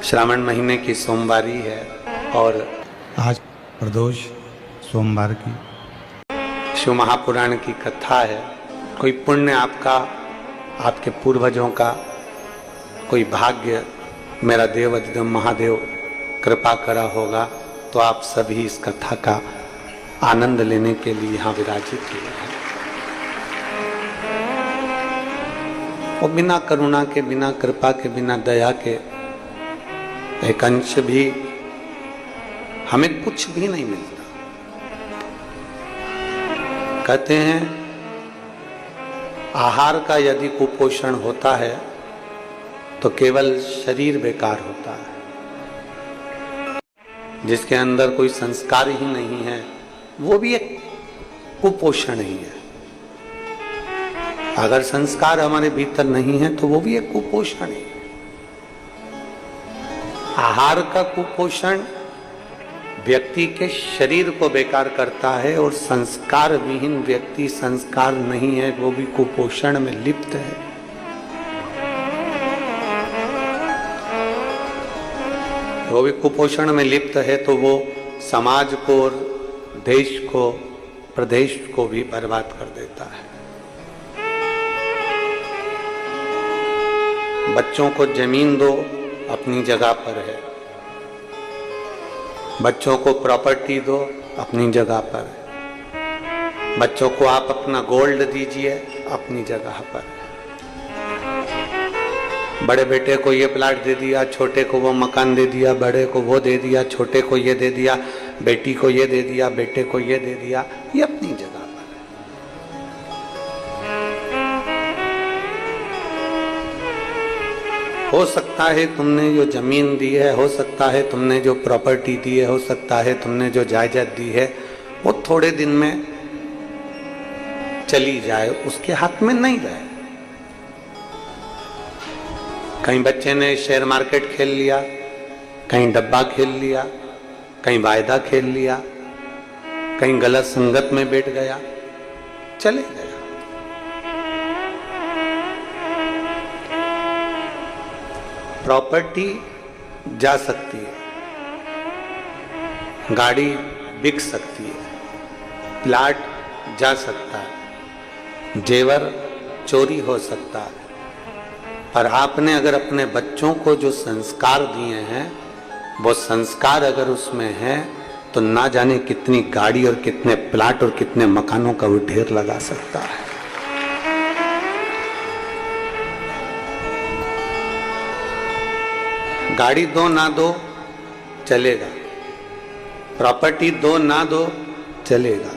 श्रावण महीने की सोमवारी है और आज प्रदोष सोमवार की शिव महापुराण की कथा है। कोई पुण्य आपका, आपके पूर्वजों का, कोई भाग्य मेरा देव अधिदेव महादेव कृपा करा होगा तो आप सभी इस कथा का आनंद लेने के लिए यहाँ विराजित हुए हैं। और बिना करुणा के, बिना कृपा के, बिना दया के एक अंश भी हमें कुछ भी नहीं मिलता। कहते हैं आहार का यदि कुपोषण होता है तो केवल शरीर बेकार होता है। जिसके अंदर कोई संस्कार ही नहीं है वो भी एक कुपोषण ही है। अगर संस्कार हमारे भीतर नहीं है तो वो भी एक कुपोषण है। आहार का कुपोषण व्यक्ति के शरीर को बेकार करता है और संस्कार विहीन व्यक्ति, संस्कार नहीं है वो भी कुपोषण में लिप्त है। वो भी कुपोषण में लिप्त है तो वो समाज को और देश को, प्रदेश को भी बर्बाद कर देता है। बच्चों को जमीन दो, अपनी जगह पर है। बच्चों को प्रॉपर्टी दो, अपनी जगह पर है। बच्चों को आप अपना गोल्ड दीजिए, अपनी जगह पर है। बड़े बेटे को ये प्लाट दे दिया, छोटे को वो मकान दे दिया, बड़े को वो दे दिया, छोटे को ये दे दिया, बेटी को ये दे दिया, बेटे को ये दे दिया, ये अपनी जगह पर है। हो सकता है तुमने जो जमीन दी है, हो सकता है तुमने जो प्रॉपर्टी दी है, हो सकता है तुमने जो जायदाद दी है वो थोड़े दिन में चली जाए, उसके हाथ में नहीं रहे। कहीं बच्चे ने शेयर मार्केट खेल लिया, कहीं डब्बा खेल लिया, कहीं वायदा खेल लिया, कहीं गलत संगत में बैठ गया, चले गया। प्रॉपर्टी जा सकती है, गाड़ी बिक सकती है, प्लाट जा सकता है, जेवर चोरी हो सकता है, पर आपने अगर अपने बच्चों को जो संस्कार दिए हैं वो संस्कार अगर उसमें है तो ना जाने कितनी गाड़ी और कितने प्लाट और कितने मकानों का वो ढेर लगा सकता है। गाड़ी दो ना दो चलेगा, प्रॉपर्टी दो ना दो चलेगा,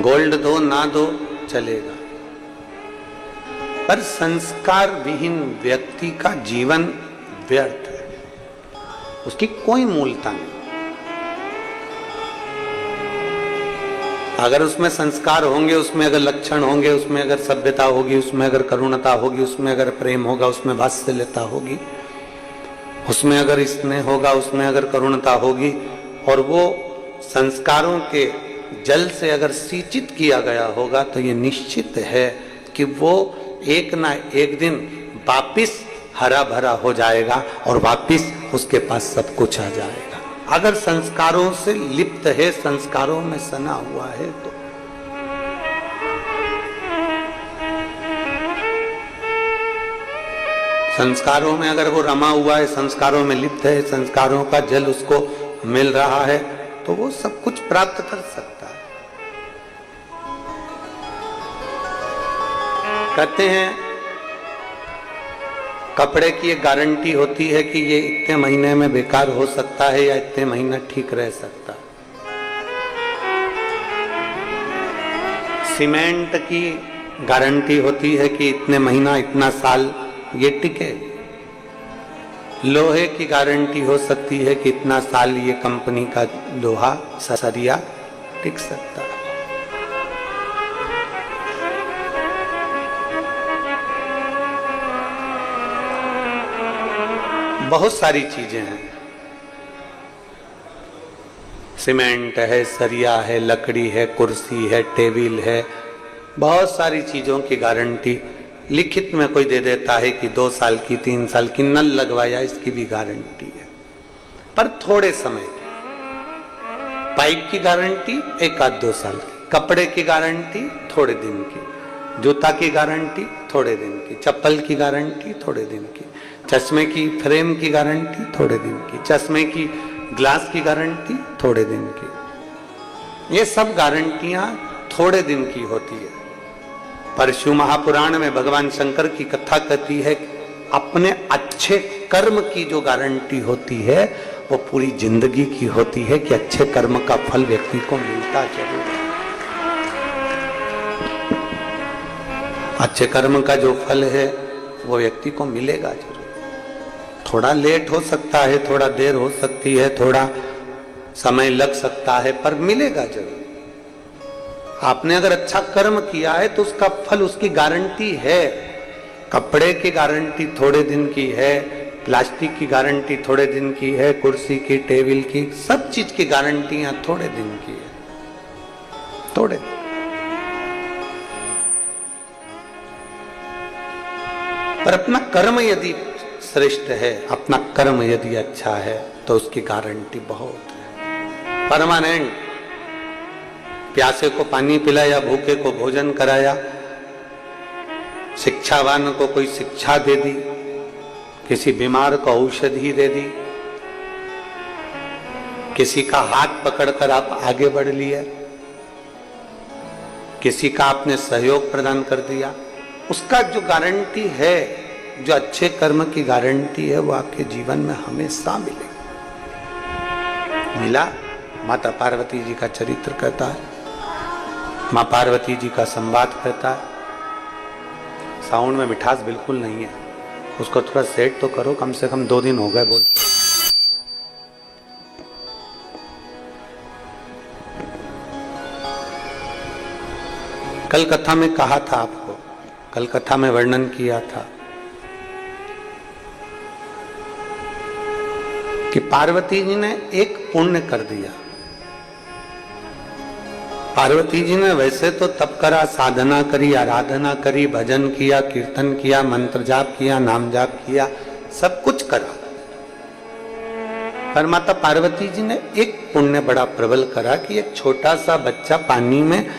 गोल्ड दो ना दो चलेगा, पर संस्कार विहीन व्यक्ति का जीवन व्यर्थ है, उसकी कोई मूलता नहीं। अगर उसमें संस्कार होंगे, उसमें अगर लक्षण होंगे, उसमें अगर सभ्यता होगी, उसमें अगर करुणता होगी, उसमें अगर प्रेम होगा, उसमें वात्सल्यता होगी, उसमें अगर स्नेह होगा, उसमें अगर करुणता होगी और वो संस्कारों के जल से अगर सिंचित किया गया होगा तो ये निश्चित है कि वो एक ना एक दिन वापिस हरा भरा हो जाएगा और वापिस उसके पास सब कुछ आ जाएगा। अगर संस्कारों से लिप्त है, संस्कारों में सना हुआ है तो संस्कारों में अगर वो रमा हुआ है, संस्कारों में लिप्त है, संस्कारों का जल उसको मिल रहा है तो वो सब कुछ प्राप्त कर सकता है। कहते हैं कपड़े की एक गारंटी होती है कि ये इतने महीने में बेकार हो सकता है या इतने महीना ठीक रह सकता है। सीमेंट की गारंटी होती है कि इतने महीना, इतना साल ये टिके। लोहे की गारंटी हो सकती है कि इतना साल ये कंपनी का लोहा, सरिया टिक सकता है। बहुत सारी चीजें हैं, सीमेंट है, सरिया है, लकड़ी है, कुर्सी है, टेबल है, बहुत सारी चीजों की गारंटी लिखित में कोई दे देता है कि 2 साल की 3 साल की, नल लगवाया इसकी भी गारंटी है, पर थोड़े समय की। पाइप की गारंटी 1-2 साल की, कपड़े की गारंटी थोड़े दिन की, जूता की गारंटी थोड़े दिन की, चप्पल की गारंटी थोड़े दिन की, चश्मे की फ्रेम की गारंटी थोड़े दिन की, चश्मे की ग्लास की गारंटी थोड़े दिन की। ये सब गारंटियां थोड़े दिन की होती है। पर शिव महापुराण में भगवान शंकर की कथा कहती है अपने अच्छे कर्म की जो गारंटी होती है वो पूरी जिंदगी की होती है कि अच्छे कर्म का फल व्यक्ति को मिलता जरूर है। अच्छे कर्म का जो फल है वो व्यक्ति को मिलेगा जरूर। थोड़ा लेट हो सकता है, थोड़ा देर हो सकती है, थोड़ा समय लग सकता है, पर मिलेगा जरूर। आपने अगर अच्छा कर्म किया है तो उसका फल, उसकी गारंटी है। कपड़े की गारंटी थोड़े दिन की है, प्लास्टिक की गारंटी थोड़े दिन की है, कुर्सी की, टेबल की, सब चीज की गारंटियां थोड़े दिन की है, थोड़े। पर अपना कर्म यदि श्रेष्ठ है, अपना कर्म यदि अच्छा है तो उसकी गारंटी बहुत है, परमानेंट। प्यासे को पानी पिलाया, भूखे को भोजन कराया, शिक्षावान को कोई शिक्षा दे दी, किसी बीमार को औषधि दे दी, किसी का हाथ पकड़कर आप आगे बढ़ लिए, किसी का आपने सहयोग प्रदान कर दिया, उसका जो गारंटी है, जो अच्छे कर्म की गारंटी है, वो आपके जीवन में हमेशा मिलेगी। मिला। माता पार्वती जी का चरित्र कहता है, माँ पार्वती जी का संवाद कहता है। साउंड में मिठास बिल्कुल नहीं है, उसको थोड़ा सेट तो करो, कम से कम 2 दिन हो गए बोल। कल कथा में कहा था आपको, कल कथा में वर्णन किया था कि पार्वती जी ने एक पुण्य कर दिया। पार्वती जी ने वैसे तो तप करा, साधना करी, आराधना करी, भजन किया, कीर्तन किया, मंत्र जाप किया, नाम जाप किया, सब कुछ करा। पर माता पार्वती जी ने एक पुण्य बड़ा प्रबल करा कि एक छोटा सा बच्चा पानी में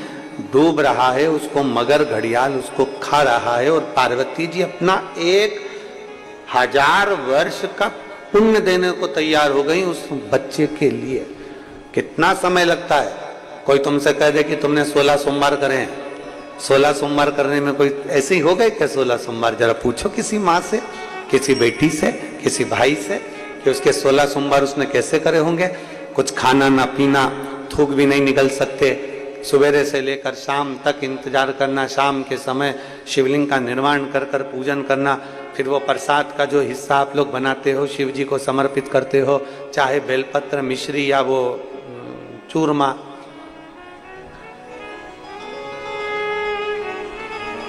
डूब रहा है, उसको मगर घड़ियाल उसको खा रहा है, और पार्वती जी अपना 1000 वर्ष का पुण्य देने को तैयार हो गई उस बच्चे के लिए। कितना समय लगता है? कोई तुमसे कह दे कि तुमने 16 सोमवार करे हैं, 16 सोमवार करने में कोई ऐसे ही हो गए क्या 16 सोमवार? जरा पूछो किसी माँ से, किसी बेटी से, किसी भाई से कि उसके 16 सोमवार उसने कैसे करे होंगे। कुछ खाना ना पीना, थूक भी नहीं निकल सकते, सवेरे से लेकर शाम तक इंतजार करना, शाम के समय शिवलिंग का निर्माण कर कर पूजन करना, फिर वो प्रसाद का जो हिस्सा आप लोग बनाते हो शिव जी को समर्पित करते हो, चाहे बेलपत्र, मिश्री या वो चूरमा,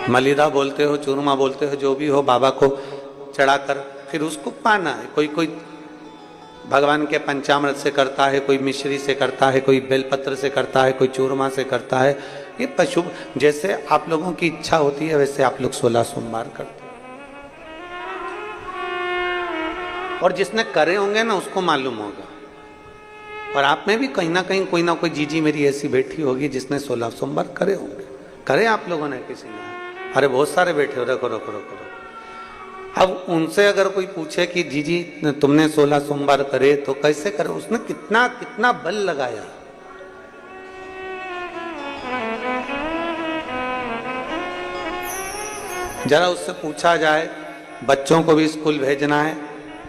मलिदा बोलते हो, चूरमा बोलते हो, जो भी हो, बाबा को चढ़ाकर फिर उसको पाना है। कोई कोई भगवान के पंचामृत से करता है, कोई मिश्री से करता है, कोई बेलपत्र से करता है, कोई चूरमा से करता है। ये पशु जैसे आप लोगों की इच्छा होती है वैसे आप लोग 16 सोमवार करते हैं। और जिसने करे होंगे ना उसको मालूम होगा, और आप में भी कहीं ना कहीं कोई ना कोई जीजी मेरी ऐसी बैठी होगी जिसने 16 सोमवार करे होंगे। करे आप लोगों ने? किसी ने? अरे बहुत सारे बैठे हो। रखो रखो रखो रखो। अब उनसे अगर कोई पूछे कि जीजी तुमने 16 सोमवार करे तो कैसे करे, उसने कितना कितना बल लगाया। जरा उससे पूछा जाए, बच्चों को भी स्कूल भेजना है,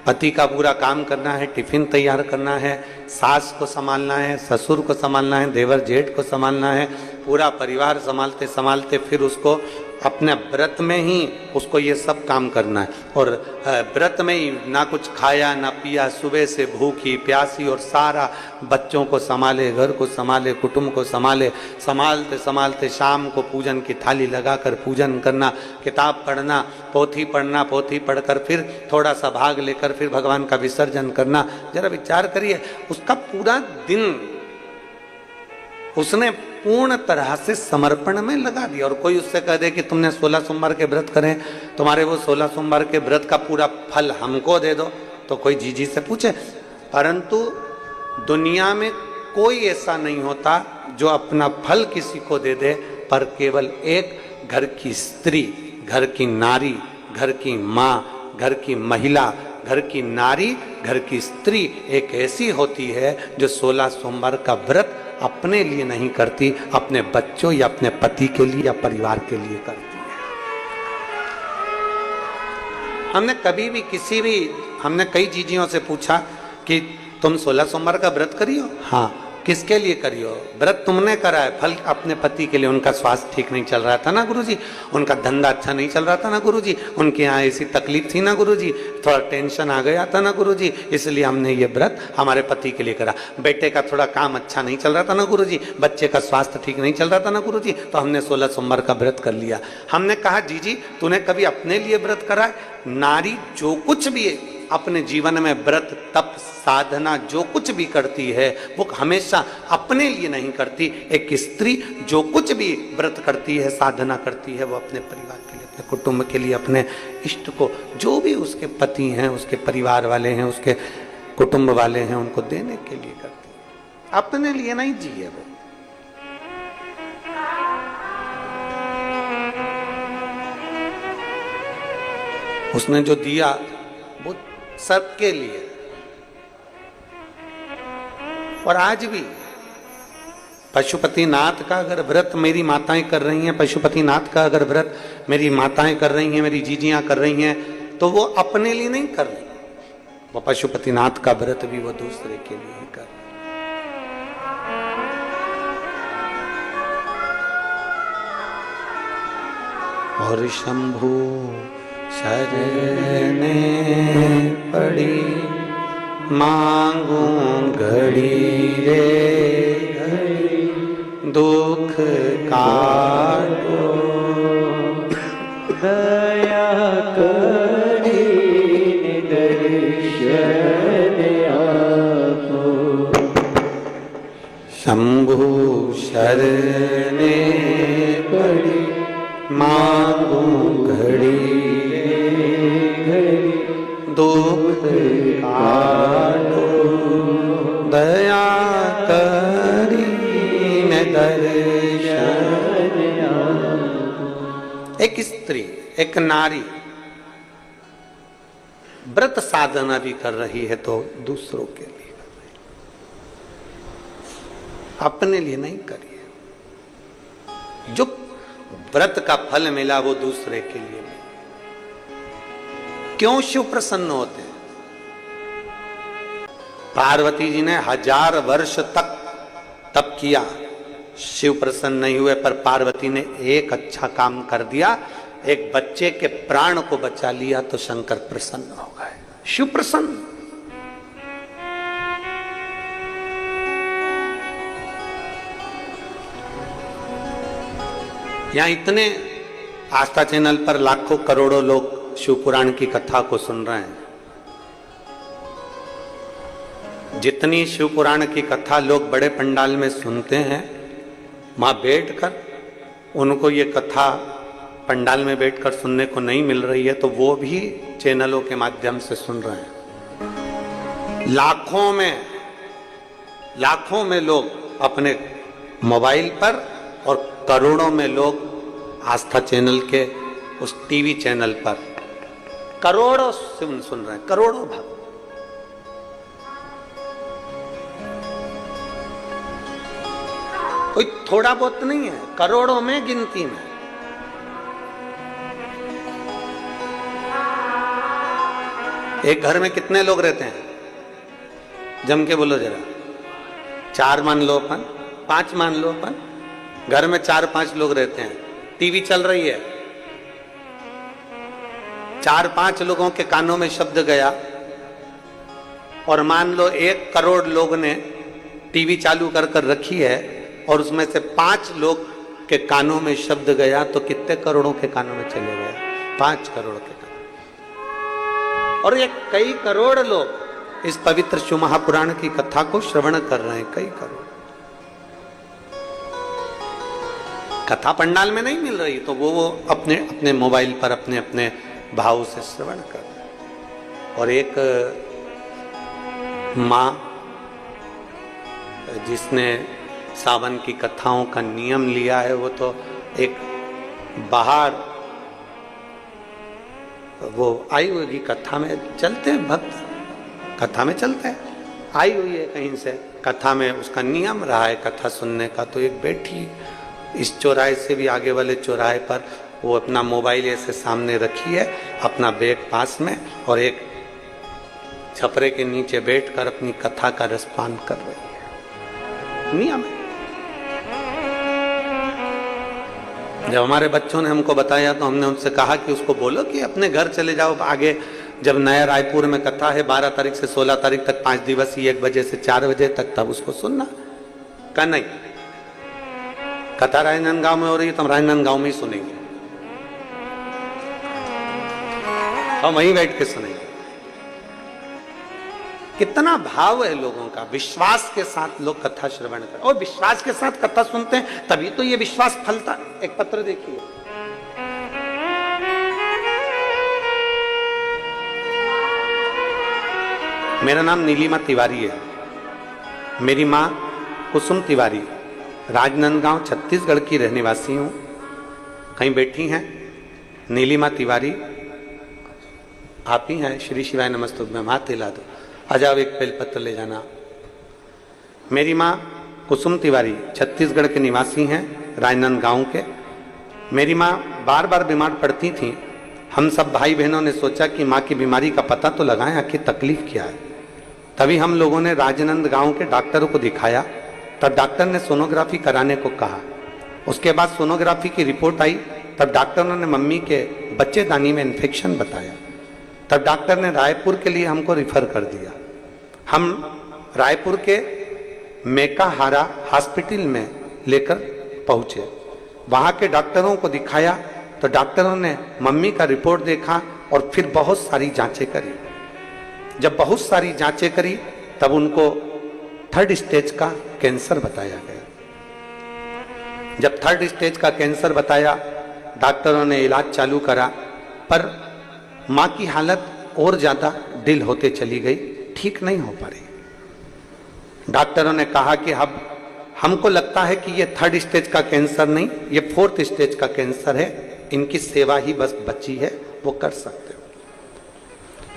पति का पूरा काम करना है, टिफिन तैयार करना है, सास को संभालना है, ससुर को संभालना है, देवर जेठ को संभालना है, पूरा परिवार संभालते संभालते फिर उसको अपने व्रत में ही उसको ये सब काम करना है। और व्रत में ही ना कुछ खाया ना पिया, सुबह से भूखी प्यासी, और सारा बच्चों को संभाले, घर को संभाले, कुटुंब को संभाले, संभालते संभालते शाम को पूजन की थाली लगाकर पूजन करना, किताब पढ़ना, पोथी पढ़ना, पोथी पढ़कर फिर थोड़ा सा भाग लेकर फिर भगवान का विसर्जन करना। जरा विचार करिए, उसका पूरा दिन उसने पूर्ण तरह से समर्पण में लगा दिया। और कोई उससे कह दे कि तुमने 16 सोमवार के व्रत करें, तुम्हारे वो 16 सोमवार के व्रत का पूरा फल हमको दे दो, तो कोई जी से पूछे। परंतु दुनिया में कोई ऐसा नहीं होता जो अपना फल किसी को दे दे, पर केवल एक घर की स्त्री, घर की नारी, घर की माँ, घर की महिला, घर की नारी, घर की स्त्री एक ऐसी होती है जो 16 सोमवार का व्रत अपने लिए नहीं करती, अपने बच्चों या अपने पति के लिए या परिवार के लिए करती है। हमने कभी भी हमने कई जीजियों से पूछा कि तुम 16 सोमवार का व्रत करियो? हाँ। किसके लिए करियो? व्रत तुमने करा है, फल अपने पति के लिए। उनका स्वास्थ्य ठीक नहीं चल रहा था ना गुरुजी, उनका धंधा अच्छा नहीं चल रहा था ना गुरुजी, उनके यहाँ ऐसी तकलीफ थी ना गुरुजी, थोड़ा टेंशन आ गया था ना गुरुजी, इसलिए हमने ये व्रत हमारे पति के लिए करा। बेटे का थोड़ा काम अच्छा नहीं चल रहा था ना गुरुजी, बच्चे का स्वास्थ्य ठीक नहीं चल रहा था ना गुरुजी, तो हमने 16 सोमवार का व्रत कर लिया। हमने कहा जीजी तूने कभी अपने लिए व्रत करा है? नारी जो कुछ भी है अपने जीवन में, व्रत तप साधना जो कुछ भी करती है वो हमेशा अपने लिए नहीं करती। एक स्त्री जो कुछ भी व्रत करती है, साधना करती है, वो अपने परिवार के लिए, अपने कुटुंब के लिए, अपने इष्ट को, जो भी उसके पति हैं, उसके परिवार वाले हैं, उसके कुटुंब वाले हैं, उनको देने के लिए करती है, अपने लिए नहीं जिए वो। उसने जो दिया वो सबके लिए। और आज भी पशुपतिनाथ का अगर व्रत मेरी माताएं कर रही हैं, पशुपतिनाथ का अगर व्रत मेरी माताएं कर रही हैं, मेरी जीजियां कर रही हैं, तो वो अपने लिए नहीं कर रही, वो पशुपतिनाथ का व्रत भी वो दूसरे के लिए ही कर रही। और शंभु शरणे पड़ी मांगू घड़ी रे घड़ी, दुख काटो दया करी दर्शन आपो। शंभु शरणे पड़ी मांगू घड़ी दुख काटो दया करी मैं दर्शन। एक स्त्री, एक नारी व्रत साधना भी कर रही है तो दूसरों के लिए कर रही, अपने लिए नहीं करी है। जो व्रत का फल मिला वो दूसरे के लिए मिला। क्यों शिव प्रसन्न होते हैं? पार्वती जी ने 1000 वर्ष तक तप किया, शिव प्रसन्न नहीं हुए, पर पार्वती ने एक अच्छा काम कर दिया, एक बच्चे के प्राण को बचा लिया, तो शंकर प्रसन्न हो गए, शिव प्रसन्न। यहां इतने आस्था चैनल पर लाखों करोड़ों लोग शिव पुराण की कथा को सुन रहे हैं। जितनी शिव पुराण की कथा लोग बड़े पंडाल में सुनते हैं, वहां बैठकर उनको ये कथा पंडाल में बैठकर सुनने को नहीं मिल रही है, तो वो भी चैनलों के माध्यम से सुन रहे हैं। लाखों में लोग अपने मोबाइल पर और करोड़ों में लोग आस्था चैनल के उस टीवी चैनल पर करोड़ों सुन रहे हैं, करोड़ों भक्त। कोई थोड़ा बहुत नहीं है, करोड़ों में गिनती में। एक घर में कितने लोग रहते हैं? जम के बोलो जरा। 4 मान लो अपन, 5 मान लो अपन। घर में 4-5 लोग रहते हैं, टीवी चल रही है, 4-5 लोगों के कानों में शब्द गया, और मान लो 1 करोड़ लोग ने टीवी चालू कर कर रखी है, और उसमें से 5 लोग के कानों में शब्द गया, तो कितने करोड़ों के कानों में चले गए? 5 करोड़ के कानों। और ये कई करोड़ लोग इस पवित्र शिव महापुराण की कथा को श्रवण कर रहे हैं, कई करोड़। कथा पंडाल में नहीं मिल रही तो वो अपने अपने मोबाइल पर अपने अपने भाव से श्रवण कर। और एक माँ जिसने सावन की कथाओं का नियम लिया है, वो तो एक बाहर वो आई होगी कथा में चलते हैं, भक्त कथा में चलते हैं, आई हुई है कहीं से, कथा में उसका नियम रहा है कथा सुनने का। तो एक बैठी इस चौराहे से भी आगे वाले चौराहे पर, वो अपना मोबाइल ऐसे सामने रखी है, अपना बैग पास में, और एक छपरे के नीचे बैठकर अपनी कथा का रसपान कर रही है। नियम है। जब हमारे बच्चों ने हमको बताया तो हमने उनसे कहा कि उसको बोलो कि अपने घर चले जाओ आगे, जब नया रायपुर में कथा है 12 तारीख से 16 तारीख तक 5 दिवसीय 1 बजे से 4 बजे तक, तब उसको सुनना। कहा नहीं, कथा राजनांदगांव में हो रही है तो हम राजनांदगांव में ही सुनेंगे, हम वहीं बैठ के सुनेंगे। कितना भाव है लोगों का, विश्वास के साथ लोग कथा श्रवण कर, और विश्वास के साथ कथा सुनते हैं तभी तो ये विश्वास फलता। एक पत्र देखिए, मेरा नाम नीलिमा तिवारी है, मेरी मां कुसुम तिवारी, राजनांदगांव छत्तीसगढ़ की रहने वासी हूं। कहीं बैठी हैं नीलिमा तिवारी, आप ही हैं, श्री शिवाय नमस्तुभ्यं, हाथ हिला दो, आ जाओ एक बेलपत्र ले जाना। मेरी माँ कुसुम तिवारी छत्तीसगढ़ के निवासी हैं, राजनांदगांव के। मेरी माँ बार बार बीमार पड़ती थी। हम सब भाई बहनों ने सोचा कि माँ की बीमारी का पता तो लगाएं, आखिर तकलीफ क्या है। तभी हम लोगों ने राजनांदगांव के डॉक्टरों को दिखाया। तब डॉक्टर ने सोनोग्राफी कराने को कहा। उसके बाद सोनोग्राफी की रिपोर्ट आई, तब डॉक्टरों ने मम्मी के बच्चेदानी में इन्फेक्शन बताया। तब डॉक्टर ने रायपुर के लिए हमको रिफर कर दिया। हम रायपुर के मेकाहारा हॉस्पिटल में लेकर पहुंचे। वहां के डॉक्टरों को दिखाया तो डॉक्टरों ने मम्मी का रिपोर्ट देखा और फिर बहुत सारी जांचें करी। जब बहुत सारी जांचें करी तब उनको 3rd स्टेज का कैंसर बताया गया। जब 3rd स्टेज का कैंसर बताया, डॉक्टरों ने इलाज चालू करा, पर माँ की हालत और ज्यादा डिल होते चली गई, ठीक नहीं हो पा रही। डॉक्टरों ने कहा कि अब हमको लगता है कि ये 3rd स्टेज का कैंसर नहीं, ये 4th स्टेज का कैंसर है, इनकी सेवा ही बस बची है, वो कर सकते हो।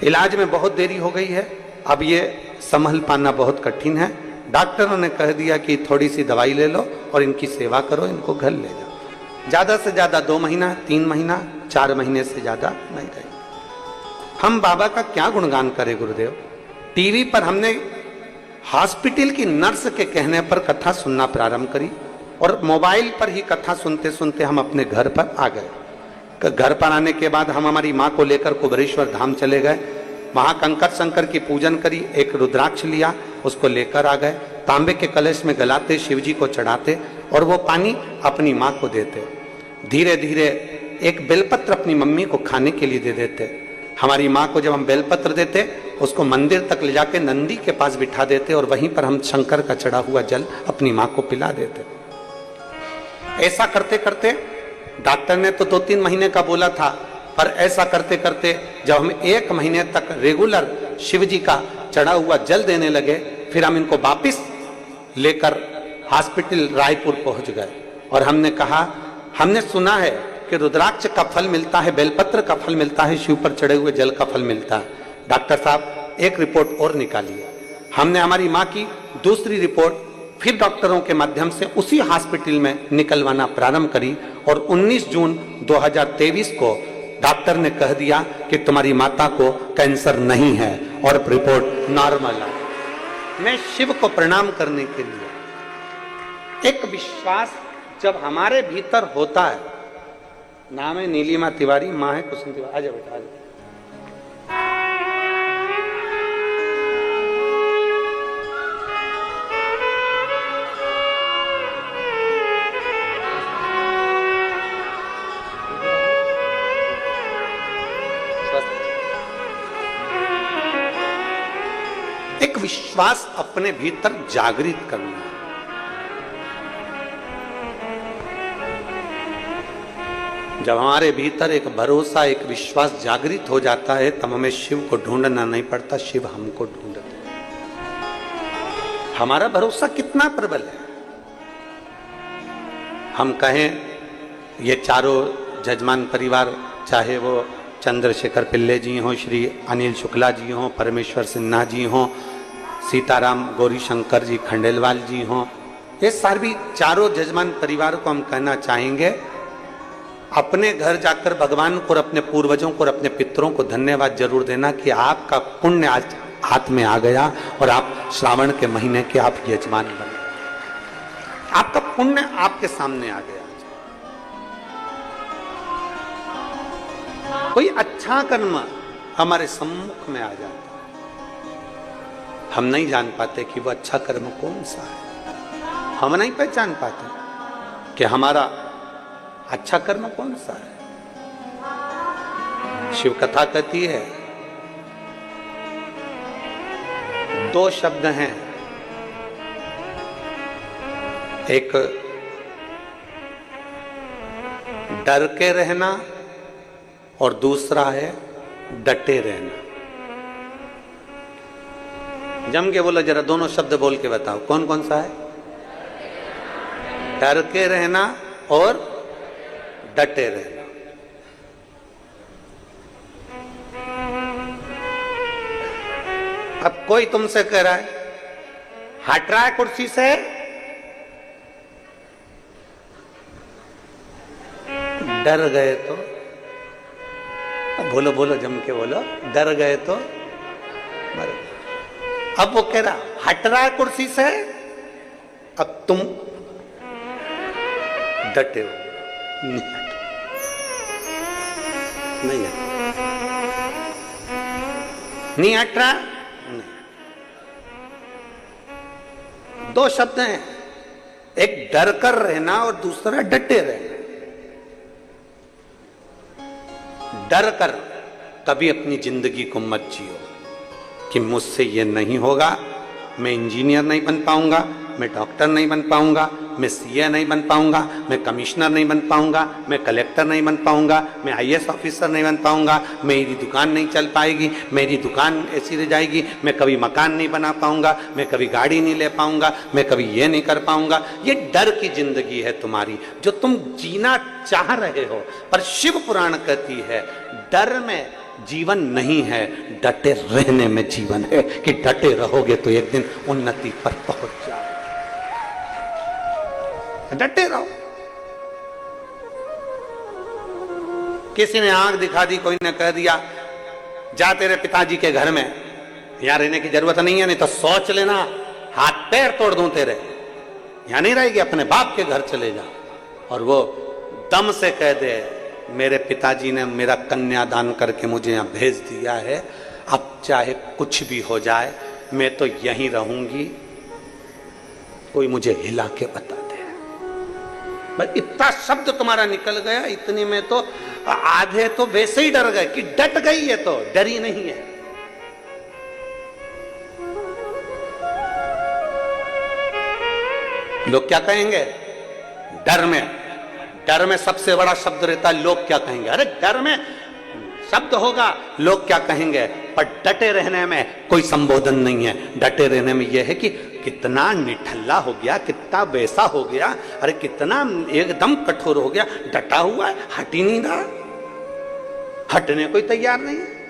इलाज में बहुत देरी हो गई है, अब ये संभल पाना बहुत कठिन है। डॉक्टरों ने कह दिया कि थोड़ी सी दवाई ले लो और इनकी सेवा करो, इनको घर ले जाओ। ज्यादा से ज्यादा 2 महीना, 3 महीना, 4 महीने से ज्यादा नहीं रहे। हम बाबा का क्या गुणगान करें गुरुदेव। टीवी पर हमने हॉस्पिटल की नर्स के कहने पर कथा सुनना प्रारंभ करी और मोबाइल पर ही कथा सुनते सुनते हम अपने घर पर आ गए। घर पर आने के बाद हम हमारी माँ को लेकर कुबेरेश्वर धाम चले गए। वहां कंकर शंकर की पूजन करी, एक रुद्राक्ष लिया, उसको लेकर आ गए। तांबे के कलश में गलाते, शिव जी को चढ़ाते और वो पानी अपनी माँ को देते। धीरे धीरे एक बेलपत्र अपनी मम्मी को खाने के लिए दे देते। हमारी माँ को जब हम बेलपत्र देते, उसको मंदिर तक ले जाके नंदी के पास बिठा देते और वहीं पर हम शंकर का चढ़ा हुआ जल अपनी माँ को पिला देते। ऐसा करते करते, डॉक्टर ने तो 2-3 महीने का बोला था, पर ऐसा करते करते जब हम 1 महीने तक रेगुलर शिव जी का चढ़ा हुआ जल देने लगे, फिर हम इनको वापिस लेकर हॉस्पिटल रायपुर पहुंच गए। और हमने कहा, हमने सुना है कि रुद्राक्ष का फल मिलता है, बेलपत्र का फल मिलता है, शिव पर चढ़े हुए जल का फल मिलता है। डॉक्टर साहब एक रिपोर्ट और निकालिए। हमने हमारी माँ की दूसरी रिपोर्ट फिर डॉक्टरों के माध्यम से उसी हॉस्पिटल में निकलवाना प्रारंभ करी और 19 जून 2023 को डॉक्टर ने कह दिया कि तुम्हारी माता को कैंसर नहीं है और रिपोर्ट नॉर्मल है। मैं शिव को प्रणाम करने के लिए, एक विश्वास जब हमारे भीतर होता है, नाम है नीलिमा तिवारी, माँ है कुसुम तिवारी। आजा बेटा आजा। एक विश्वास अपने भीतर जागृत करना। जब हमारे भीतर एक भरोसा, एक विश्वास जागृत हो जाता है, तब हमें शिव को ढूंढना नहीं पड़ता, शिव हमको ढूंढते हैं। हमारा भरोसा कितना प्रबल है। हम कहें ये चारों जजमान परिवार, चाहे वो चंद्रशेखर पिल्ले जी हों, श्री अनिल शुक्ला जी हों, परमेश्वर सिन्हा जी हों, सीताराम गौरी शंकर जी खंडेलवाल जी हों, ये सारी चारों जजमान परिवार को हम कहना चाहेंगे, अपने घर जाकर भगवान को और अपने पूर्वजों को और अपने पितरों को धन्यवाद जरूर देना कि आपका पुण्य आज हाथ में आ गया और आप श्रावण के महीने के आप यजमान बने। आपका पुण्य आपके सामने आ गया। कोई अच्छा कर्म हमारे सम्मुख में आ जाता है, हम नहीं जान पाते कि वो अच्छा कर्म कौन सा है। हम नहीं पहचान पाते कि हमारा अच्छा कर्म कौन सा है। शिव कथा कहती है, दो शब्द हैं, एक डर के रहना और दूसरा है डटे रहना। जम के बोलो जरा, दोनों शब्द बोल के बताओ कौन कौन सा है। डर के रहना और डटे रहना। अब कोई तुमसे कह रहा है हट रहा है कुर्सी से, डर गए तो बोलो बोलो, जम के बोलो, डर गए तो मर। अब वो कह रहा हट रहा है कुर्सी से, अब तुम डटे हो, नहीं हट, नहीं हट रहा। नहीं। दो शब्द हैं, एक डर कर रहना और दूसरा डटे रहना। डर कर कभी अपनी जिंदगी को मत जियो कि मुझसे ये नहीं होगा, मैं इंजीनियर नहीं बन पाऊंगा, मैं डॉक्टर नहीं बन पाऊंगा, मैं सीए नहीं बन पाऊंगा, मैं कमिश्नर नहीं बन पाऊंगा, मैं कलेक्टर नहीं बन पाऊंगा, मैं आईएएस ऑफिसर नहीं बन पाऊंगा, मेरी दुकान नहीं चल पाएगी, मेरी दुकान ऐसी रह जाएगी, मैं कभी मकान नहीं बना पाऊंगा, मैं कभी गाड़ी नहीं ले पाऊंगा, मैं कभी ये नहीं कर पाऊंगा। ये डर की जिंदगी है तुम्हारी, जो तुम जीना चाह रहे हो। पर शिव पुराण कहती है डर में जीवन नहीं है, डटे रहने में जीवन है, कि डटे रहोगे तो एक दिन उन्नति पर पहुंच जाओ। डटे रहो। किसी ने आंख दिखा दी, कोई ने कह दिया जा तेरे पिताजी के घर में, यहां रहने की जरूरत नहीं है, नहीं तो सोच लेना हाथ पैर तोड़ दूं तेरे, यहां नहीं रहेगी, अपने बाप के घर चले जा। और वो दम से कह दे मेरे पिताजी ने मेरा कन्यादान करके मुझे यहां भेज दिया है, अब चाहे कुछ भी हो जाए मैं तो यहीं रहूंगी, कोई मुझे हिला के बता दे। बस इतना शब्द तुम्हारा निकल गया, इतनी में तो आधे तो वैसे ही डर गए कि डट गई है, तो डरी नहीं है। लोग क्या कहेंगे डर में सबसे बड़ा शब्द रहता है लोग क्या कहेंगे। अरे डर में शब्द होगा लोग क्या कहेंगे, पर डटे रहने में कोई संबोधन नहीं है। डटे रहने में यह है कि कितना निठल्ला हो गया, कितना वैसा हो गया, अरे कितना एकदम कठोर हो गया, डटा हुआ है, हट ही नहीं रहा, हटने कोई तैयार नहीं है।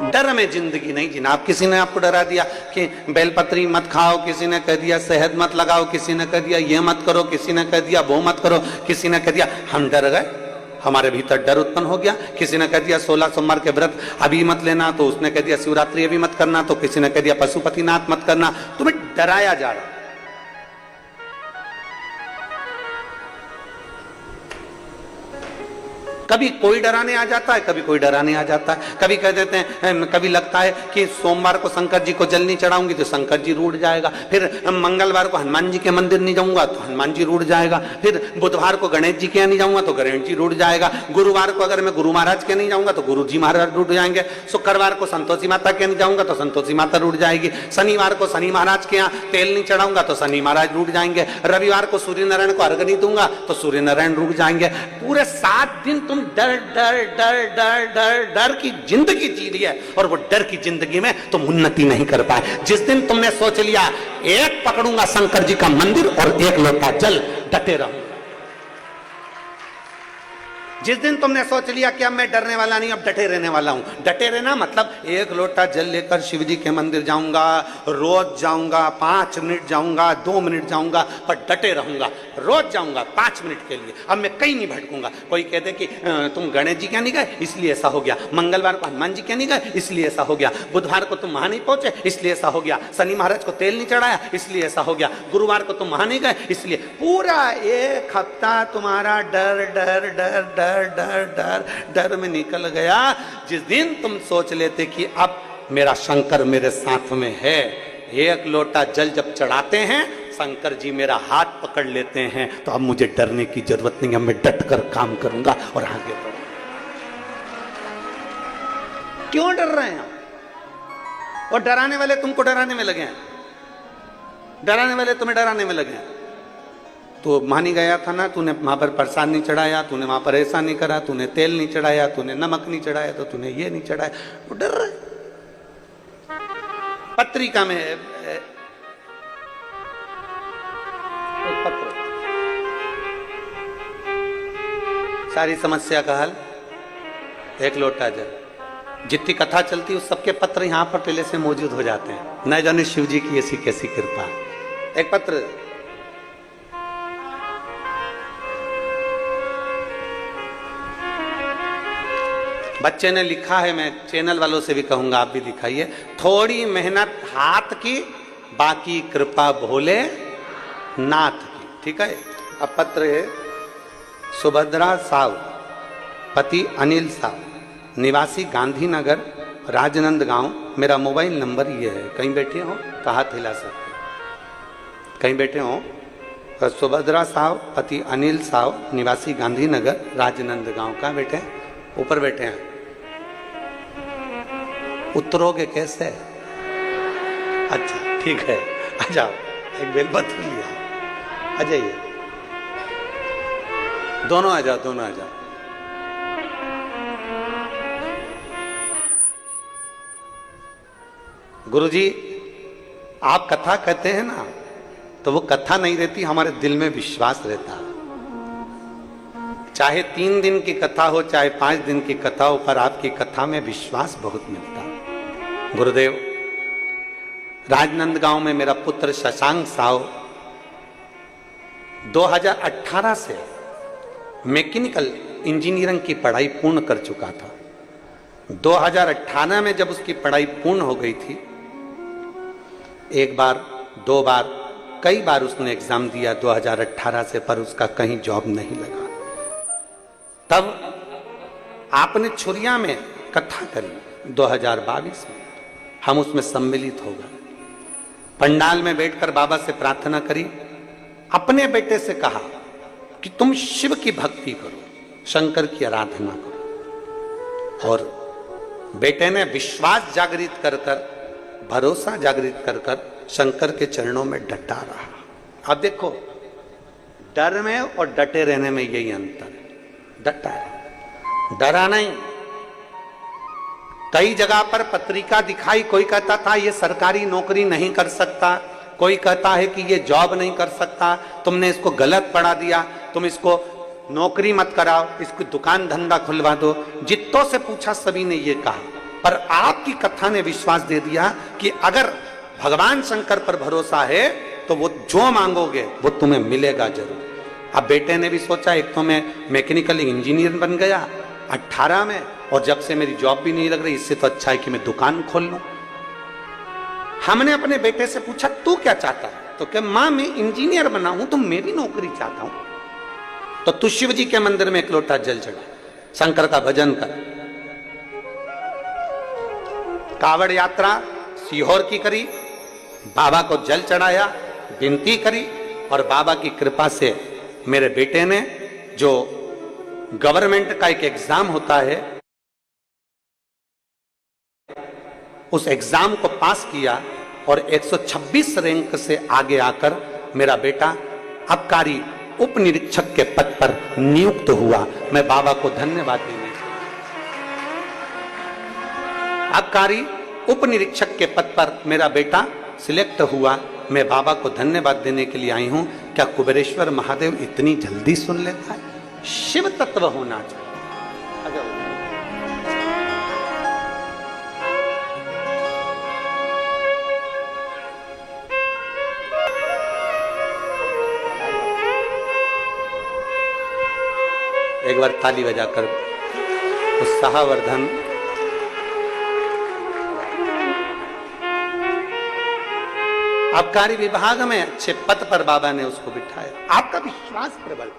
डर में जिंदगी नहीं जीना। आप किसी ने आपको डरा दिया कि बेलपत्री मत खाओ, किसी ने कह दिया शहद मत लगाओ, किसी ने कह दिया ये मत करो, किसी ने कह दिया वो मत करो, किसी ने कह दिया, हम डर गए, हमारे भीतर डर उत्पन्न हो गया। किसी ने कह दिया 16 सोमवार के व्रत अभी मत लेना, तो उसने कह दिया शिवरात्रि अभी मत करना, तो किसी ने कह दिया पशुपतिनाथ मत करना। तुम्हें डराया जा रहा। कभी कोई डराने आ जाता है, कभी कोई डराने आ जाता है। कभी कह देते हैं, कभी लगता है कि सोमवार को शंकर जी को जल नहीं चढ़ाऊंगी तो शंकर जी रूठ जाएगा, फिर मंगलवार को हनुमान जी के मंदिर नहीं जाऊंगा तो हनुमान जी रूठ जाएगा, फिर बुधवार को गणेश जी के यहाँ नहीं जाऊंगा तो गणेश जी रूठ जाएगा, गुरुवार को अगर मैं गुरु महाराज के नहीं जाऊंगा तो गुरु जी महाराज रूठ जाएंगे, शुक्रवार को संतोषी माता के नहीं जाऊंगा तो संतोषी माता रूठ जाएगी, शनिवार को शनि महाराज के यहाँ तेल नहीं चढ़ाऊंगा तो शनि महाराज रूठ जाएंगे, रविवार को सूर्य नारायण को अर्घ नहीं दूंगा तो सूर्य नारायण रूठ जाएंगे। पूरे 7 दिन तुम डर डर डर डर डर डर की जिंदगी जी ली है और वो डर की जिंदगी में तुम उन्नति नहीं कर पाए। जिस दिन तुमने सोच लिया एक पकड़ूंगा शंकर जी का मंदिर और एक लोटा जल, डटे रहूंगा। जिस दिन तुमने सोच लिया कि अब मैं डरने वाला नहीं, अब डटे रहने वाला हूं। डटे रहना मतलब 1 लोटा जल लेकर शिव जी के मंदिर जाऊंगा, रोज जाऊंगा, 5 मिनट जाऊंगा, 2 मिनट जाऊंगा, पर डटे रहूंगा। रोज जाऊंगा 5 मिनट के लिए, अब मैं कहीं नहीं भटकूंगा। कोई कहते कि तुम गणेश जी क्या नहीं गए इसलिए ऐसा हो गया, मंगलवार को हनुमान जी क्या नहीं गए इसलिए ऐसा हो गया, बुधवार को तुम वहां नहीं पहुंचे इसलिए ऐसा हो गया, शनि महाराज को तेल नहीं चढ़ाया इसलिए ऐसा हो गया, गुरुवार को तुम वहां नहीं गए इसलिए। पूरा 1 हफ्ता तुम्हारा डर डर डर डर डर डर डर में निकल गया। जिस दिन तुम सोच लेते कि अब मेरा शंकर मेरे साथ में है, 1 लोटा जल जब चढ़ाते हैं शंकर जी मेरा हाथ पकड़ लेते हैं, तो अब मुझे डरने की जरूरत नहीं है, मैं डट कर काम करूंगा और आगे बढ़ूंगा। क्यों डर रहे हैं? और डराने वाले तुमको डराने में लगे हैं, डराने वाले तुम्हें डराने में लगे हैं। तो मानी गया था ना, तूने वहां पर प्रसाद नहीं चढ़ाया, तूने वहां पर ऐसा नहीं करा, तूने तेल नहीं चढ़ाया, तूने नमक नहीं चढ़ाया, तो तूने ये नहीं चढ़ाया, वो डर रहे। पत्रिका में एक पत्र, सारी समस्या का हल 1 लोटा जल। जितनी कथा चलती है उस सबके पत्र यहां पर पहले से मौजूद हो जाते हैं। न जाने शिव जी की ऐसी कैसी कृपा। एक पत्र बच्चे ने लिखा है, मैं चैनल वालों से भी कहूंगा आप भी दिखाइए। थोड़ी मेहनत हाथ की, बाकी कृपा भोले नाथ की। ठीक है। अब पत्र है सुभद्रा साव, पति अनिल साव, निवासी गांधीनगर राजनंद गांव। मेरा मोबाइल नंबर ये है, कहीं बैठे हो तो हाथ हिला सकते, कहीं बैठे हो तो सुभद्रा साव, पति अनिल साव, निवासी गांधीनगर राजनंद गांव। का बैठे? ऊपर बैठे हैं। उतरोगे कैसे? अच्छा ठीक है, आ जाओ। एक बेलपत्र लिया, आ जाइए, दोनों आ जाओ, दोनों आ जाओ। गुरुजी आप कथा कहते हैं ना, तो वो कथा नहीं रहती, हमारे दिल में विश्वास रहता है। चाहे 3 दिन की कथा हो, चाहे 5 दिन की कथा हो, पर आपकी कथा में विश्वास बहुत मिलता है। गुरुदेव, राजनंद गांव में मेरा पुत्र शशांक साव 2018 से मैकेनिकल इंजीनियरिंग की पढ़ाई पूर्ण कर चुका था। 2018 में जब उसकी पढ़ाई पूर्ण हो गई थी, 1 बार 2 बार कई बार उसने एग्जाम दिया 2018 से, पर उसका कहीं जॉब नहीं लगा। तब आपने छुरिया में कथा करी 2022 में, हम उसमें सम्मिलित हो गए। पंडाल में बैठकर बाबा से प्रार्थना करी, अपने बेटे से कहा कि तुम शिव की भक्ति करो, शंकर की आराधना करो। और बेटे ने विश्वास जागृत कर कर, भरोसा जागृत कर कर शंकर के चरणों में डटा रहा। अब देखो, डर में और डटे रहने में यही अंतर है। डटा है, डरा नहीं। कई जगह पर पत्रिका दिखाई, कोई कहता था ये सरकारी नौकरी नहीं कर सकता, कोई कहता है कि ये जॉब नहीं कर सकता, तुमने इसको गलत पढ़ा दिया, तुम इसको नौकरी मत कराओ, इसको दुकान धंधा खुलवा दो। जितों से पूछा सभी ने ये कहा, पर आपकी कथा ने विश्वास दे दिया कि अगर भगवान शंकर पर भरोसा है तो वो जो मांगोगे वो तुम्हें मिलेगा जरूर। अब बेटे ने भी सोचा, एक तो मैं मैकेनिकल इंजीनियर बन गया 18 में, और जब से मेरी जॉब भी नहीं लग रही, इससे तो अच्छा है कि मैं दुकान खोल लूं। हमने अपने बेटे से पूछा तू क्या चाहता है, तो क्या मां मैं इंजीनियर बना हूं तो मैं भी नौकरी चाहता हूं। तो तू शिव जी के मंदिर में 1 लोटा जल चढ़ा। शंकर का भजन कर। कावड़ यात्रा सीहोर की करी, बाबा को जल चढ़ाया, विनती करी, और बाबा की कृपा से मेरे बेटे ने जो गवर्नमेंट का एक एग्जाम होता है उस एग्जाम को पास किया और 126 रैंक से आगे आकर मेरा बेटा आबकारी उप निरीक्षक के पद पर नियुक्त हुआ। मैं बाबा को धन्यवाद देने आबकारी उप निरीक्षक के पद पर मेरा बेटा सिलेक्ट हुआ। मैं बाबा को धन्यवाद देने के लिए आई हूं। क्या कुबेरेश्वर महादेव इतनी जल्दी सुन लेता है? शिव तत्व होना चाहिए। एक बार ताली बजाकर उत्साहवर्धन। आबकारी विभाग में अच्छे पद पर बाबा ने उसको बिठाया। आपका विश्वास प्रबल।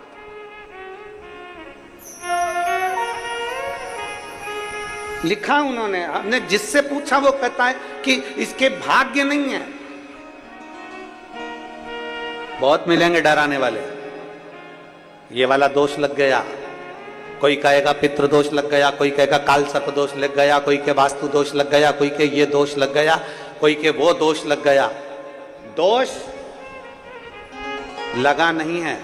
लिखा उन्होंने, हमने जिससे पूछा वो कहता है कि इसके भाग्य नहीं है। बहुत मिलेंगे डराने वाले, ये वाला दोष लग गया, कोई कहेगा पितृ दोष लग गया, कोई कहेगा काल सर्प दोष लग गया, कोई के वास्तु दोष लग गया, कोई के ये दोष लग गया, कोई के वो दोष लग गया। दोष लगा नहीं है,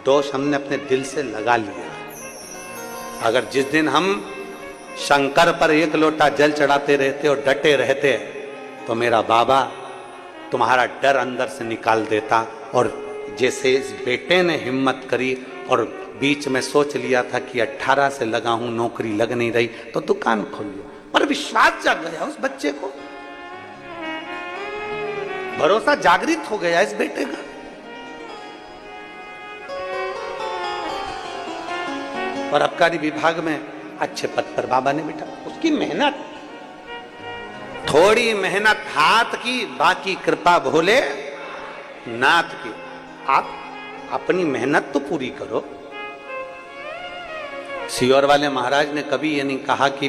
दोष हमने अपने दिल से लगा लिया। अगर जिस दिन हम शंकर पर एक लोटा जल चढ़ाते रहते और डटे रहते तो मेरा बाबा तुम्हारा डर अंदर से निकाल देता। और जैसे इस बेटे ने हिम्मत करी और बीच में सोच लिया था कि 18 से लगा हूं, नौकरी लग नहीं रही, तो दुकान खोल लो, पर विश्वास जाग गया उस बच्चे को, भरोसा जागृत हो गया इस बेटे का। और आबकारी विभाग में अच्छे पद पर बाबा ने बिठा। उसकी मेहनत, थोड़ी मेहनत हाथ की, बाकी कृपा भोले नाथ की। आप अपनी मेहनत तो पूरी करो। सीहोर वाले महाराज ने कभी ये नहीं कहा कि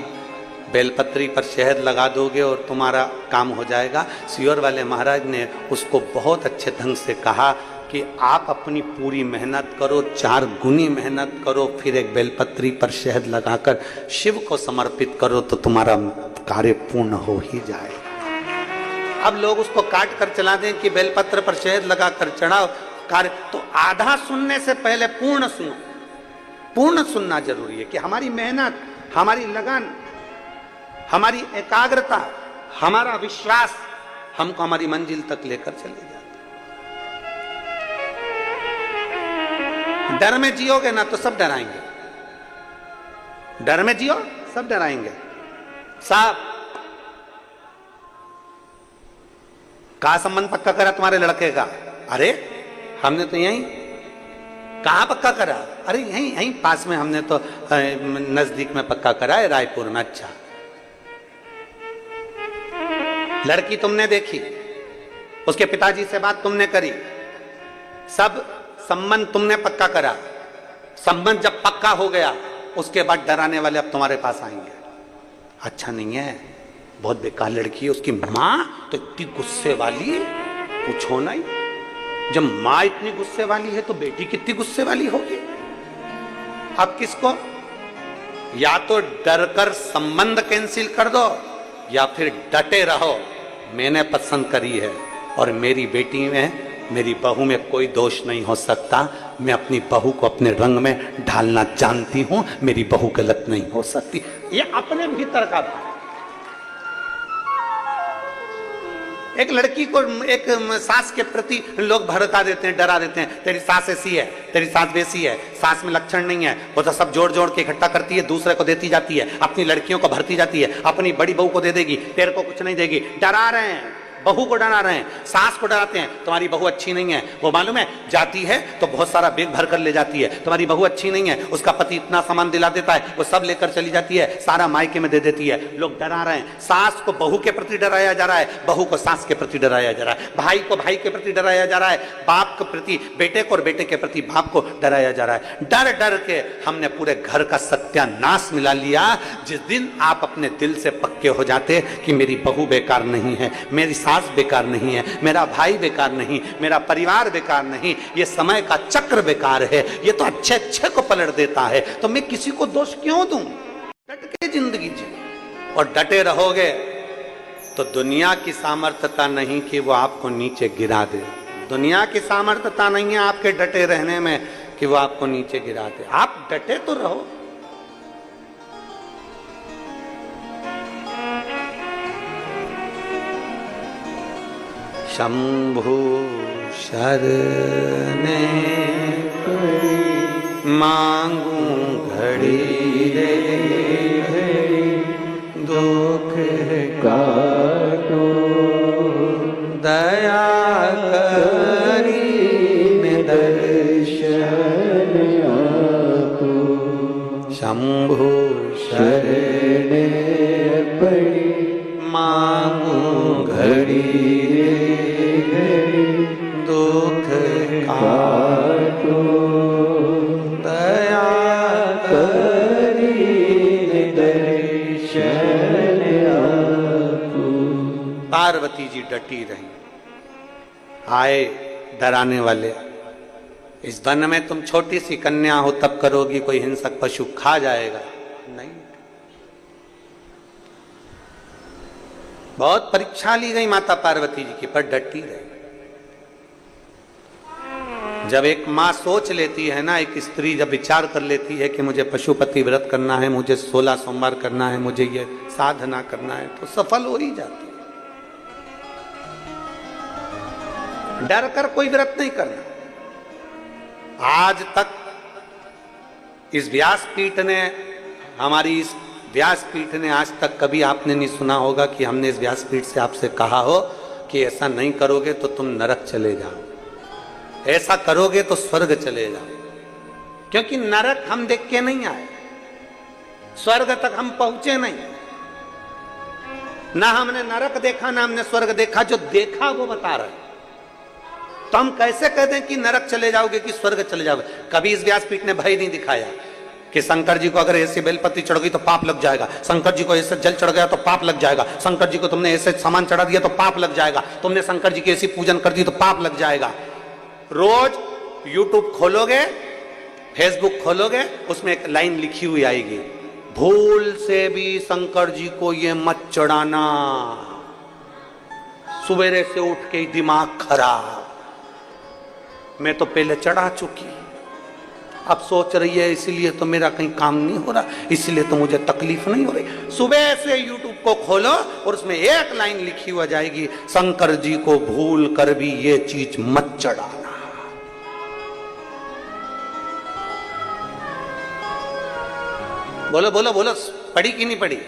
बेलपत्री पर शहद लगा दोगे और तुम्हारा काम हो जाएगा। सीहोर वाले महाराज ने उसको बहुत अच्छे ढंग से कहा कि आप अपनी पूरी मेहनत करो, 4 गुनी मेहनत करो, फिर एक बेलपत्री पर शहद लगाकर शिव को समर्पित करो तो तुम्हारा कार्य पूर्ण हो ही जाएगा। अब लोग उसको काट कर चला दें कि बेलपत्र पर शहद लगाकर चढ़ाओ कार्य, तो आधा सुनने से पहले पूर्ण सुनो। पूर्ण सुनना जरूरी है कि हमारी मेहनत, हमारी लगन, हमारी एकाग्रता, हमारा विश्वास हमको हमारी मंजिल तक लेकर चले जाए। डर में जियोगे ना तो सब डराएंगे, डर में जियो सब डराएंगे। साहब कहा संबंध पक्का करा तुम्हारे लड़के का? अरे हमने तो यहीं। कहाँ पक्का करा? अरे यहीं यहीं पास में, हमने तो नजदीक में पक्का करा है, रायपुर में। अच्छा, लड़की तुमने देखी, उसके पिताजी से बात तुमने करी, सब संबंध तुमने पक्का करा। संबंध जब पक्का हो गया उसके बाद डराने वाले अब तुम्हारे पास आएंगे। अच्छा नहीं है, बहुत बेकार लड़की है, उसकी मां तो इतनी गुस्से वाली, पूछो नहीं। जब मां इतनी गुस्से वाली है तो बेटी कितनी गुस्से वाली होगी। अब किसको? या तो डर कर संबंध कैंसिल कर दो या फिर डटे रहो, मैंने पसंद करी है और मेरी बेटी में, मेरी बहू में कोई दोष नहीं हो सकता। मैं अपनी बहू को अपने रंग में ढालना जानती हूं, मेरी बहू गलत नहीं हो सकती। ये अपने भीतर का भाव। एक लड़की को, एक सास के प्रति लोग भड़का देते हैं, डरा देते हैं, तेरी सास ऐसी है, तेरी सास वैसी है, सास में लक्षण नहीं है, वो तो सब जोड़ जोड़ के इकट्ठा करती है, दूसरे को देती जाती है, अपनी लड़कियों को भरती जाती है, अपनी बड़ी बहू को दे देगी, तेरे को कुछ नहीं देगी। डरा रहे हैं, बहू को डरा रहे हैं, सास को डराते हैं, तुम्हारी बहू अच्छी नहीं है, वो मालूम है जाती है तो बहुत सारा बैग भर कर ले जाती है, तुम्हारी बहू अच्छी नहीं है, उसका पति इतना सामान दिला देता है, वो सब लेकर चली जाती है, सारा मायके में दे देती है। लोग डरा रहे हैं, सास को बहू के प्रति डराया जा रहा है, बहू को सास के प्रति डराया जा रहा है, भाई को भाई के प्रति डराया जा रहा है, बाप के प्रति बेटे को और बेटे के प्रति बाप को डराया जा रहा है। डर डर के हमने पूरे घर का सत्यानाश मिला लिया। जिस दिन आप अपने दिल से पक्के हो जाते कि मेरी बहू बेकार नहीं है, मेरी सास बेकार नहीं है, मेरा भाई बेकार नहीं, मेरा परिवार बेकार नहीं, ये समय का चक्र बेकार है, ये तो अच्छे अच्छे को पलट देता है, तो मैं किसी को दोष क्यों दूं? डट के जिंदगी जी और डटे रहोगे तो दुनिया की सामर्थ्यता नहीं कि वो आपको नीचे गिरा दे। दुनिया की सामर्थ्यता नहीं है आपके डटे रहने में कि वो आपको नीचे गिरा दे। आप डटे तो रहो। शंभु शरणे मांगू घड़ी रे दुख काटो दया करी दर्शन आपो। शंभु शरणे पड़ी मांगू घड़ी दुख काटो दया करी दर्शन आपो। पार्वती जी डटी रही। आए डराने वाले, इस वन में तुम छोटी सी कन्या हो तब करोगी, कोई हिंसक पशु खा जाएगा नहीं। बहुत परीक्षा ली गई माता पार्वती जी की, पर डटी रही। जब एक माँ सोच लेती है ना, एक स्त्री जब विचार कर लेती है कि मुझे पशुपति व्रत करना है, मुझे 16 सोमवार करना है, मुझे ये साधना करना है, तो सफल हो ही जाती है। डर कर कोई व्रत नहीं करना। आज तक इस व्यासपीठ ने, हमारी इस व्यासपीठ ने आज तक कभी आपने नहीं सुना होगा कि हमने इस व्यासपीठ से आपसे कहा हो कि ऐसा नहीं करोगे तो तुम नरक चले जाओ, ऐसा करोगे तो स्वर्ग चले जाओ। क्योंकि नरक हम देख के नहीं आए, स्वर्ग तक हम पहुंचे नहीं। ना हमने नरक देखा, ना हमने स्वर्ग देखा। जो देखा वो बता रहे। तो हम कैसे कह दें कि नरक चले जाओगे कि स्वर्ग चले जाओगे? कभी इस व्यासपीठ ने भय नहीं दिखाया कि शंकर जी को अगर ऐसी बेलपत्ती चढ़ गई तो पाप लग जाएगा, शंकर जी को ऐसे जल चढ़ गया तो पाप लग जाएगा, शंकर जी को तुमने ऐसे सामान चढ़ा दिया तो पाप लग जाएगा, तुमने शंकर जी की ऐसी पूजन कर दी तो पाप लग जाएगा। रोज यूट्यूब खोलोगे, फेसबुक खोलोगे, उसमें एक लाइन लिखी हुई आएगी, भूल से भी शंकर जी को ये मत चढ़ाना, सवेरे से उठ के दिमाग खराब। मैं तो पहले चढ़ा चुकी, अब सोच रही है इसीलिए तो मेरा कहीं काम नहीं हो रहा, इसीलिए तो मुझे तकलीफ नहीं हो रही। सुबह से यूट्यूब को खोलो और उसमें एक लाइन लिखी हुई जाएगी, शंकर जी को भूल कर भी ये चीज मत चढ़ाना। बोलो बोलो बोलो, पढ़ी कि नहीं पढ़ी?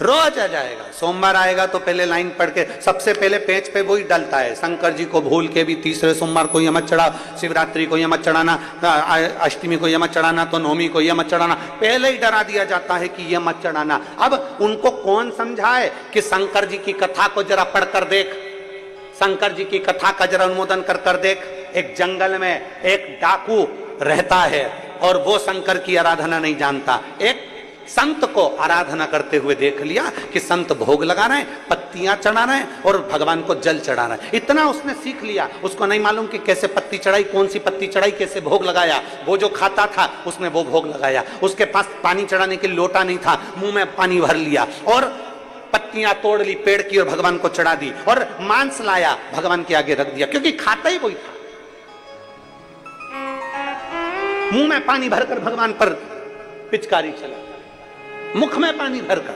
रोज आ जाएगा। सोमवार आएगा तो पहले लाइन पढ़ के सबसे पहले पेज पे वही डलता है, शंकर जी को भूल के भी तीसरे सोमवार को ये मत चढ़ा, शिवरात्रि को ये मत चढ़ाना, अष्टमी को ये मत चढ़ाना, तो नवमी को ये मत चढ़ाना। पहले ही डरा दिया जाता है कि ये मत चढ़ाना। अब उनको कौन समझाए कि शंकर जी की कथा को जरा पढ़ कर देख, शंकर जी की कथा का जरा अनुमोदन कर देख। एक जंगल में एक डाकू रहता है और वो शंकर की आराधना नहीं जानता। एक संत को आराधना करते हुए देख लिया कि संत भोग लगा रहे हैं, पत्तियां चढ़ा रहे हैं और भगवान को जल चढ़ा रहे हैं। इतना उसने सीख लिया, उसको नहीं मालूम कि कैसे पत्ती चढ़ाई, कौन सी पत्ती चढ़ाई, कैसे भोग लगाया। वो जो खाता था उसने वो भोग लगाया। उसके पास पानी चढ़ाने के लिए लोटा नहीं था, मुंह में पानी भर लिया और पत्तियां तोड़ ली पेड़ की और भगवान को चढ़ा दी, और मांस लाया भगवान के आगे रख दिया, क्योंकि खाता ही वही था। मुंह में पानी भरकर भगवान पर पिचकारी चला, मुख में पानी भरकर।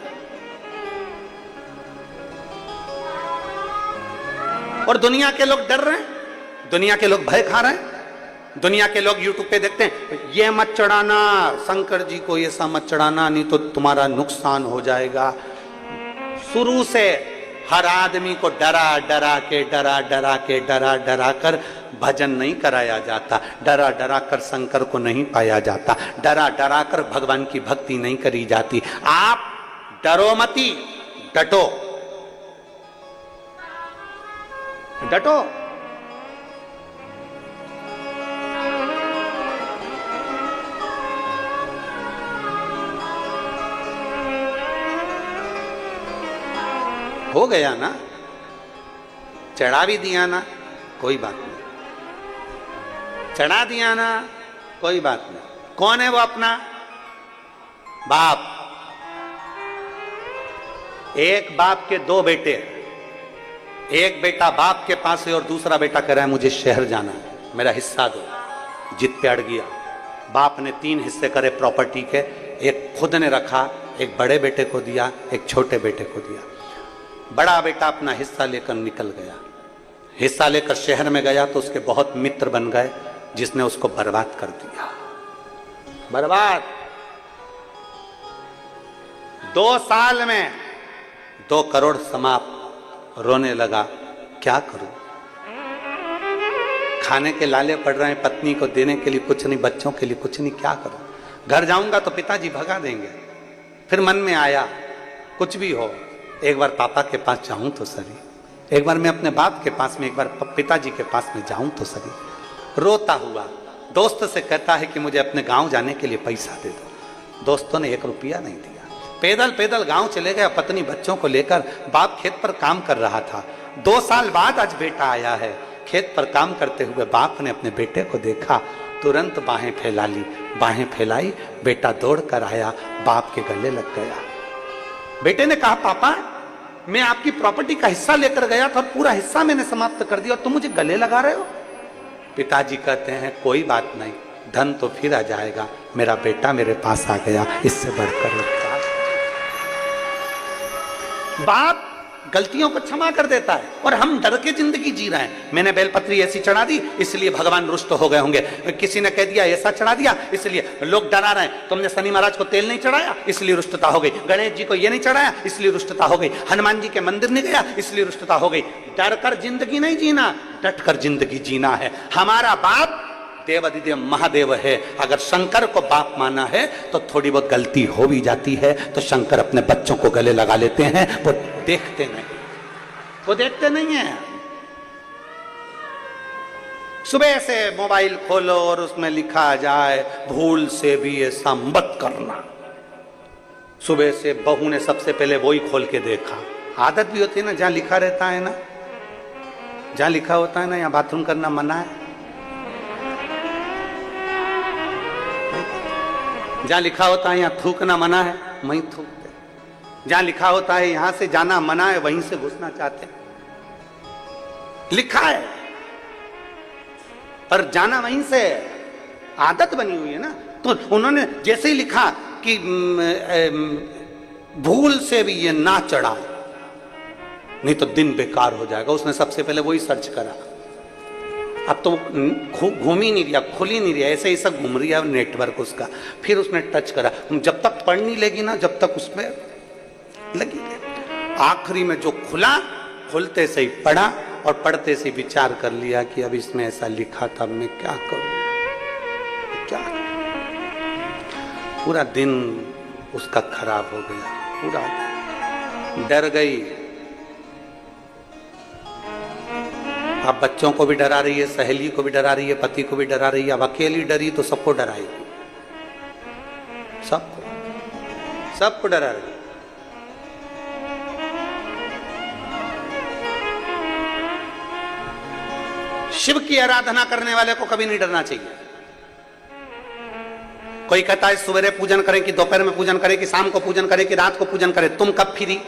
और दुनिया के लोग डर रहे हैं, दुनिया के लोग भय खा रहे हैं। दुनिया के लोग यूट्यूब पे देखते हैं, ये मत चढ़ाना शंकर जी को, ये सब मत चढ़ाना, नहीं तो तुम्हारा नुकसान हो जाएगा। शुरू से हर आदमी को डरा डरा कर भजन नहीं कराया जाता, डरा डरा कर शंकर को नहीं पाया जाता, डरा डरा कर भगवान की भक्ति नहीं करी जाती। आप डरो मती, डटो, डटो। हो गया ना, चढ़ा भी दिया ना, कोई बात नहीं, चढ़ा दिया ना, कोई बात नहीं। कौन है वो अपना? बाप। एक बाप के दो बेटे, एक बेटा बाप के पास है और दूसरा बेटा कह रहा है मुझे शहर जाना है, मेरा हिस्सा दो। जिद पे अड़ गया। बाप ने 3 हिस्से करे प्रॉपर्टी के, एक खुद ने रखा, एक बड़े बेटे को दिया, एक छोटे बेटे को दिया। बड़ा बेटा अपना हिस्सा लेकर निकल गया। हिस्सा लेकर शहर में गया तो उसके बहुत मित्र बन गए, जिसने उसको बर्बाद कर दिया। बर्बाद। 2 साल में 2 करोड़ समाप्त। रोने लगा, क्या करूं? खाने के लाले पड़ रहे हैं, पत्नी को देने के लिए कुछ नहीं, बच्चों के लिए कुछ नहीं, क्या करूं? घर जाऊंगा तो पिताजी भगा देंगे। फिर मन में आया कुछ भी हो, एक बार पापा के पास जाऊं तो सही, एक बार मैं अपने बाप के पास में, एक बार पिताजी के पास में जाऊं तो सही। रोता हुआ दोस्त से कहता है कि मुझे अपने गांव जाने के लिए पैसा दे दो। दोस्तों ने 1 रुपया नहीं दिया। पैदल पैदल गांव चले गया, पत्नी बच्चों को लेकर। बाप खेत पर काम कर रहा था। 2 साल बाद आज बेटा आया है। खेत पर काम करते हुए बाप ने अपने बेटे को देखा, तुरंत बाहें फैला ली। बाहें फैलाई, बेटा दौड़ कर आया, बाप के गले लग गया। बेटे ने कहा, पापा मैं आपकी प्रॉपर्टी का हिस्सा लेकर गया था और पूरा हिस्सा मैंने समाप्त कर दिया और तुम मुझे गले लगा रहे हो। पिताजी कहते हैं, कोई बात नहीं, धन तो फिर आ जाएगा, मेरा बेटा मेरे पास आ गया, इससे बढ़कर बाप गलतियों को क्षमा कर देता है। और हम डर के जिंदगी जी रहे हैं। मैंने बेलपत्री ऐसी चढ़ा दी इसलिए भगवान रुष्ट हो गए होंगे, किसी ने कह दिया ऐसा चढ़ा दिया इसलिए लोग डरा रहे हैं। तुमने शनि महाराज को तेल नहीं चढ़ाया इसलिए रुष्टता हो गई, गणेश जी को ये नहीं चढ़ाया इसलिए रुष्टता हो गई, हनुमान जी के मंदिर नहीं गया इसलिए रुष्टता हो गई। डर कर जिंदगी नहीं जीना, डट कर जिंदगी जीना है। हमारा बाप देवाधिदेव महादेव है। अगर शंकर को बाप माना है तो थोड़ी बहुत गलती हो भी जाती है तो शंकर अपने बच्चों को गले लगा लेते हैं। वो देखते नहीं, वो देखते नहीं है। सुबह से मोबाइल खोलो और उसमें लिखा जाए भूल से भी ऐसा मत करना। सुबह से बहू ने सबसे पहले वही खोल के देखा। आदत भी होती है ना, जहां लिखा रहता है ना, जहां लिखा होता है ना यहाँ बाथरूम करना मना है, जहां लिखा होता है यहाँ थूकना मना है, वहीं थूकते। जहां लिखा होता है यहां से जाना मना है, वहीं से घुसना चाहते हैं। लिखा है पर जाना वहीं से, आदत बनी हुई है ना। तो उन्होंने जैसे ही लिखा कि भूल से भी ये ना चढ़ा नहीं तो दिन बेकार हो जाएगा, उसने सबसे पहले वही सर्च करा। अब तो घूम ही नहीं रहा, खुल ही नहीं रहा, ऐसे ही सब घूम रही है नेटवर्क उसका। फिर उसने टच करा, जब तक पढ़ नहीं लेगी ना जब तक उसमें लगी। आखिरी में जो खुला, खुलते से ही पढ़ा और पढ़ते से विचार कर लिया कि अब इसमें ऐसा लिखा था, मैं क्या करूं, क्या करूं? पूरा दिन उसका खराब हो गया, पूरा डर गई। अब बच्चों को भी डरा रही है, सहेली को भी डरा रही है, पति को भी डरा रही है। अब अकेली डरी तो सबको डराएगी, सबको डरा रही। शिव की आराधना करने वाले को कभी नहीं डरना चाहिए। कोई कहता है सवेरे पूजन करें कि दोपहर में पूजन करें कि शाम को पूजन करें कि रात को पूजन करें, तुम कब फ्री,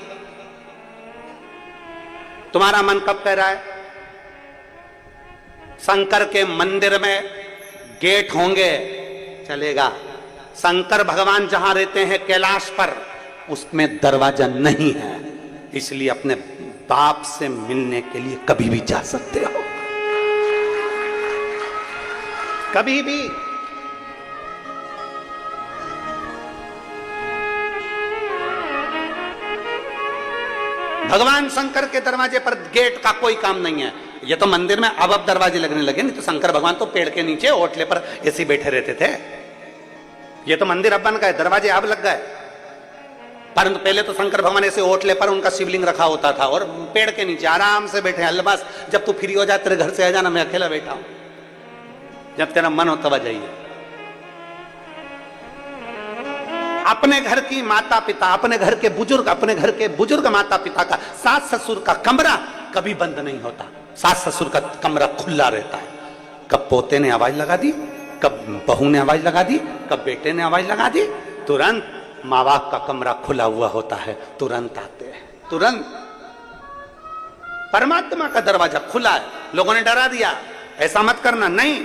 तुम्हारा मन कब कह रहा है? शंकर के मंदिर में गेट होंगे चलेगा, शंकर भगवान जहां रहते हैं कैलाश पर उसमें दरवाजा नहीं है, इसलिए अपने बाप से मिलने के लिए कभी भी जा सकते हो, कभी भी। भगवान शंकर के दरवाजे पर गेट का कोई काम नहीं है। ये तो मंदिर में अब दरवाजे लगने लगे, नहीं तो शंकर भगवान तो पेड़ के नीचे ओटले पर ऐसे बैठे रहते थे। ये तो मंदिर अब बन गए, दरवाजे अब लग गए, परंतु पहले तो शंकर भगवान ऐसे ओटले पर उनका शिवलिंग रखा होता था और पेड़ के नीचे आराम से बैठे हैं। बस जब तू फ्री हो जाए तेरे घर से आ जाना, मैं अकेला बैठा हूं, जब तेरा मन हो तब आ जाइए। अपने घर की माता पिता, अपने घर के बुजुर्ग माता पिता का, सास ससुर का कमरा कभी बंद नहीं होता। सास ससुर का कमरा खुला रहता है। कब पोते ने आवाज लगा दी, कब बहू ने आवाज लगा दी, कब बेटे ने आवाज लगा दी, तुरंत माँ बाप का कमरा खुला हुआ होता है, तुरंत आते हैं, तुरंत। परमात्मा का दरवाजा खुला है। लोगों ने डरा दिया, ऐसा मत करना, नहीं।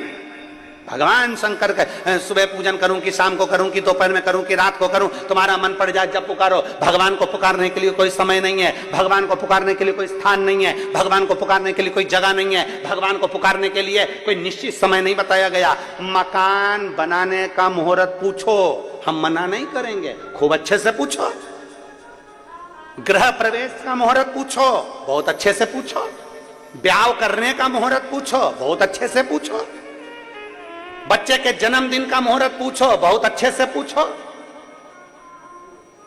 भगवान शंकर का सुबह पूजन करूं कि शाम को करूं कि दोपहर में करूं कि रात को करूं, तुम्हारा मन पड़ जाए जब पुकारो। भगवान को पुकारने के लिए कोई समय नहीं है, भगवान को पुकारने के लिए कोई स्थान नहीं है, भगवान को पुकारने के लिए कोई जगह नहीं है, भगवान को पुकारने के लिए कोई निश्चित समय नहीं बताया गया। मकान बनाने का मुहूर्त पूछो, हम मना नहीं करेंगे, खूब अच्छे से पूछो। गृह प्रवेश का मुहूर्त पूछो, बहुत अच्छे से पूछो। ब्याह करने का मुहूर्त पूछो, बहुत अच्छे से पूछो। बच्चे के जन्मदिन का मुहूर्त पूछो, बहुत अच्छे से पूछो।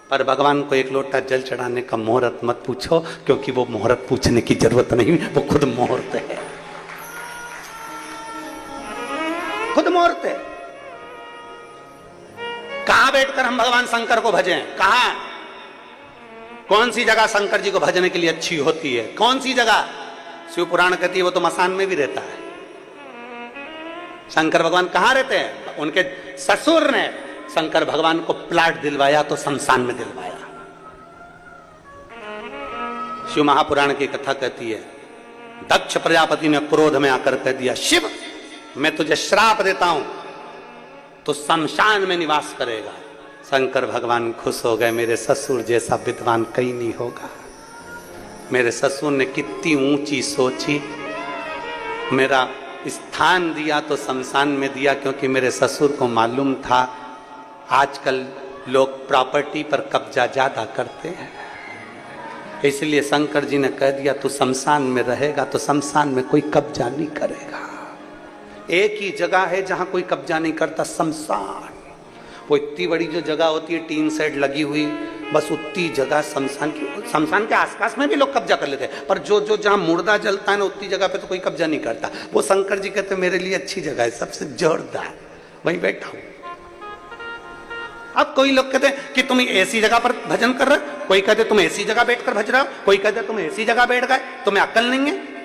पर भगवान को एक लोटा जल चढ़ाने का मुहूर्त मत पूछो, क्योंकि वो मुहूर्त पूछने की जरूरत नहीं, वो खुद मुहूर्त है, खुद मुहूर्त है। कहां बैठकर हम भगवान शंकर को भजें? कहां? कौन सी जगह शंकर जी को भजने के लिए अच्छी होती है? कौन सी जगह? शिव पुराण कहती है वो तो मसान में भी रहता है। शंकर भगवान कहां रहते हैं? उनके ससुर ने शंकर भगवान को प्लाट दिलवाया तो शमशान में दिलवाया। शिव महापुराण की कथा कहती है, दक्ष प्रजापति ने क्रोध में आकर कह दिया, शिव मैं तुझे श्राप देता हूं, तो शमशान में निवास करेगा। शंकर भगवान खुश हो गए, मेरे ससुर जैसा विद्वान कहीं नहीं होगा। मेरे ससुर ने कितनी ऊंची सोची, मेरा स्थान दिया तो शमशान में दिया, क्योंकि मेरे ससुर को मालूम था आजकल लोग प्रॉपर्टी पर कब्जा ज्यादा करते हैं, इसलिए शंकर जी ने कह दिया तू शमशान में रहेगा तो शमशान में कोई कब्जा नहीं करेगा। एक ही जगह है जहां कोई कब्जा नहीं करता, शमशान। वो इतनी बड़ी जो जगह होती है टीन सेट लगी हुई, बस उतनी जगह शमशान के आसपास में भी लोग कब्जा कर लेते हैं, पर जो जो जहां मुर्दा जलता है ना उतनी जगह पे तो कोई कब्जा नहीं करता। वो शंकर जी कहते मेरे लिए अच्छी जगह है, सबसे जोरदार, वहीं बैठा हूं। अब कोई लोग कहते हैं कि तुम ऐसी जगह पर भजन कर रहे हो, कोई कहते तुम ऐसी जगह बैठकर भज रहे हो, कोई कहते तुम ऐसी जगह बैठ गए, तुम्हें अक्ल नहीं है।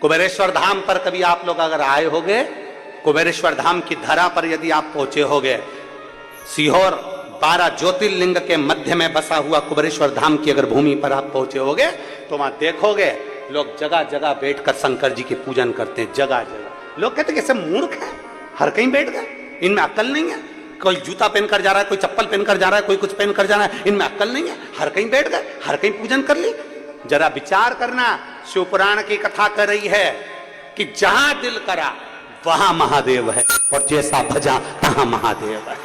कुबेरेश्वर धाम पर कभी आप लोग अगर आए होगे, कुबेरेश्वर धाम की धरा पर यदि आप पहुंचे होगे, सीहोर 12 ज्योतिर्लिंग के मध्य में बसा हुआ कुबेरेश्वर धाम की अगर भूमि पर आप पहुंचे होगे तो वहां देखोगे लोग जगह जगह बैठकर शंकर जी की पूजन करते हैं, जगह जगह। लोग कहते कैसे मूर्ख है, हर कहीं बैठ गए, इनमें अक्ल नहीं है। कोई जूता पहनकर जा रहा है, कोई चप्पल पहनकर जा रहा है, कोई कुछ पहनकर जा रहा है, इनमें अक्ल नहीं है, हर कहीं बैठ गए, हर कहीं पूजन कर ली। जरा विचार करना, शिव पुराण की कथा कर रही है कि जहां दिल करा वहां महादेव है, और जैसा भजा तहां महादेव है।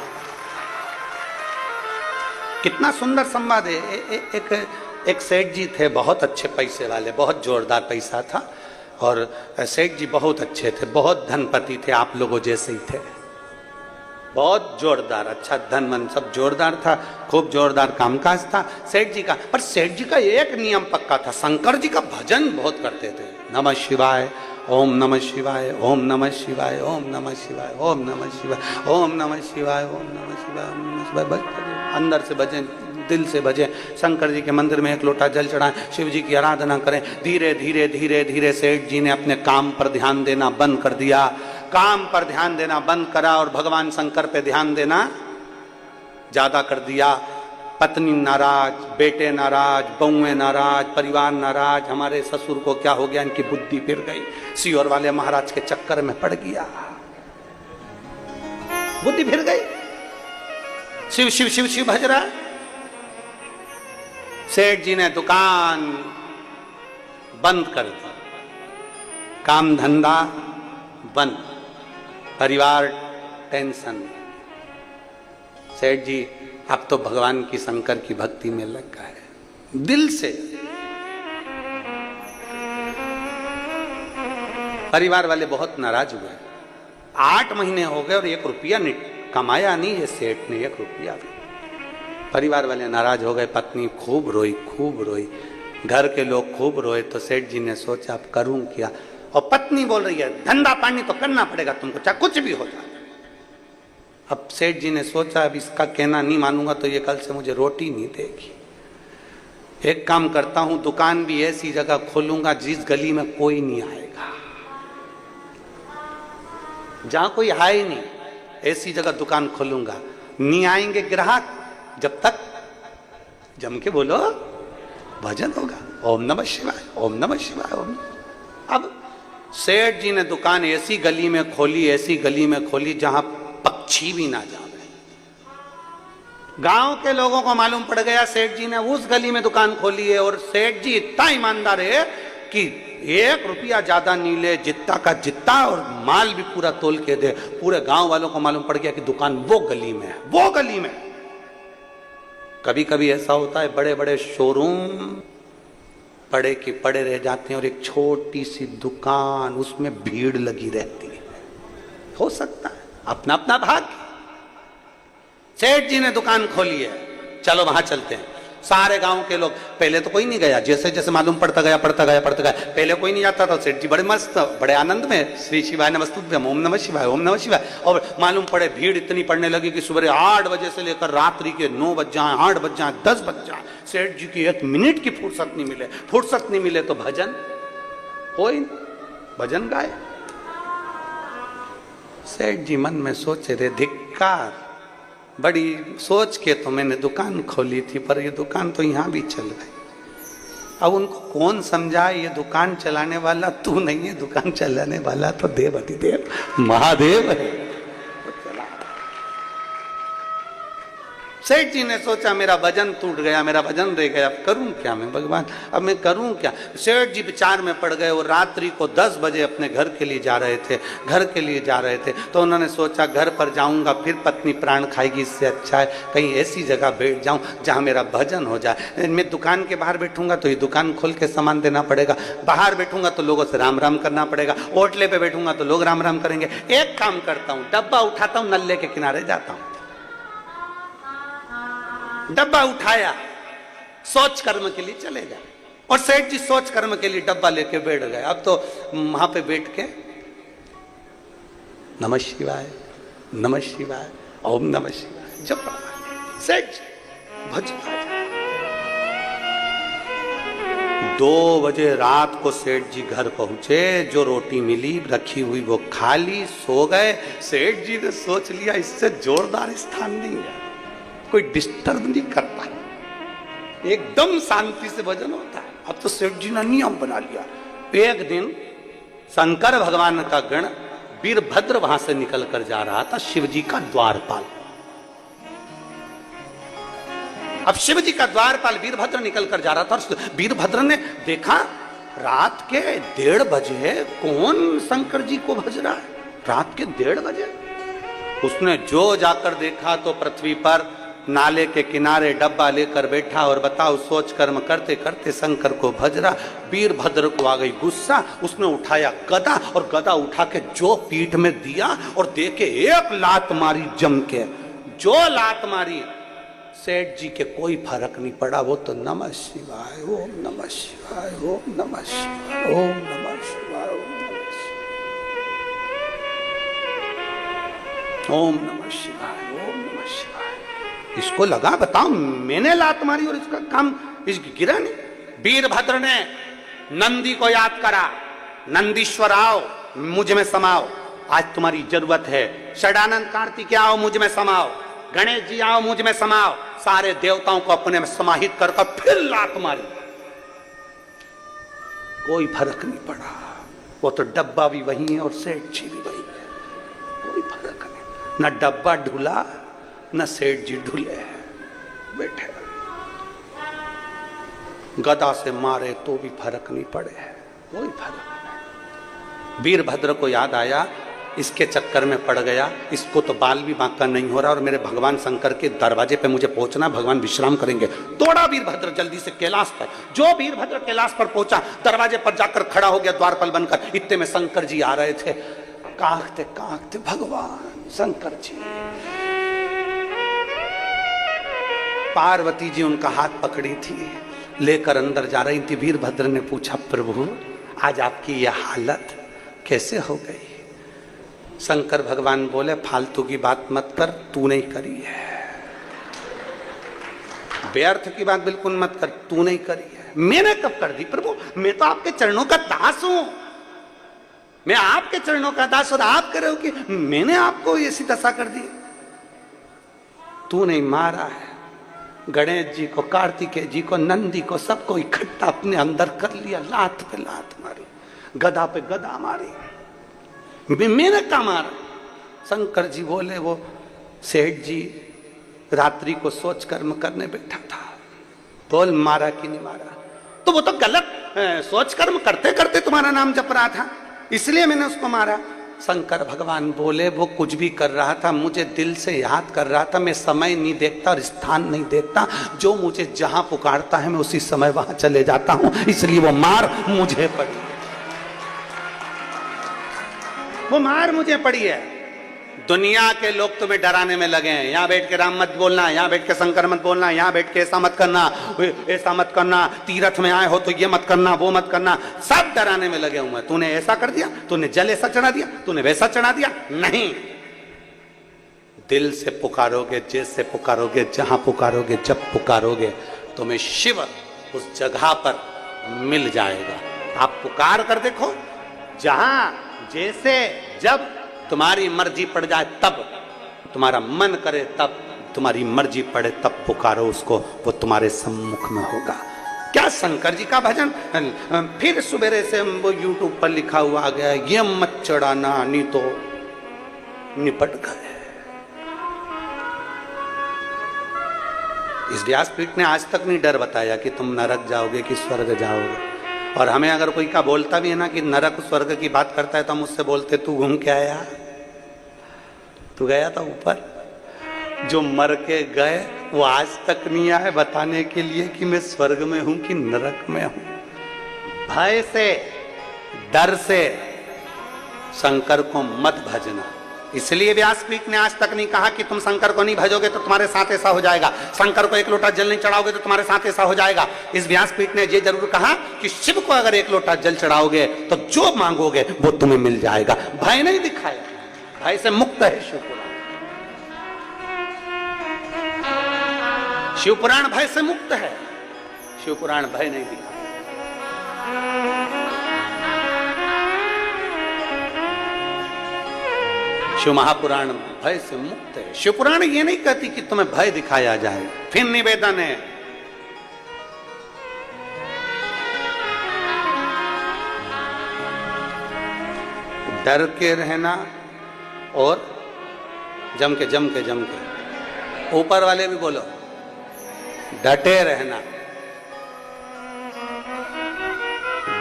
कितना सुंदर संवाद है। एक सेठ जी थे, बहुत अच्छे पैसे वाले, बहुत जोरदार पैसा था, और सेठ जी बहुत अच्छे थे, बहुत धनपति थे, आप लोगों जैसे ही थे, बहुत जोरदार, अच्छा धन मन सब जोरदार था, खूब जोरदार कामकाज था सेठ जी का। पर सेठ जी का एक नियम पक्का था, शंकर जी का भजन बहुत करते थे। नमः शिवाय, ओम नमः शिवाय, ओम नमः शिवाय, ओम नमः शिवाय, ओम नमः शिवाय, ओम नमः शिवाय, ओम नमः शिवाय, ओम नमः शिवाय। अंदर से भजें, दिल से भजें, शंकर जी के मंदिर में एक लोटा जल चढ़ाएं, शिव जी की आराधना करें। धीरे धीरे धीरे धीरे सेठ जी ने अपने काम पर ध्यान देना बंद कर दिया, काम पर ध्यान देना बंद करा और भगवान शंकर पे ध्यान देना ज्यादा कर दिया। पत्नी नाराज, बेटे नाराज, बहुएं नाराज, परिवार नाराज, हमारे ससुर को क्या हो गया, इनकी बुद्धि फिर गई, सीहोर वाले महाराज के चक्कर में पड़ गया, बुद्धि फिर गई, शिव शिव शिव शिव भज रहा। सेठ जी ने दुकान बंद कर दी, काम धंधा बंद, परिवार टेंशन। सेठ जी अब तो भगवान की शंकर की भक्ति में लग गए, दिल से परिवार वाले बहुत नाराज हुए। 8 महीने हो गए और 1 रुपया कमाया नहीं ये सेठ ने, 1 रुपया भी। परिवार वाले नाराज हो गए, पत्नी खूब रोई, घर के लोग खूब रोए। तो सेठ जी ने सोचा अब करूं क्या, और पत्नी बोल रही है धंधा पानी तो करना पड़ेगा तुमको, चाहे कुछ भी हो जाए। अब सेठ जी ने सोचा अब इसका कहना नहीं मानूंगा तो ये कल से मुझे रोटी नहीं देगी। एक काम करता हूं, दुकान भी ऐसी जगह खोलूंगा जिस गली में कोई नहीं आएगा, जहां कोई है ही नहीं, ऐसी जगह दुकान खोलूंगा, नहीं आएंगे ग्राहक जब तक जम के बोलो भजन होगा, ओम नमः शिवाय, ओम नमः शिवाय, ओम। अब सेठ जी ने दुकान ऐसी गली में खोली जहां पक्षी भी ना जावे। गांव के लोगों को मालूम पड़ गया सेठ जी ने उस गली में दुकान खोली है, और सेठ जी इतना ईमानदार है कि 1 रुपया ज्यादा नहीं ले, जितना का जितना, और माल भी पूरा तोल के दे। पूरे गांव वालों को मालूम पड़ गया कि दुकान वो गली में है, वो गली में। कभी कभी ऐसा होता है बड़े बड़े शोरूम पड़े के पड़े रह जाते हैं और एक छोटी सी दुकान, उसमें भीड़ लगी रहती है। हो सकता है, अपना अपना भाग्य। सेठ जी ने दुकान खोली है, चलो वहां चलते हैं। सारे गांव के लोग, पहले तो कोई नहीं गया, जैसे जैसे मालूम पड़ता गया। पहले कोई नहीं जाता था। सेठ जी बड़े मस्त, बड़े आनंद में, श्री शिवाय नमस्तुभ्यम, ओम नमः शिवाय, ओम नमः शिवाय। और मालूम पड़े भीड़ इतनी पड़ने लगी कि सुबह 8 बजे से लेकर रात्रि के 9 बज जाए, 8 बज जाए, 10 बज जाए, सेठ जी की 1 मिनट की फुर्सत नहीं मिले तो भजन हो ही, भजन गाए। सेठ जी मन में सोचे थे धिक्कार, बड़ी सोच के तो मैंने दुकान खोली थी, पर ये दुकान तो यहां भी चल गई। अब उनको कौन समझाए, ये दुकान चलाने वाला तू नहीं है, दुकान चलाने वाला तो देव अधिदेव महादेव है। सेठ जी ने सोचा मेरा भजन टूट गया, मेरा भजन रह गया, अब करूं क्या मैं भगवान, अब मैं करूं क्या। सेठ जी विचार में पड़ गए और रात्रि को 10 बजे अपने घर के लिए जा रहे थे। तो उन्होंने सोचा घर पर जाऊंगा फिर पत्नी प्राण खाएगी, इससे अच्छा है कहीं ऐसी जगह बैठ जाऊं जहां मेरा भजन हो जाए। मैं दुकान के बाहर बैठूंगा तो ये दुकान खोल के सामान देना पड़ेगा, बाहर बैठूंगा तो लोगों से राम राम करना पड़ेगा, होटले पे बैठूंगा तो लोग राम राम करेंगे। एक काम करता हूं, डब्बा उठाता हूं, नल्ले के किनारे जाता हूं। डब्बा उठाया, सोच कर्म के लिए चले गए, और सेठ जी सोच कर्म के लिए डब्बा लेके बैठ गए। अब तो वहां पे बैठ के नमः शिवाय, नमः शिवाय, ओम नमः शिवाय जप रहा सेठ जी, भजन। 2 बजे रात को सेठ जी घर पहुंचे, जो रोटी मिली रखी हुई वो खा ली, सो गए। सेठ जी ने सोच लिया इससे जोरदार स्थान नहीं है, कोई डिस्टर्ब नहीं करता, एकदम शांति से भजन होता है। अब तो सेठ जी ने नियम बना लिया। एक दिन शंकर भगवान का गण वीरभद्र वहां से निकल कर जा रहा था, शिवजी का द्वारपाल। अब शिवजी का द्वारपाल वीरभद्र निकल कर जा रहा था, और वीरभद्र ने देखा रात के 1:30 बजे कौन शंकर जी को भज रहा है, रात के 1:30 बजे। उसने जो जाकर देखा तो पृथ्वी पर नाले के किनारे डब्बा लेकर बैठा, और बताओ सोच कर्म करते करते शंकर को भज रहा। वीरभद्र को आ गई गुस्सा, उसने उठाया गदा, और गदा उठा के जो पीठ में दिया, और देके एक लात मारी जम के। जो लात मारी सेठ जी के कोई फर्क नहीं पड़ा, वो तो नमः शिवाय, ओम नमः शिवाय, ओम नमः शिवाय, ओम नमः शिवाय, ओम नमः शिवाय, ओम नमः शिवाय। इसको लगा बताओ मैंने लात मारी और इसका काम इसकी गिरा नहीं। वीरभद्र ने नंदी को याद करा, नंदीश्वर आओ मुझ में समाओ, आज तुम्हारी जरूरत है। षडानंद कार्तिक आओ मुझ में समाओ, गणेश जी आओ मुझ में समाओ। सारे देवताओं को अपने में समाहित कर फिर लात मारी, कोई फर्क नहीं पड़ा। वो तो डब्बा भी वही है और सेठ जी भी वही है, कोई फर्क नहीं। न डब्बा ढूला न सेठ जी ढूले, बैठे गदा से मारे तो भी फर्क नहीं पड़े, कोई फर्क नहीं। वीरभद्र को याद आया इसके चक्कर में पड़ गया, इसको तो बाल भी बांका नहीं हो रहा और मेरे भगवान शंकर के दरवाजे पे मुझे पहुंचना, भगवान विश्राम करेंगे। दौड़ा वीरभद्र जल्दी से कैलाश पर। जो वीरभद्र कैलाश पर पहुंचा, दरवाजे पर जाकर खड़ा हो गया द्वारपाल बनकर। इतने में शंकर जी आ रहे थे। कांखते भगवान शंकर जी। पार्वती जी उनका हाथ पकड़ी थी, लेकर अंदर जा रही थी। वीरभद्र ने पूछा, प्रभु आज आपकी यह हालत कैसे हो गई? शंकर भगवान बोले, फालतू की बात मत कर, तू नहीं करी है। व्यर्थ की बात बिल्कुल मत कर, तू नहीं करी है। मैंने कब कर दी प्रभु? मैं तो आपके चरणों का दास हूं, मैं आपके चरणों का दास, और आप कह रहे हो कि मैंने आपको ऐसी दशा कर दी। तू नहीं मारा है। गणेश जी को, कार्तिकेय जी को, नंदी को, सबको इकट्ठा अपने अंदर कर लिया। लात पे लात मारी, गदा पे गदा मारी, मैंने क्या मारा? शंकर जी बोले, वो सेठ जी रात्रि को सोच कर्म करने बैठा था, बोल मारा कि नहीं मारा? तो वो तो गलत सोच कर्म करते करते तुम्हारा नाम जप रहा था, इसलिए मैंने उसको मारा। शंकर भगवान बोले, वो कुछ भी कर रहा था, मुझे दिल से याद कर रहा था। मैं समय नहीं देखता और स्थान नहीं देखता, जो मुझे जहां पुकारता है मैं उसी समय वहां चले जाता हूं, इसलिए वो मार मुझे पड़ी, वो मार मुझे पड़ी है। दुनिया के लोग तुम्हें डराने में लगे हैं, यहां बैठ के राम मत बोलना, यहां बैठ के शंकर मत बोलना, यहां बैठ के ऐसा मत करना, ऐसा मत करना, तीर्थ में आए हो तो ये मत करना, वो मत करना, सब डराने में लगे हुए। तूने ऐसा कर दिया, तूने जल ऐसा चढ़ा दिया, तूने वैसा चढ़ा दिया। नहीं, दिल से पुकारोगे, जैसे पुकारोगे, जहां पुकारोगे, जब पुकारोगे, तुम्हें शिव उस जगह पर मिल जाएगा। आप पुकार कर देखो, जहां जैसे जब तुम्हारी मर्जी पड़ जाए, तब तुम्हारा मन करे, तब तुम्हारी मर्जी पड़े तब पुकारो उसको, वो तुम्हारे सम्मुख में होगा। क्या शंकर जी का भजन फिर सवेरे से वो यूट्यूब पर लिखा हुआ आ गया, ये मत चढ़ाना नहीं तो निपट गए। इस व्यासपीठ ने आज तक नहीं डर बताया कि तुम नरक जाओगे कि स्वर्ग जाओगे। और हमें अगर कोई का बोलता भी है ना कि नरक स्वर्ग की बात करता है, तो हम उससे बोलते, तू घूम के आया? तू गया था ऊपर? जो मर के गए वो आज तक नहीं आए बताने के लिए कि मैं स्वर्ग में हूं कि नरक में हूं। भय से, डर से शंकर को मत भजना। इसलिए व्यासपीठ ने आज तक नहीं कहा कि तुम शंकर को नहीं भजोगे तो तुम्हारे साथ ऐसा हो जाएगा, शंकर को एक लोटा जल नहीं चढ़ाओगे तो तुम्हारे साथ ऐसा हो जाएगा। इस व्यासपीठ ने ये जरूर कहा कि शिव को अगर एक लोटा जल चढ़ाओगे तो जो मांगोगे वो तुम्हें मिल जाएगा। भय नहीं दिखाया, भय से मुक्त है शिवपुराण। शिवपुराण भय से मुक्त है, शिवपुराण भय नहीं दिखाया। शिव महापुराण भय से मुक्त है। शिवपुराण ये नहीं कहती कि तुम्हें भय दिखाया जाए। फिर निवेदन है, डर के रहना और जम के ऊपर वाले भी बोलो, डटे रहना।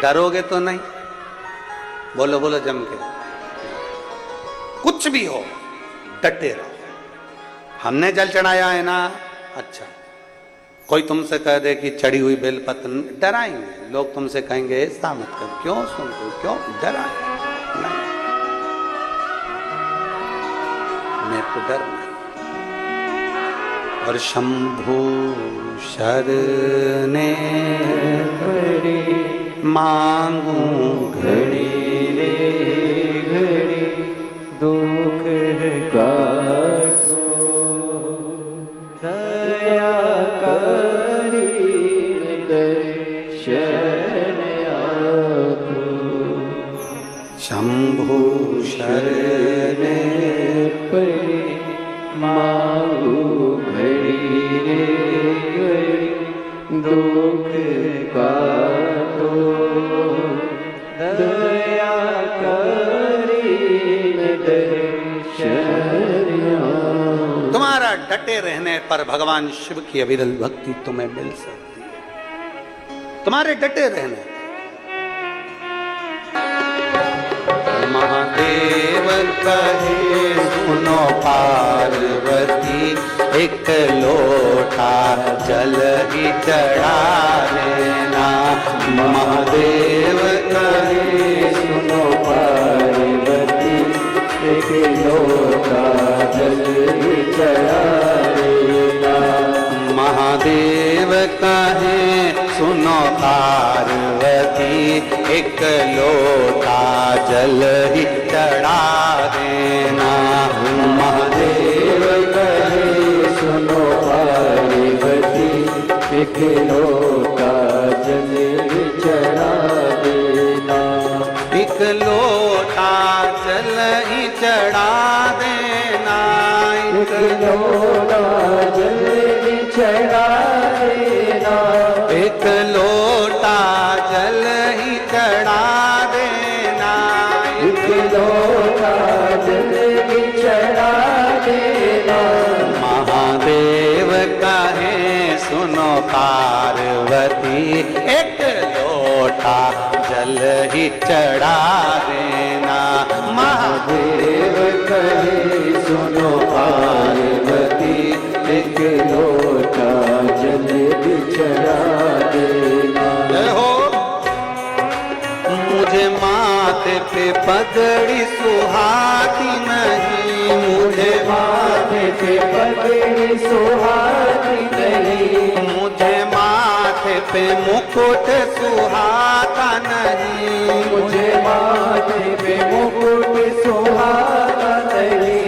डरोगे तो नहीं, बोलो बोलो जम के, कुछ भी हो डटे रहो। हमने जल चढ़ाया है ना, अच्छा, कोई तुमसे कह दे कि चढ़ी हुई बेलपत्र, डराएंगे लोग, तुमसे कहेंगे ऐसा मत कर, क्यों सुनते, क्यों डराए? मेरे को डर नहीं। और शंभु शरणे मांगू घड़ी रे घड़ी, दुख काटो दया करी दर्शन आपो। शंभु शरणे पड़े मांगू घड़ी रे घड़ी, दुख काटो दया करी दर्शन। तुम्हारा डटे रहने पर भगवान शिव की अविरल भक्ति तुम्हें मिल सकती है, तुम्हारे डटे रहने। महादेव कहे सुनो पार्वती, एक लोटा जल ही चढ़ा देना। महादेव कहे सुनो पार्वती, एक लोटा जल ही चढ़ा देना। महादेव कहे सुनो पार्वती, एक लोटा जल ही चढ़ा देना। महादेव कहे सुनो पार्वती, एक लोटा जल ही चढ़ा देना। एक लोटा जल ही चढ़ा देना। एक लोटा जल ही चढ़ा देना। एक लोटा जल ही चढ़ा देना। एक लोटा जल ही चढ़ा देना। महादेव कहे सुनो पार्वती, एक लोटा जल ही चढ़ा देना। महादेव कहे सुनो पार्वती, एक लोटा जल ही चढ़ा देना। हो मुझे माथे पे पगड़ी सुहाती नहीं, मुझे माथे पे पगड़ी सुहाती नहीं। मुझे माथे पे मुकुट सुहाता नहीं, मुझे माथे पे मुकुट सुहाता नहीं।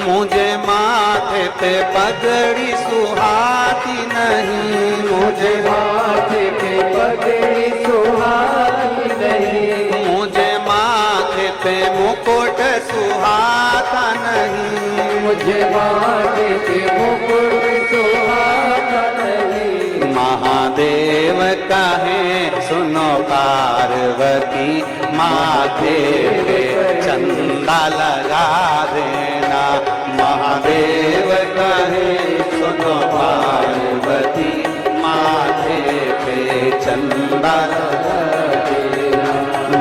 मुझे माथे पे पगड़ी सुहाती नहीं, मुझे माथे पे पगड़ी सुहाती नहीं। मुझे माथे पे मुकुट सुहाता नहीं, मुझे माथे पे मुकुट सुहाता नहीं। महादेव कहे सुनो पार्वती, माथे पे चंदा लगा देना। महादेव कहे सुनो पार्वती, माथे पे चंदा लगा देना।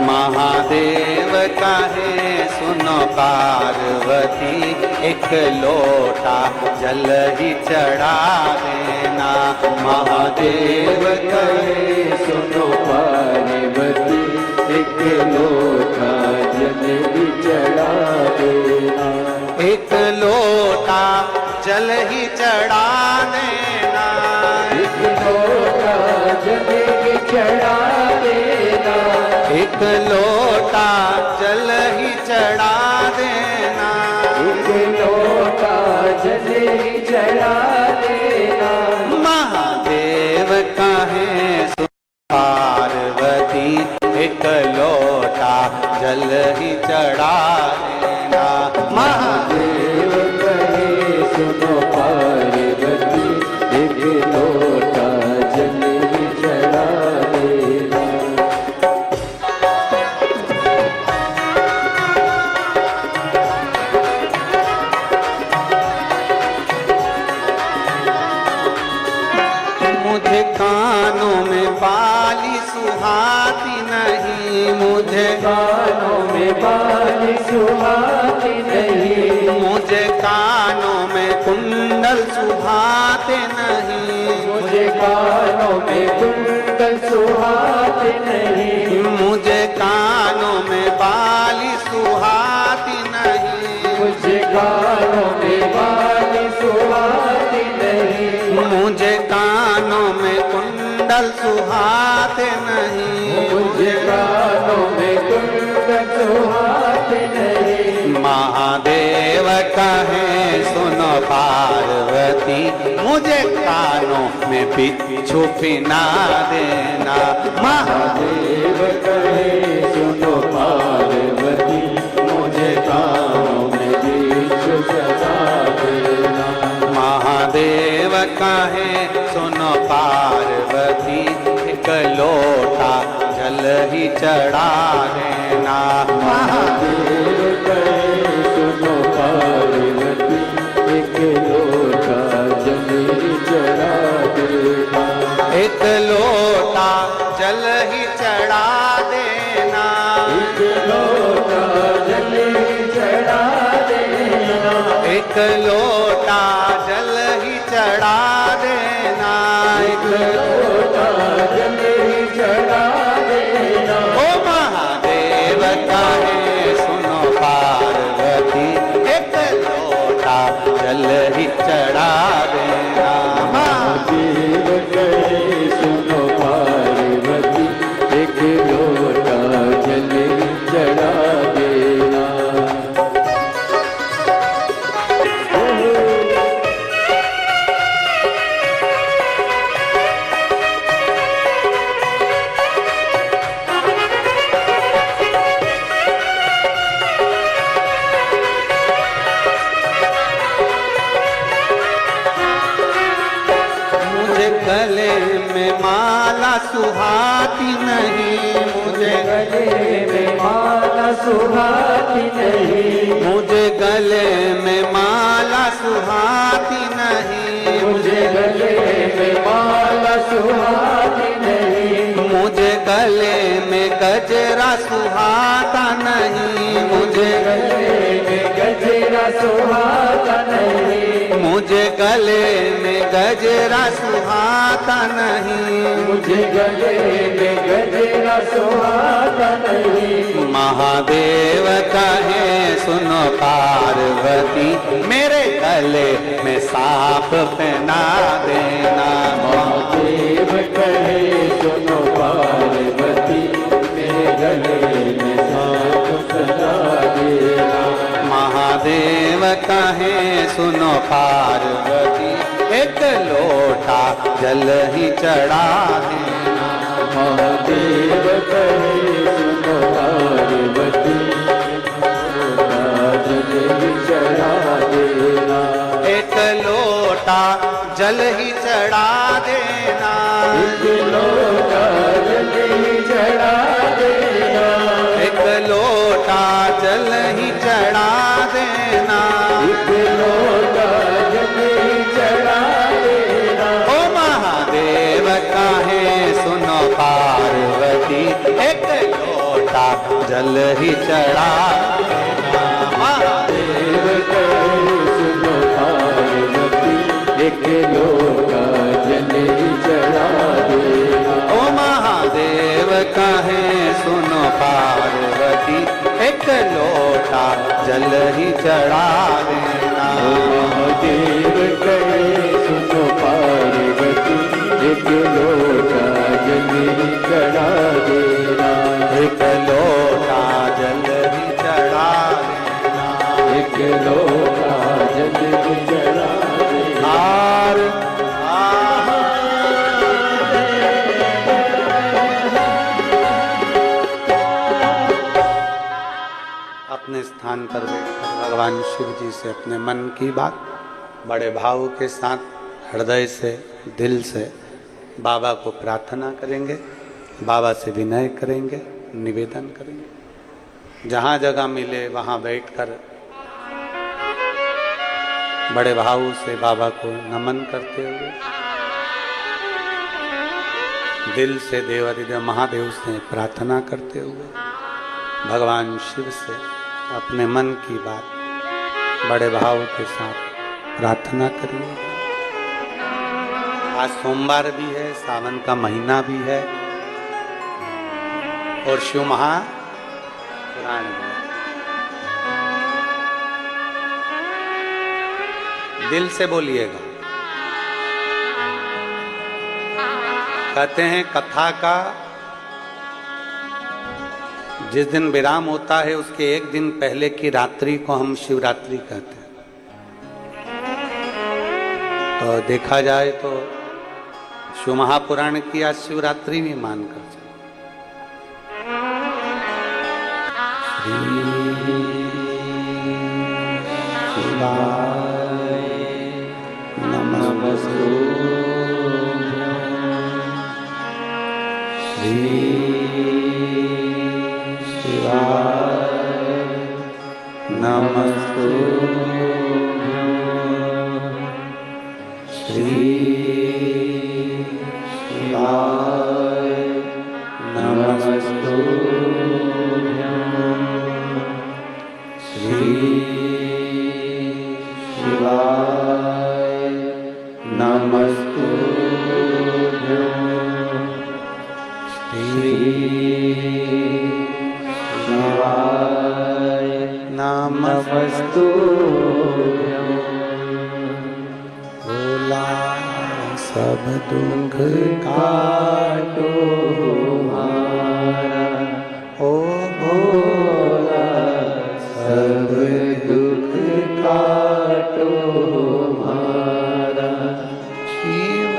महादेव कहे सुनो पार्वती, एक लोटा जल ही चढ़ा देना। महादेव कहे सुनो पार्वती, एक लोटा जल ही चढ़ा देना। एक लोटा जल ही चढ़ा देना। एक लोटा जल ही चढ़ा देना। एक लोटा जल ही चढ़ा देना। एक लोटा जल ही चढ़ा देना। महादेव कहे पार्वती, एक लोटा जल ही चढ़ा देना। महादेव कहे सुनो पार्वती, एक लोटा जल ही चढ़ा देना। मुझे कानों में बाली सुहाती नहीं, मुझे कानों में बाली सुहाती नहीं। मुझे कानों में कुंडल सुहाते नहीं, मुझे कानों में कुंडल सुहाते नहीं। मुझे कानों में बाली सुहाती नहीं, मुझे कानों में बाली सुहाती नहीं। मुझे कानों में कुंडल सुहाते नहीं, मुझे कानों में कुंडल सुहाते नहीं। महादेव कहे सुनो पार्वती, मुझे कानों में बिच्छू पिना देना। महादेव कहे सुनो पार्वती, मुझे कानों में बिच्छू पिना देना। महादेव कहे सुनो पार्वती, एक लोटा जल ही चढ़ा देना। महादेव कहे सुनो पार्वती, एक लोटा जल ही चढ़ा देना। एक लोटा जल ही चढ़ा देना। एक लोटा जल ही चढ़ा एक लोटा जल ही चढ़ा देना, एक लोटा जल ही चढ़ा देना। ओ महादेव कहे सुनो पार्वती, एक लोटा जल ही चढ़ा देना। महादेव कहे सुनो पार्वती, एक लोटा जल ही चढ़ा देना। गले में माला सुहाती नहीं, मुझे गले में माला सुहाती नहीं, मुझे गले में माला सुहाती नहीं, मुझे गले में माला सुहाती नहीं, मुझे गले में गजरा सुहाता नहीं, मुझे गले में गजरा सुहाता नहीं, मुझे गले में गजरा सुहाता नहीं, मुझे गले में गजरा सुहाता नहीं। महादेव कहे सुनो पार्वती, मेरे गले में सांप पहना देना। महादेव कहे सुनो पार्वती, मेरे गले में सांप पहना देना। महादेव कहे सुनो पार्वती, एक लोटा जल ही चढ़ा देना। महादेव कहे सुनो पार्वती, एक लोटा जल ही चढ़ा देना। एक लोटा जल ही चढ़ा देना, एक लोटा जल ही चढ़ा देना, एक लोटा जल ही चढ़ा देना, एक लोटा जल ही चढ़ा देना। ओ महादेव कहे सुनो पार्वती, एक लोटा जल ही चढ़ा देना। महादेव कहे सुनो पार्वती, एक लोटा जल ही चढ़ा देना। ओ महादेव कहे सुनो पार्वती, एक लोटा जल ही चढ़ा देना। महादेव कहे सुनो पार्वती, एक लोटा जल ही चढ़ा देना। एक लोटा जल ही चढ़ा देना, एक लोटा जल ही चढ़ा देना। हार अपने स्थान पर बैठकर भगवान शिव जी से अपने मन की बात बड़े भाव के साथ हृदय से दिल से बाबा को प्रार्थना करेंगे, बाबा से विनय करेंगे, निवेदन करेंगे। जहाँ जगह मिले वहाँ बैठकर बड़े भाव से बाबा को नमन करते हुए दिल से देवाधिदेव महादेव से प्रार्थना करते हुए भगवान शिव से अपने मन की बात बड़े भाव के साथ प्रार्थना करिए। आज सोमवार भी है, सावन का महीना भी है और शिव महापुराण भी है। दिल से बोलिएगा। कहते हैं कथा का जिस दिन विराम होता है उसके एक दिन पहले की रात्रि को हम शिवरात्रि कहते हैं। तो देखा जाए तो शिव महापुराण की आज शिवरात्रि भी मान कर शिवाय नमस्तुभ्यं। भोला सब दुख काटो हमारा, ओ भोला सब दुख काटो हमारा। शिव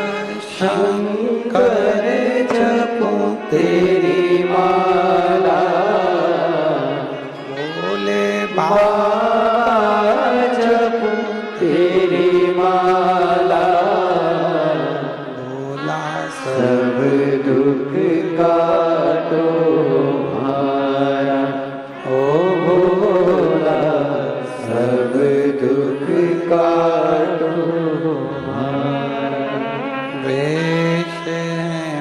शंकर जपो तेरी माला, भोले बाबा जपो तेरी माला। भोला सब दुख काटो हमारा, ओ भोला सब दुख काटो हमारा। वेश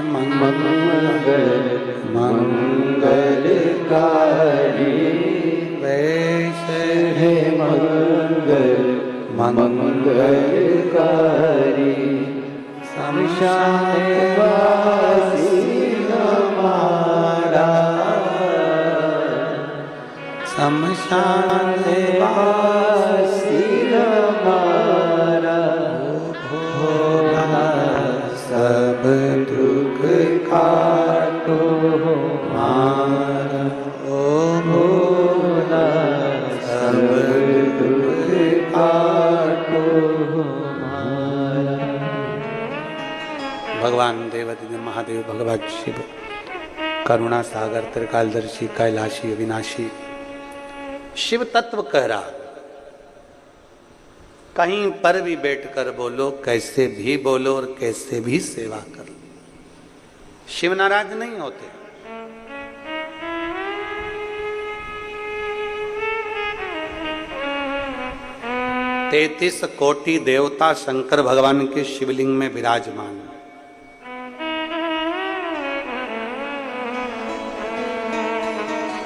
मंगल मंगलकारी, वेश है मंगल मंगलकारी। शमशान वासी हमारा, शमशान वासी हमारा। भोला सब दुख काटो हमारा, ओ भोला सब दुख काटो हमारा। भगवान देवादिदेव महादेव भगवान शिव करुणा सागर त्रिकालदर्शी कैलाशी अविनाशी शिव तत्व कह रहा। कहीं पर भी बैठकर बोलो, कैसे भी बोलो और कैसे भी सेवा करो, शिव नाराज नहीं होते। तैतीस कोटि देवता शंकर भगवान के शिवलिंग में विराजमान।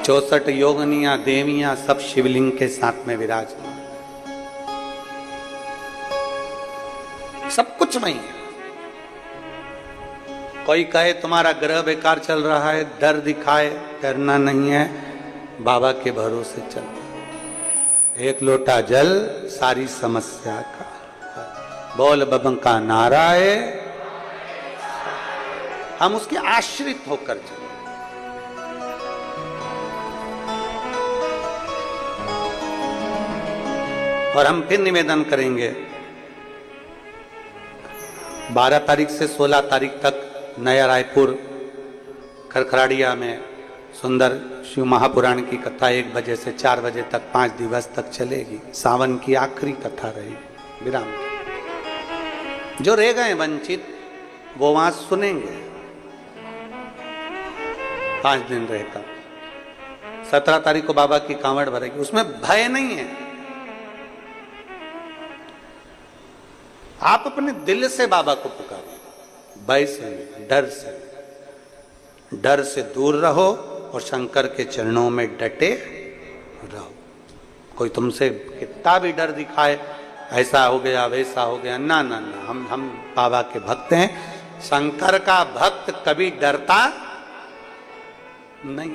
64 योगनियां देवियां सब शिवलिंग के साथ में विराजमान। सब कुछ वही है। कोई कहे तुम्हारा ग्रह बेकार चल रहा है, डर दिखाए, डरना नहीं है, बाबा के भरोसे चल। एक लोटा जल सारी समस्या का, बोल बबन का नारा है, हम उसके आश्रित होकर चले। और हम फिर निवेदन करेंगे 12 तारीख से 16 तारीख तक नया रायपुर खरखराड़िया में सुंदर शिव महापुराण की कथा 1 बजे से 4 बजे तक 5 दिवस तक चलेगी। सावन की आखिरी कथा रहेगी विराम। जो रह गए वंचित वो वहां सुनेंगे। 5 दिन रहकर 17 तारीख को बाबा की कांवड़ भरेगी। उसमें भय नहीं है। आप अपने दिल से बाबा को पुकारो, भय से नहीं, डर से। डर से दूर रहो और शंकर के चरणों में डटे रहो। कोई तुमसे कितना भी डर दिखाए, ऐसा हो गया वैसा हो गया, ना ना ना, हम बाबा के भक्त हैं। शंकर का भक्त कभी डरता नहीं।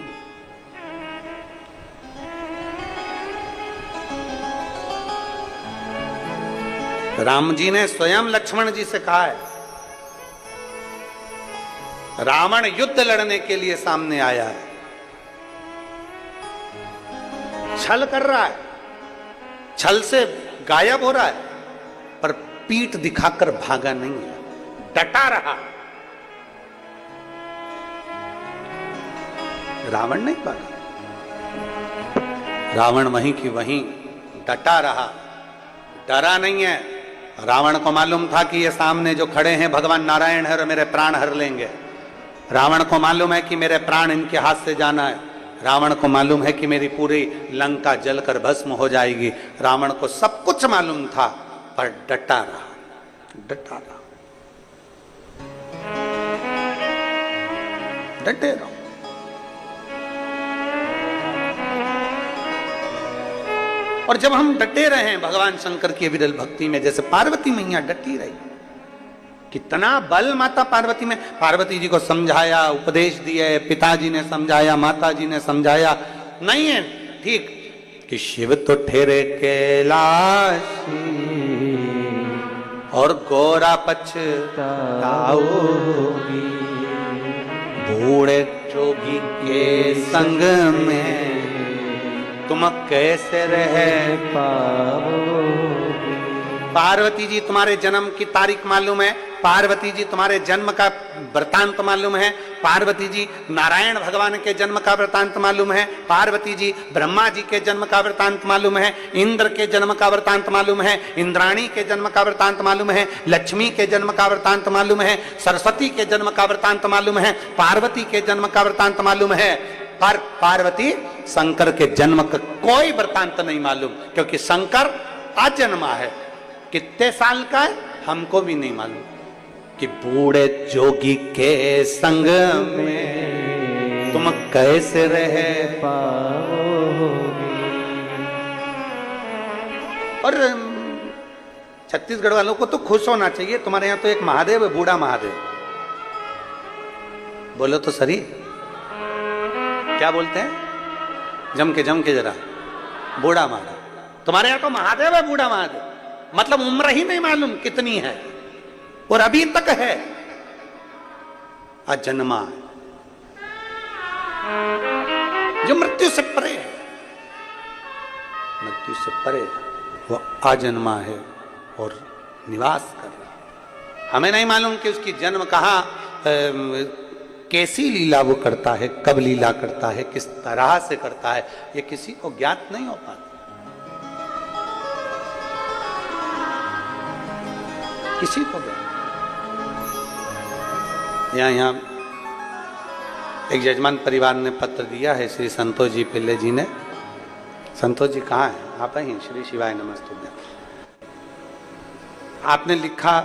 राम जी ने स्वयं लक्ष्मण जी से कहा है, रावण युद्ध लड़ने के लिए सामने आया है, छल कर रहा है, छल से गायब हो रहा है, पर पीठ दिखाकर भागा नहीं है, डटा रहा। रावण नहीं भागा, रावण वहीं की वहीं डटा रहा, डरा नहीं है। रावण को मालूम था कि ये सामने जो खड़े हैं भगवान नारायण है और मेरे प्राण हर लेंगे। रावण को मालूम है कि मेरे प्राण इनके हाथ से जाना है। रावण को मालूम है कि मेरी पूरी लंका जलकर भस्म हो जाएगी। रावण को सब कुछ मालूम था, पर डटा रहा, डटा रहा। डटे रहो। और जब हम डटे रहे भगवान शंकर की विरल भक्ति में, जैसे पार्वती मैया डटी रही, कितना बल माता पार्वती में। पार्वती जी को समझाया, उपदेश दिए, पिताजी ने समझाया, माता जी ने समझाया, नहीं है ठीक कि शिव तो ठहरे कैलाशी और गोरा पछताओगी, बूढ़े जोगी के संग में तुम कैसे रह पाओगी। पार्वती जी तुम्हारे जन्म की तारीख मालूम है, पार्वती जी तुम्हारे जन्म का वृतांत मालूम है, पार्वती जी नारायण भगवान के जन्म का वृतांत मालूम है, पार्वती जी ब्रह्मा जी के जन्म का वृतांत मालूम है, इंद्र के जन्म का वृतांत मालूम है, इंद्राणी के जन्म का वृतांत मालूम है, लक्ष्मी के जन्म का वृतांत मालूम है, सरस्वती के जन्म का वृतांत मालूम है, पार्वती के जन्म का वृतांत मालूम है। पर पार्वती शंकर के जन्म का कोई वृतांत नहीं मालूम, क्योंकि शंकर अजन्मा है। कितने साल का है हमको भी नहीं मालूम। कि बूढ़े जोगी के संग में तुम कैसे रह पाओगे। और छत्तीसगढ़ वालों को तो खुश होना चाहिए, तुम्हारे यहां तो एक महादेव है, बूढ़ा महादेव। बोलो तो सही, क्या बोलते हैं? जम के जरा, बूढ़ा महादेव। तुम्हारे यहां तो महादेव है, बूढ़ा महादेव, मतलब उम्र ही नहीं मालूम कितनी है और अभी तक है, अजन्मा है, जो मृत्यु से परे है, मृत्यु से परे वो अजन्मा है और निवास कर रहा है। हमें नहीं मालूम कि उसकी जन्म कहाँ, कैसी लीला वो करता है, कब लीला करता है, किस तरह से करता है, ये किसी को ज्ञात नहीं हो पाता। किसी को भी यहाँ एक यजमान परिवार ने पत्र दिया है श्री संतोष जी पिल्ले जी ने। संतोष जी कहाँ हैं? आप ही हैं। श्री शिवाय नमस्तुभ्यं। आपने लिखा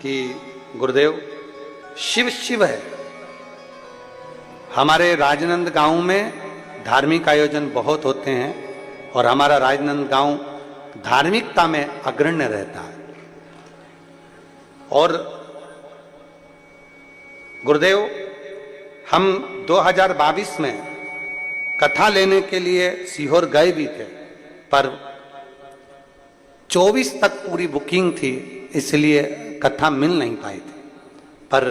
कि गुरुदेव शिव शिव है। हमारे राजनंद गांव में धार्मिक आयोजन बहुत होते हैं और हमारा राजनंद गांव धार्मिकता में अग्रण्य रहता है। और गुरुदेव हम 2022 में कथा लेने के लिए सीहोर गए भी थे, पर 24 तक पूरी बुकिंग थी, इसलिए कथा मिल नहीं पाई थी। पर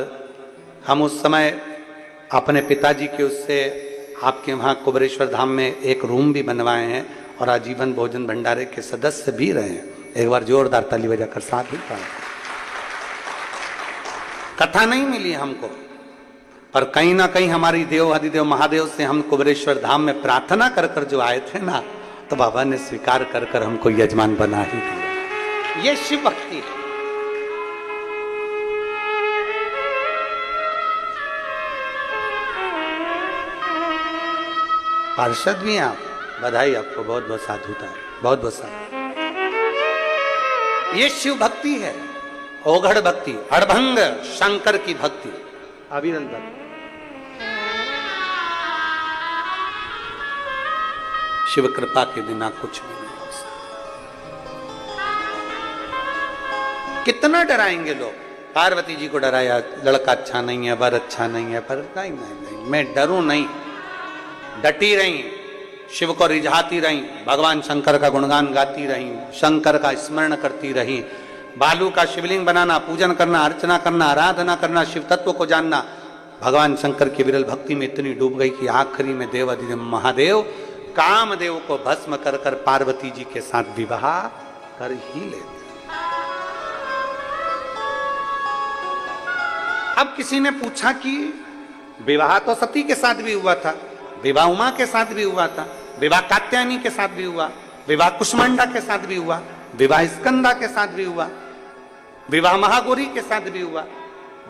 हम उस समय अपने पिताजी के उससे आपके वहाँ कुबरेश्वर धाम में एक रूम भी बनवाए हैं और आजीवन भोजन भंडारे के सदस्य भी रहे हैं। एक बार जोरदार ताली बजाकर साथ ही पाए। कथा नहीं मिली हमको, पर कहीं ना कहीं हमारी देव अधिदेव महादेव से हम कुबरेश्वर धाम में प्रार्थना कर कर जो आए थे ना, तो बाबा ने स्वीकार कर कर हमको यजमान बना ही दिया। ये शिव भक्ति है। पार्षद भी हैं आप, बधाई आपको, बहुत बहुत साधुता है, बहुत बहुत साधु। ये शिव भक्ति है, ओघड़ भक्ति, अड़भंग शंकर की भक्ति, अभिनंदन। शिव कृपा के बिना कुछ भी नहीं हो सकता। कितना डराएंगे लोग। पार्वती जी को डराया, लड़का अच्छा नहीं है, वर अच्छा नहीं है, पर नहीं नहीं नहीं, मैं डरूं नहीं। डटी रही, शिव को रिझाती रही, भगवान शंकर का गुणगान गाती रही, शंकर का स्मरण करती रही, बालू का शिवलिंग बनाना, पूजन करना, अर्चना करना, आराधना करना, शिव तत्व को जानना। भगवान शंकर की विरल भक्ति में इतनी डूब गई कि आखिरी में देव अधिदेव महादेव कामदेव को भस्म कर कर पार्वती जी के साथ विवाह कर ही लेते। अब किसी ने पूछा कि विवाह तो सती के साथ भी हुआ था, विवाह उमा के साथ भी हुआ था, विवाह कात्यायनी के साथ भी हुआ, विवाह कुष्मांडा के साथ भी हुआ, विवाह स्कंदा के साथ भी हुआ, विवाह महागौरी के साथ भी हुआ।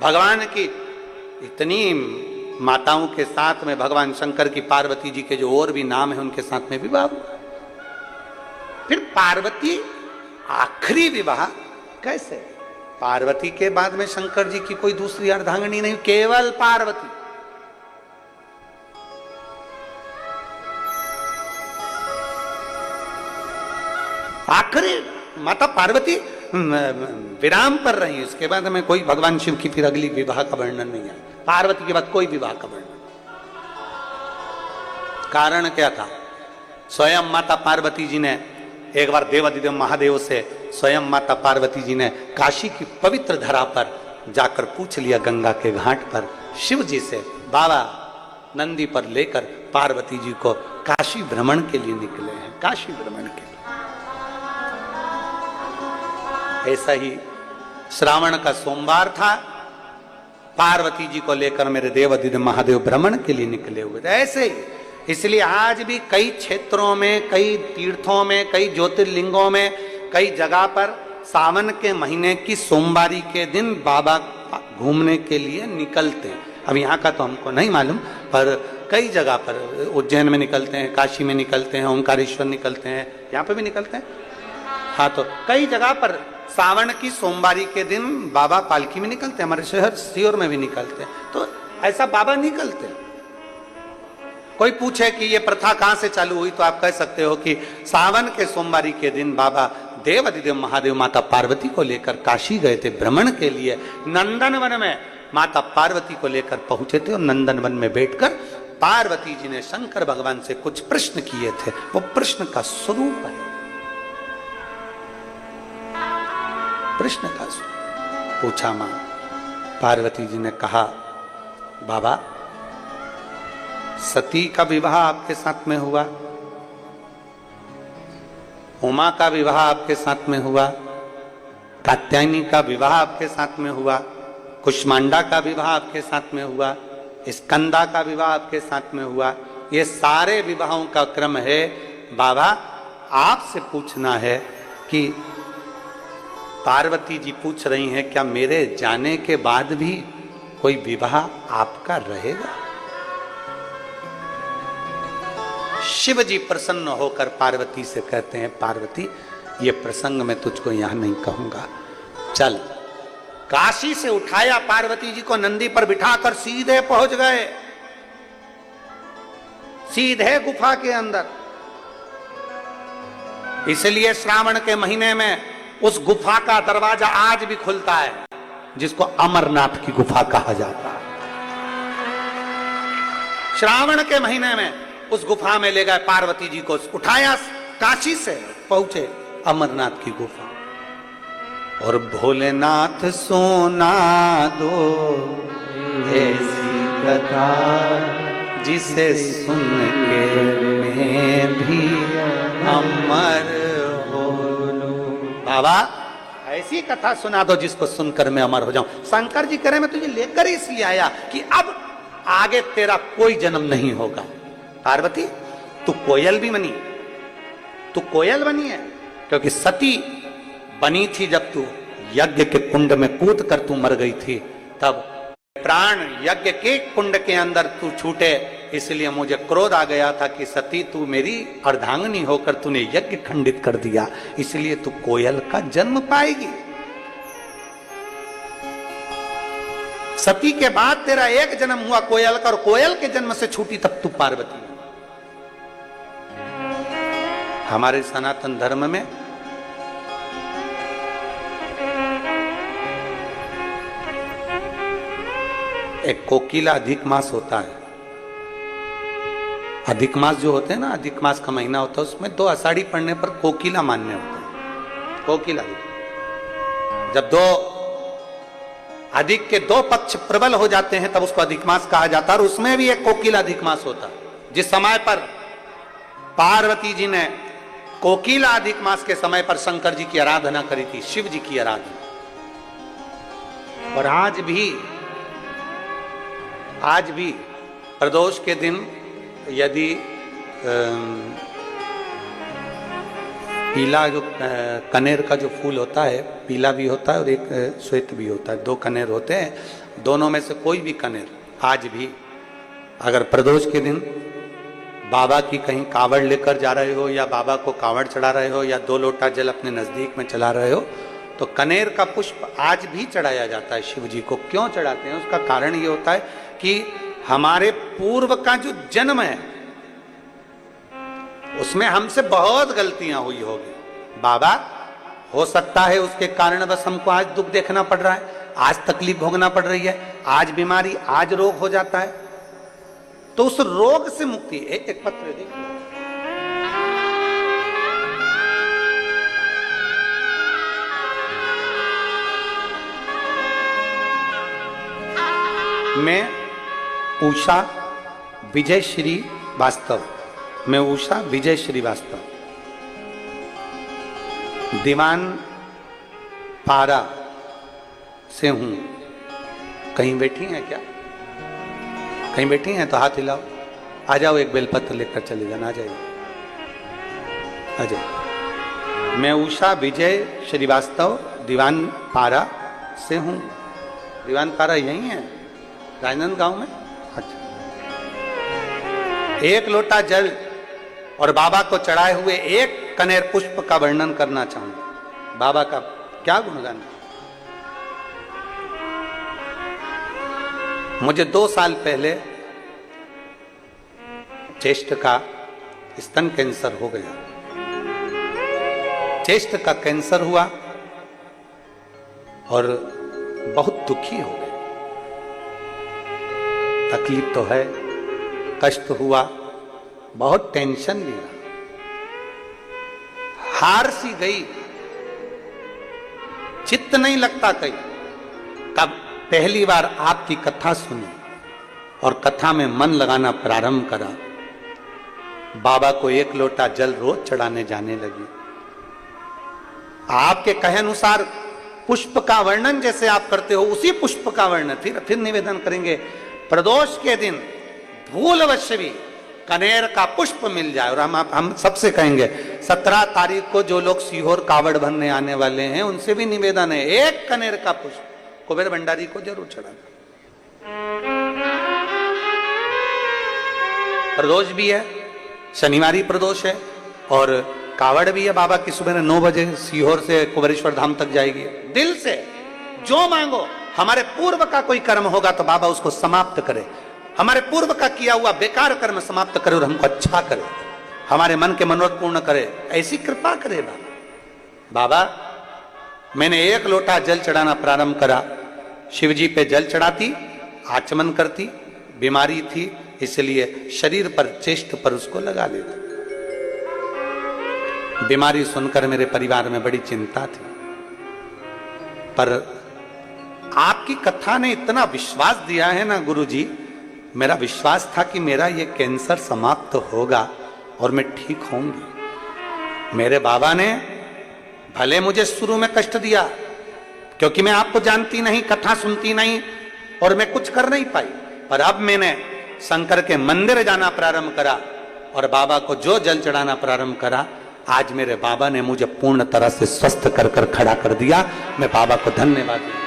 भगवान की इतनी माताओं के साथ में भगवान शंकर की पार्वती जी के जो और भी नाम है उनके साथ में विवाह हुआ। फिर पार्वती आखिरी विवाह कैसे? पार्वती के बाद में शंकर जी की कोई दूसरी अर्धांगिनी नहीं, केवल पार्वती। आखिरी माता पार्वती विराम पर रही, उसके बाद हमें कोई भगवान शिव की फिर अगली विवाह का वर्णन नहीं है। पार्वती के बाद कोई विवाह का वर्णन। कारण क्या था? स्वयं माता पार्वती जी ने एक बार देवाधिदेव महादेव से स्वयं माता पार्वती जी ने काशी की पवित्र धरा पर जाकर पूछ लिया, गंगा के घाट पर शिव जी से, बाबा नंदी पर लेकर पार्वती जी को काशी भ्रमण के लिए निकले हैं, काशी भ्रमण के लिए। ऐसा ही श्रावण का सोमवार था, पार्वती जी को लेकर मेरे देवाधिदेव महादेव भ्रमण के लिए निकले हुए थे। ऐसे ही इसलिए आज भी कई क्षेत्रों में, कई तीर्थों में, कई ज्योतिर्लिंगों में, कई जगह पर सावन के महीने की सोमवारी के दिन बाबा घूमने के लिए निकलते हैं। अब यहाँ का तो हमको नहीं मालूम, पर कई जगह पर उज्जैन में निकलते हैं, काशी में निकलते हैं, ओंकारेश्वर निकलते हैं, यहाँ पे भी निकलते हैं। हाँ, तो कई जगह पर सावन की सोमवारी के दिन बाबा पालकी में निकलते हैं। हमारे शहर सीहोर में भी निकलते हैं। तो ऐसा बाबा निकलते हैं। कोई पूछे कि ये प्रथा कहां से चालू हुई, तो आप कह सकते हो कि सावन के सोमवारी के दिन बाबा देवाधिदेव महादेव माता पार्वती को लेकर काशी गए थे भ्रमण के लिए। नंदनवन में माता पार्वती को लेकर पहुंचे थे और नंदनवन में बैठकर पार्वती जी ने शंकर भगवान से कुछ प्रश्न किए थे। वो प्रश्न का स्वरूप है, प्रश्न का स्वरूप। पूछा मां, पार्वती जी ने कहा, बाबा सती का विवाह आपके साथ में हुआ, उमा का विवाह आपके साथ में हुआ, कात्यायनी का विवाह आपके साथ में हुआ, कुष्मांडा का विवाह आपके साथ में हुआ, स्कंदा का विवाह आपके साथ में हुआ। ये सारे विवाहों का क्रम है। बाबा आपसे पूछना है कि पार्वती जी पूछ रही हैं, क्या मेरे जाने के बाद भी कोई विवाह आपका रहेगा? शिव जी प्रसन्न होकर पार्वती से कहते हैं, पार्वती ये प्रसंग मैं तुझको यहां नहीं कहूंगा, चल। काशी से उठाया, पार्वती जी को नंदी पर बिठाकर सीधे पहुंच गए, सीधे गुफा के अंदर। इसलिए श्रावण के महीने में उस गुफा का दरवाजा आज भी खुलता है, जिसको अमरनाथ की गुफा कहा जाता है। श्रावण के महीने में उस गुफा में ले गए पार्वती जी को, उठाया, काशी से पहुंचे अमरनाथ की गुफा। और भोलेनाथ सोना दो ऐसी कथा जिसे सुन के मैं भी अमर हो लूं। बाबा ऐसी कथा सुना दो जिसको सुनकर मैं अमर हो जाऊं। शंकर जी कह रहे मैं तुझे लेकर इसलिए आया कि अब आगे तेरा कोई जन्म नहीं होगा। पार्वती तू कोयल भी बनी, तू कोयल बनी है, क्योंकि सती बनी थी जब तू यज्ञ के कुंड में कूद कर तू मर गई थी, तब प्राण यज्ञ के कुंड के अंदर तू छूटे, इसलिए मुझे क्रोध आ गया था कि सती तू मेरी अर्धांगिनी होकर तूने यज्ञ खंडित कर दिया, इसलिए तू कोयल का जन्म पाएगी। सती के बाद तेरा एक जन्म हुआ कोयल का, और कोयल के जन्म से छूटी तब तू पार्वती। हमारे सनातन धर्म में एक कोकिला अधिक मास होता है। अधिक मास जो होते हैं ना, अधिक मास का महीना होता है, उसमें 2 आषाढ़ी पड़ने पर कोकिला मान्य होता है। कोकिला जब 2 अधिक के 2 पक्ष प्रबल हो जाते हैं तब उसको अधिक मास कहा जाता है। और उसमें भी एक कोकिला अधिक मास होता है। जिस समय पर पार्वती जी ने कोकिला अधिक मास के समय पर शंकर जी की आराधना करी थी, शिव जी की आराधना। और आज भी प्रदोष के दिन यदि पीला जो कनेर का जो फूल होता है, पीला भी होता है और एक श्वेत भी होता है, 2 कनेर होते हैं, दोनों में से कोई भी कनेर आज भी अगर प्रदोष के दिन बाबा की कहीं कावड़ लेकर जा रहे हो, या बाबा को कावड़ चढ़ा रहे हो, या 2 लोटा जल अपने नजदीक में चला रहे हो, तो कनेर का पुष्प आज भी चढ़ाया जाता है शिव जी को। क्यों चढ़ाते हैं? उसका कारण ये होता है कि हमारे पूर्व का जो जन्म है उसमें हमसे बहुत गलतियां हुई होगी। बाबा हो सकता है उसके कारण बस हमको आज दुख देखना पड़ रहा है, आज तकलीफ भोगना पड़ रही है, आज बीमारी, आज रोग हो जाता है। तो उस रोग से मुक्ति, एक पत्र देखिए, मैं उषा विजय श्रीवास्तव, मैं उषा विजय श्रीवास्तव, दीवान पारा से हूं। कहीं बैठी हैं क्या? कहीं बैठी हैं तो हाथ हिलाओ। आ जाओ, एक बेलपत्र लेकर चले जाना। आ जाइए, आ जाइए। मैं उषा विजय श्रीवास्तव दीवान पारा से हूं। दीवान पारा यही है राजनांदगांव में। अच्छा, एक लोटा जल और बाबा को चढ़ाए हुए एक कनेर पुष्प का वर्णन करना चाहूंगा। बाबा का क्या गुणगान है। मुझे 2 साल पहले चेस्ट का स्तन कैंसर हो गया। चेस्ट का कैंसर हुआ और बहुत दुखी हो गए। तकलीफ तो है, कष्ट हुआ, बहुत टेंशन लिया, हार सी गई, चित्त नहीं लगता कहीं। तब पहली बार आपकी कथा सुनी और कथा में मन लगाना प्रारंभ करा। बाबा को 1 लोटा जल रोज चढ़ाने जाने लगी। आपके कहे अनुसार पुष्प का वर्णन जैसे आप करते हो, उसी पुष्प का वर्णन फिर निवेदन करेंगे। प्रदोष के दिन भूलवश भी कनेर का पुष्प मिल जाए। और हम सबसे कहेंगे 17 तारीख को जो लोग सीहोर कावड़ भरने आने वाले हैं उनसे भी निवेदन है, 1 कनेर का पुष्प कुबेर भंडारी को जरूर चढ़ाना। प्रदोष भी है, शनिवारी प्रदोष है और कावड़ भी है। बाबा की सुबह 9 बजे सीहोर से कुबेरेश्वर धाम तक जाएगी। दिल से जो मांगो, हमारे पूर्व का कोई कर्म होगा तो बाबा उसको समाप्त करे, हमारे पूर्व का किया हुआ बेकार कर्म समाप्त करे और हमको अच्छा करे, हमारे मन के मनोरथ पूर्ण करे, ऐसी कृपा करे बाबा। बाबा, मैंने 1 लोटा जल चढ़ाना प्रारंभ करा। शिव जी पे जल चढ़ाती, आचमन करती, बीमारी थी इसलिए शरीर पर, चेस्ट पर उसको लगा लेती। बीमारी सुनकर मेरे परिवार में बड़ी चिंता थी, पर आपकी कथा ने इतना विश्वास दिया है ना गुरुजी, मेरा विश्वास था कि मेरा ये कैंसर समाप्त होगा और मैं ठीक होंगी। मेरे बाबा ने भले मुझे शुरू में कष्ट दिया क्योंकि मैं आपको जानती नहीं, कथा सुनती नहीं और मैं कुछ कर नहीं पाई, पर अब मैंने शंकर के मंदिर जाना प्रारंभ करा और बाबा को जो जल चढ़ाना प्रारंभ करा, आज मेरे बाबा ने मुझे पूर्ण तरह से स्वस्थ कर कर खड़ा कर दिया। मैं बाबा को धन्यवाद दूं।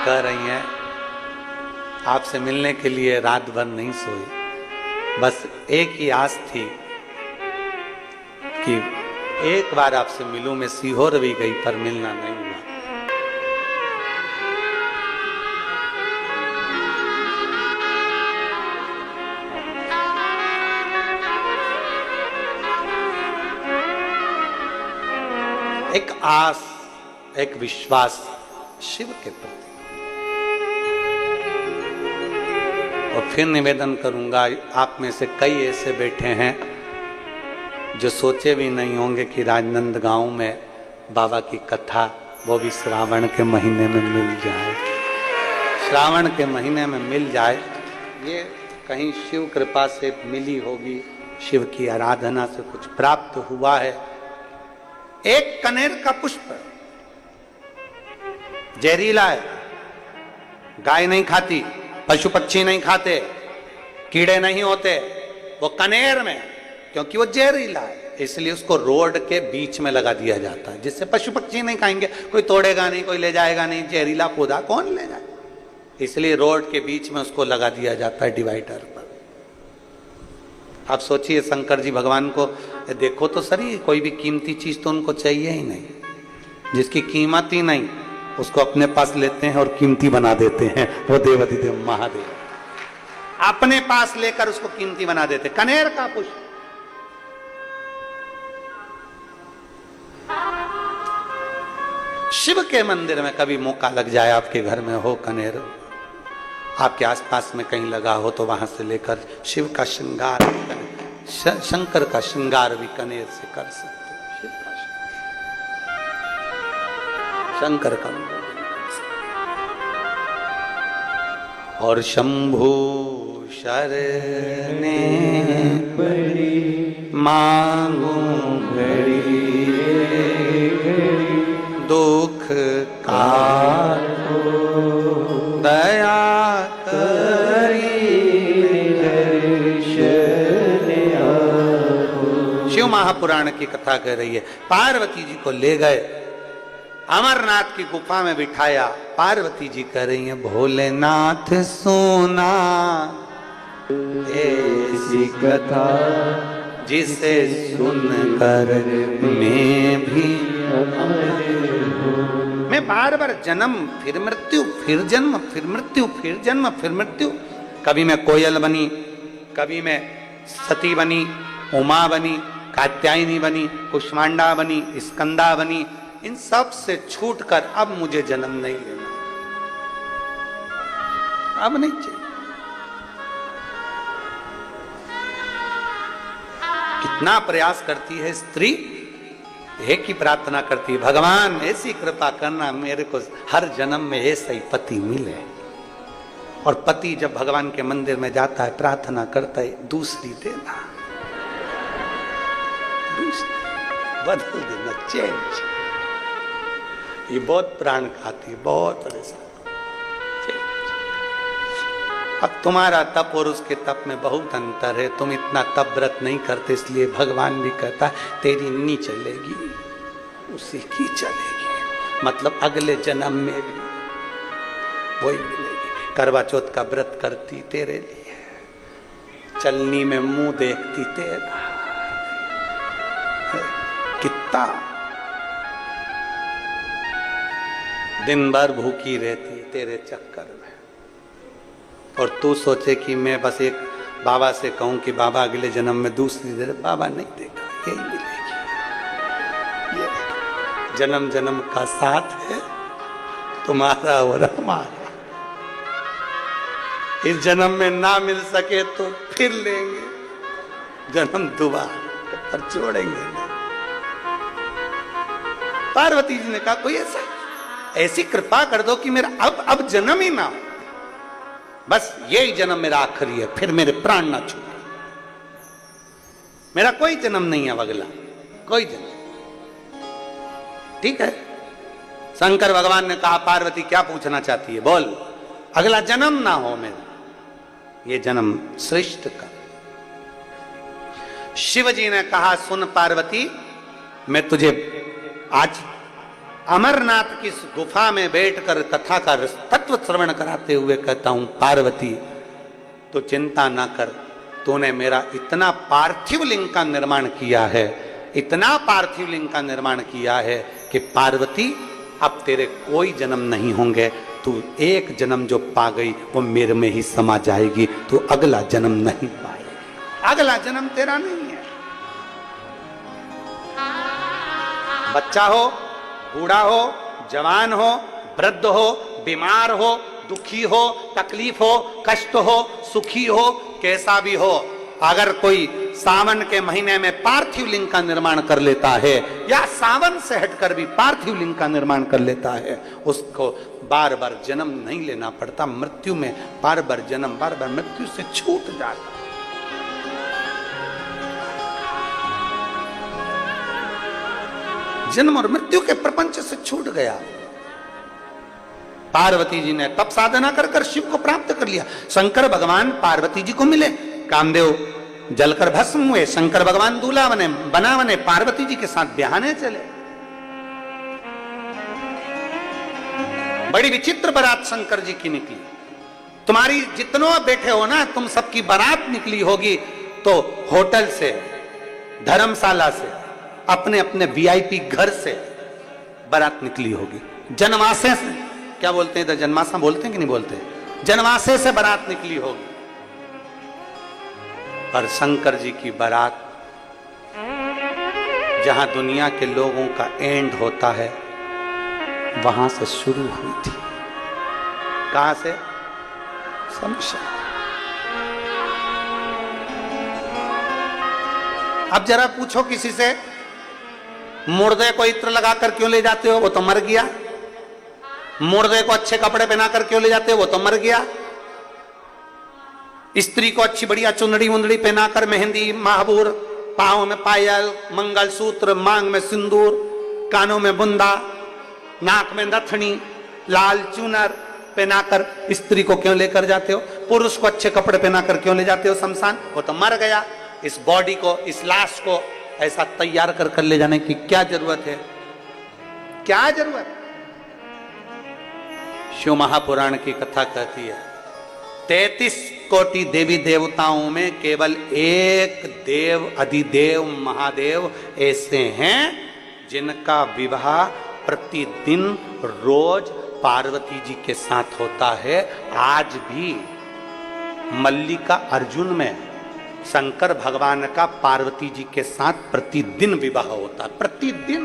कह रही हैं आपसे मिलने के लिए रात भर नहीं सोई, बस एक ही आस थी कि एक बार आपसे मिलूं। मैं सीहोर भी गई पर मिलना नहीं हुआ। एक आस, एक विश्वास शिव के प्रति। और फिर निवेदन करूंगा, आप में से कई ऐसे बैठे हैं जो सोचे भी नहीं होंगे कि राजनांदगांव में बाबा की कथा, वो भी श्रावण के महीने में मिल जाए। श्रावण के महीने में मिल जाए, ये कहीं शिव कृपा से मिली होगी, शिव की आराधना से कुछ प्राप्त हुआ है। 1 कनेर का पुष्प जहरीला है, गाय नहीं खाती, पशु पक्षी नहीं खाते, कीड़े नहीं होते, वो कनेर में, क्योंकि वो जहरीला है इसलिए उसको रोड के बीच में लगा दिया जाता है, जिससे पशु पक्षी नहीं खाएंगे, कोई तोड़ेगा नहीं, कोई ले जाएगा नहीं। जहरीला पौधा कौन ले जाए, इसलिए रोड के बीच में उसको लगा दिया जाता है डिवाइडर पर। आप सोचिए शंकर जी भगवान को देखो तो सही, कोई भी कीमती चीज तो उनको चाहिए ही नहीं, जिसकी कीमत ही नहीं उसको अपने पास लेते हैं और कीमती बना देते हैं। वो देवाधिदेव महादेव अपने पास लेकर उसको कीमती बना देते। कनेर का पुष्प, शिव के मंदिर में कभी मौका लग जाए, आपके घर में हो कनेर, आपके आसपास में कहीं लगा हो, तो वहां से लेकर शिव का श्रृंगार, शंकर का श्रृंगार भी कनेर से कर सकते हो। शिव का शंकर का और शंभु शरणे मांगू घड़ी दुख का दया शिव महापुराण की कथा कह रही है। पार्वती जी को ले गए, अमरनाथ की गुफा में बिठाया। पार्वती जी कह रही हैं, भोलेनाथ सोना ऐसी कथा जिसे सुनकर मैं भी, मैं बार बार जन्म फिर मृत्यु, फिर जन्म फिर मृत्यु, फिर जन्म फिर मृत्यु। कभी मैं कोयल बनी, कभी मैं सती बनी, उमा बनी, कात्यायनी बनी, कुष्मांडा बनी, स्कंदा बनी। इन सब से छूटकर अब मुझे जन्म नहीं लेना, अब नहीं चाहिए। कितना प्रयास करती है स्त्री, एक ही प्रार्थना करती है, भगवान ऐसी कृपा करना मेरे को हर जन्म में ऐसा ही पति मिले। और पति जब भगवान के मंदिर में जाता है, प्रार्थना करता है, दूसरी देना, दूसरी बदल देना, चेंज। ये बहुत प्राण खाती है, बहुत परेशान। अब तुम्हारा तप और उसके तप में बहुत अंतर है। तुम इतना तप व्रत नहीं करते, इसलिए भगवान भी कहता है तेरी नहीं चलेगी, उसी की चलेगी। मतलब अगले जन्म में भी वही मिलेगी। करवा चौथ का व्रत करती तेरे लिए, चलनी में मुंह देखती तेरा, कितना दिन भर भूखी रहती तेरे चक्कर में। और तू सोचे कि मैं बस एक बाबा से कहूं कि बाबा अगले जन्म में दूसरी दे, बाबा नहीं देगा, यही मिलेगी। ये जन्म जन्म का साथ है तुम्हारा और हमारा। इस जन्म में ना मिल सके तो फिर लेंगे, जन्म दोबारा पर छोड़ेंगे नहीं। पार्वती जी ने कहा कोई ऐसी कृपा कर दो कि मेरा अब जन्म ही ना हो, बस यही जन्म मेरा आखिरी है, फिर मेरे प्राण ना छूटे, मेरा कोई जन्म नहीं है अगला, कोई जन्म। ठीक है, शंकर भगवान ने कहा पार्वती क्या पूछना चाहती है, बोल। अगला जन्म ना हो मेरा, ये जन्म श्रेष्ठ का। शिव जी ने कहा सुन पार्वती, मैं तुझे आज अमरनाथ की इस गुफा में बैठकर कथा का तत्व श्रवण कराते हुए कहता हूं, पार्वती तो चिंता ना कर, तूने मेरा इतना पार्थिव लिंग का निर्माण किया है, इतना पार्थिव लिंग का निर्माण किया है कि पार्वती अब तेरे कोई जन्म नहीं होंगे। तू एक जन्म जो पा गई वो मेरे में ही समा जाएगी, तू अगला जन्म नहीं पाएगी, अगला जन्म तेरा नहीं है। बच्चा हो, बूढ़ा हो, जवान हो, वृद्ध हो, बीमार हो, दुखी हो, तकलीफ हो, कष्ट हो, सुखी हो, कैसा भी हो, अगर कोई सावन के महीने में पार्थिव लिंग का निर्माण कर लेता है या सावन से हटकर भी पार्थिव लिंग का निर्माण कर लेता है, उसको बार बार जन्म नहीं लेना पड़ता। मृत्यु में बार बार जन्म, बार बार मृत्यु से छूट जाता। जन्म और मृत्यु के प्रपंच से छूट गया। पार्वती जी ने तप साधना कर कर शिव को प्राप्त कर लिया। शंकर भगवान पार्वती जी को मिले, कामदेव जलकर भस्म हुए, शंकर भगवान दूल्हा बने, पार्वती जी के साथ ब्याहने चले। बड़ी विचित्र बारात शंकर जी की निकली। तुम्हारी जितनों बैठे हो ना, तुम सबकी बारात निकली होगी तो होटल से, धर्मशाला से, अपने अपने वीआईपी घर से बारात निकली होगी। जनवासे से, क्या बोलते हैं इधर, जनमासा बोलते हैं कि नहीं बोलते, जनवासे से बारात निकली होगी। पर शंकर जी की बारात जहां दुनिया के लोगों का एंड होता है, वहां से शुरू हुई थी। कहां से? शमशान। अब जरा पूछो किसी से, मुर्दे को इत्र लगाकर क्यों ले जाते हो? वो तो मर गया। मुर्दे को अच्छे कपड़े पहनाकर क्यों ले जाते हो? वो तो मर गया। स्त्री को अच्छी बढ़िया चुंदड़ी मुंदड़ी पहनाकर, मेहंदी, महाबूर, पांव में पायल, मंगलसूत्र, मांग में सिंदूर, कानों में बुंदा, नाक में नथनी, लाल चूनर पहनाकर स्त्री को क्यों लेकर जाते हो? पुरुष को अच्छे कपड़े पहनाकर क्यों ले जाते हो शमशान? वो तो मर गया। इस बॉडी को, इस लाश को ऐसा तैयार कर ले जाने की क्या जरूरत है? क्या जरूरत? शिव महापुराण की कथा कहती है 33 कोटि देवी देवताओं में केवल एक देव, अधिदेव महादेव ऐसे हैं जिनका विवाह प्रतिदिन रोज पार्वती जी के साथ होता है। आज भी मल्लिका अर्जुन में शंकर भगवान का पार्वती जी के साथ प्रतिदिन विवाह होता है। प्रतिदिन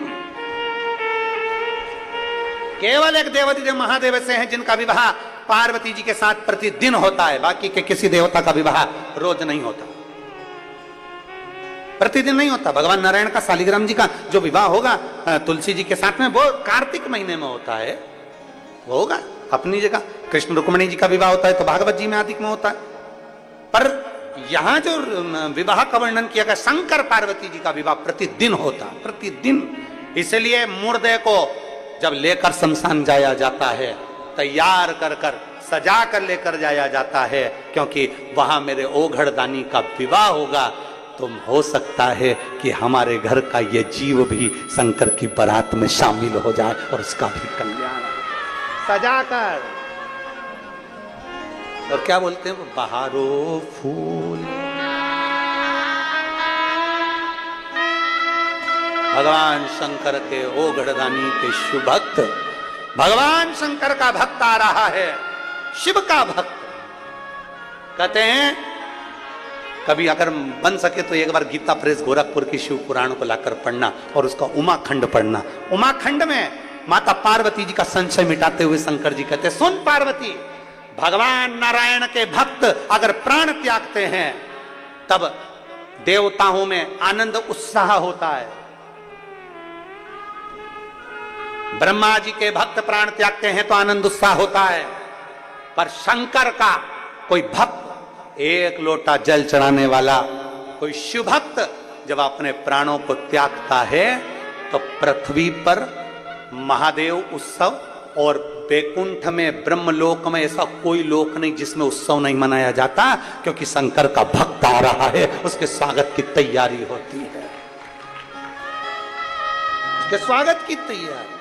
केवल एक देवाधिदेव महादेव ऐसे हैं जिनका विवाह पार्वती जी के साथ प्रतिदिन होता है। बाकी के किसी देवता का विवाह रोज नहीं होता, प्रतिदिन नहीं होता। भगवान नारायण का, शालिग्राम जी का जो विवाह होगा तुलसी जी के साथ में, वो कार्तिक महीने में होता है, वो होगा अपनी जगह। कृष्ण रुक्मिणी जी का विवाह होता है तो भागवत जी में आदिक में होता है। पर यहां जो विवाह का वर्णन किया गया, शंकर पार्वती जी का विवाह प्रतिदिन होता, प्रतिदिन। इसलिए मुर्दे को जब लेकर शमशान जाया जाता है, तैयार कर कर सजा कर लेकर जाया जाता है, क्योंकि वहां मेरे ओघड़दानी का विवाह होगा। तो हो सकता है कि हमारे घर का ये जीव भी शंकर की बारात में शामिल हो जाए और उसका भी कल्याण सजा कर। और क्या बोलते हैं, बहारो फूल। भगवान शंकर के ओघड़दानी के शिव भक्त, भगवान शंकर का भक्त आ रहा है, शिव का भक्त। कहते हैं कभी अगर बन सके तो एक बार गीता प्रेस गोरखपुर की शिव पुराण को लाकर पढ़ना और उसका उमाखंड पढ़ना। उमाखंड में माता पार्वती जी का संशय मिटाते हुए शंकर जी कहते, सुन पार्वती, भगवान नारायण के भक्त अगर प्राण त्यागते हैं तब देवताओं में आनंद उत्साह होता है। ब्रह्मा जी के भक्त प्राण त्यागते हैं तो आनंद उत्साह होता है। पर शंकर का कोई भक्त, एक लोटा जल चढ़ाने वाला कोई शिव भक्त जब अपने प्राणों को त्यागता है तो पृथ्वी पर महादेव उत्सव, और बैकुंठ में, ब्रह्मलोक में ऐसा कोई लोक नहीं जिसमें उत्सव नहीं मनाया जाता, क्योंकि शंकर का भक्त आ रहा है, उसके स्वागत की तैयारी होती है, उसके स्वागत की तैयारी।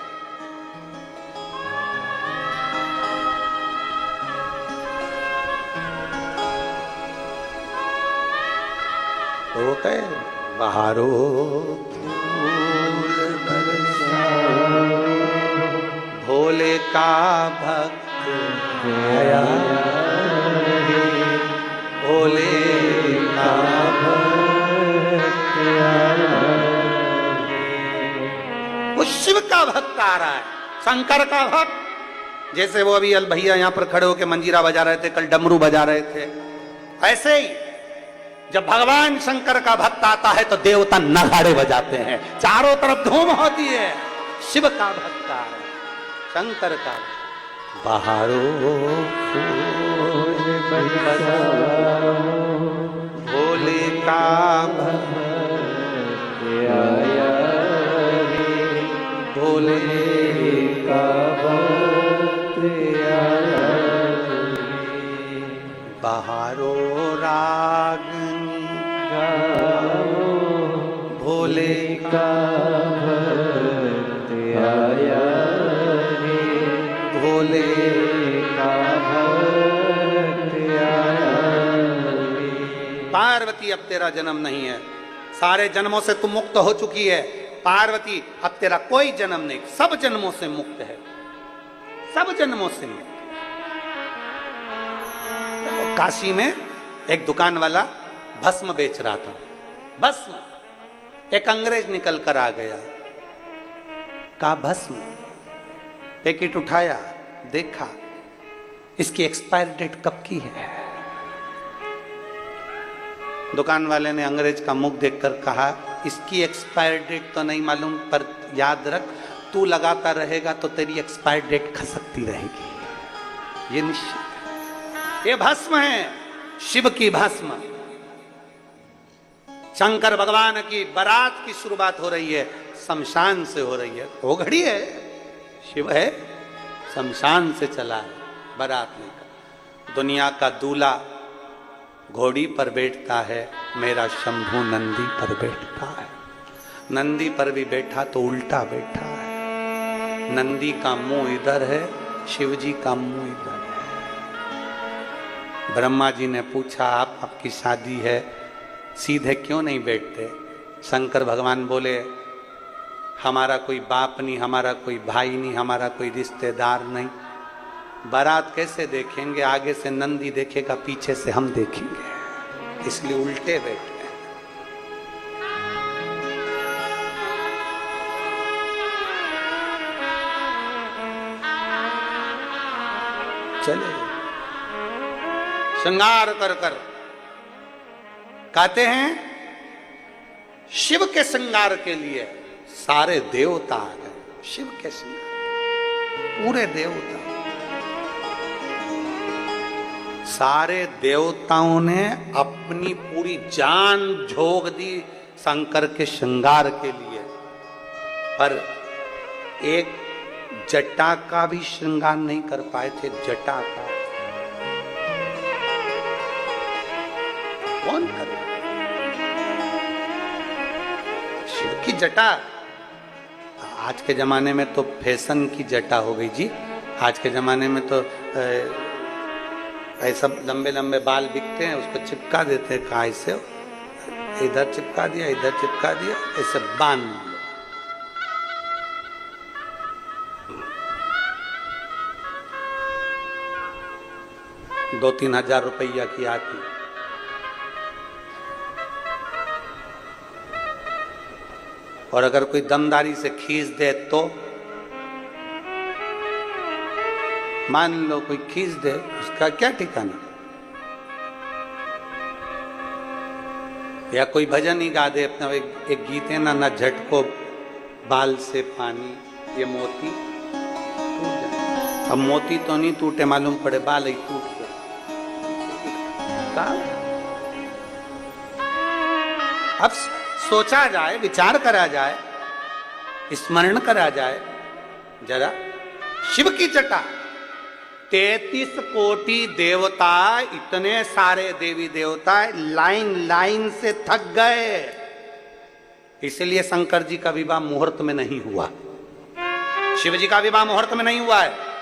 तो कहे बहारो फूल बरसाओ, भोले का भक्त आया रे, भोले का भक्त आया रे। वो शिव का भक्त आ रहा है, शंकर का भक्त। जैसे वो अभी भैया यहाँ पर खड़े होकर मंजीरा बजा रहे थे, कल डमरू बजा रहे थे, ऐसे ही जब भगवान शंकर का भक्त आता है तो देवता नगाड़े बजाते हैं, चारों तरफ धूम होती है। शिव का भक्त आ रहा है, शंकर का। बहारो फूल बरसाओ, भोले का भक्त आया रे, भोले का भक्त आया रे। बहारो रागनी गाओ, भोले का भक्त आया रे, भोले का भक्त पार्वती अब तेरा जन्म नहीं है, सारे जन्मों से तू मुक्त हो चुकी है पार्वती, अब तेरा कोई जन्म नहीं, सब जन्मों से मुक्त है, सब जन्मों से मुक्त। तो काशी में एक दुकान वाला भस्म बेच रहा था, भस्म। एक अंग्रेज निकल कर आ गया, कहा भस्म, पैकेट उठाया, देखा इसकी एक्सपायर डेट कब की है। दुकान वाले ने अंग्रेज का मुख देखकर कहा, इसकी एक्सपायर डेट तो नहीं मालूम, पर याद रख तू लगाता रहेगा तो तेरी एक्सपायर डेट खसकती रहेगी, ये निश्चित। ये भस्म है, शिव की भस्म। शंकर भगवान की बारात की शुरुआत हो रही है, शमशान से हो रही है। वो घड़ी है, शिव है, शमशान से चला है बारात लेकर। दुनिया का दूल्हा घोड़ी पर बैठता है, मेरा शंभू नंदी पर बैठता है। नंदी पर भी बैठा तो उल्टा बैठा है, नंदी का मुंह इधर है, शिव जी का मुंह इधर है। ब्रह्मा जी ने पूछा, आपकी शादी है, सीधे क्यों नहीं बैठते? शंकर भगवान बोले, हमारा कोई बाप नहीं, हमारा कोई भाई नहीं, हमारा कोई रिश्तेदार नहीं, बारात कैसे देखेंगे? आगे से नंदी देखेगा, पीछे से हम देखेंगे, इसलिए उल्टे बैठे। चले श्रृंगार कर कर कहते हैं, शिव के श्रृंगार के लिए सारे देवता आ गए। शिव के श्रृंगार, पूरे देवता, सारे देवताओं ने अपनी पूरी जान झोंक दी शंकर के श्रृंगार के लिए, पर एक जटा का भी श्रृंगार नहीं कर पाए थे। जटा का कौन करे? शिव की जटा। आज के जमाने में तो फैशन की जटा हो गई जी। आज के जमाने में तो ऐसा लंबे लंबे बाल बिकते हैं, उसको चिपका देते हैं, कहा से इधर चिपका दिया, इधर चिपका दिया, ऐसे बांध लो। 2-3 हजार रुपया की आती। और अगर कोई दमदारी से खींच दे तो, मान लो कोई खींच दे, उसका क्या ठिकाना? या कोई भजन ही गा दे अपना, एक गीत है ना, झटको बाल से पानी, ये मोती टूट जाए। अब मोती तो नहीं टूटे, मालूम पड़े बाल ही टूट गए। अब सोचा जाए, विचार करा जाए, स्मरण करा जाए जरा, शिव की जटा। 33 कोटि देवता, इतने सारे देवी देवता लाइन लाइन से थक गए, इसलिए शंकर जी का विवाह मुहूर्त में नहीं हुआ, शिव जी का विवाह मुहूर्त में नहीं हुआ है।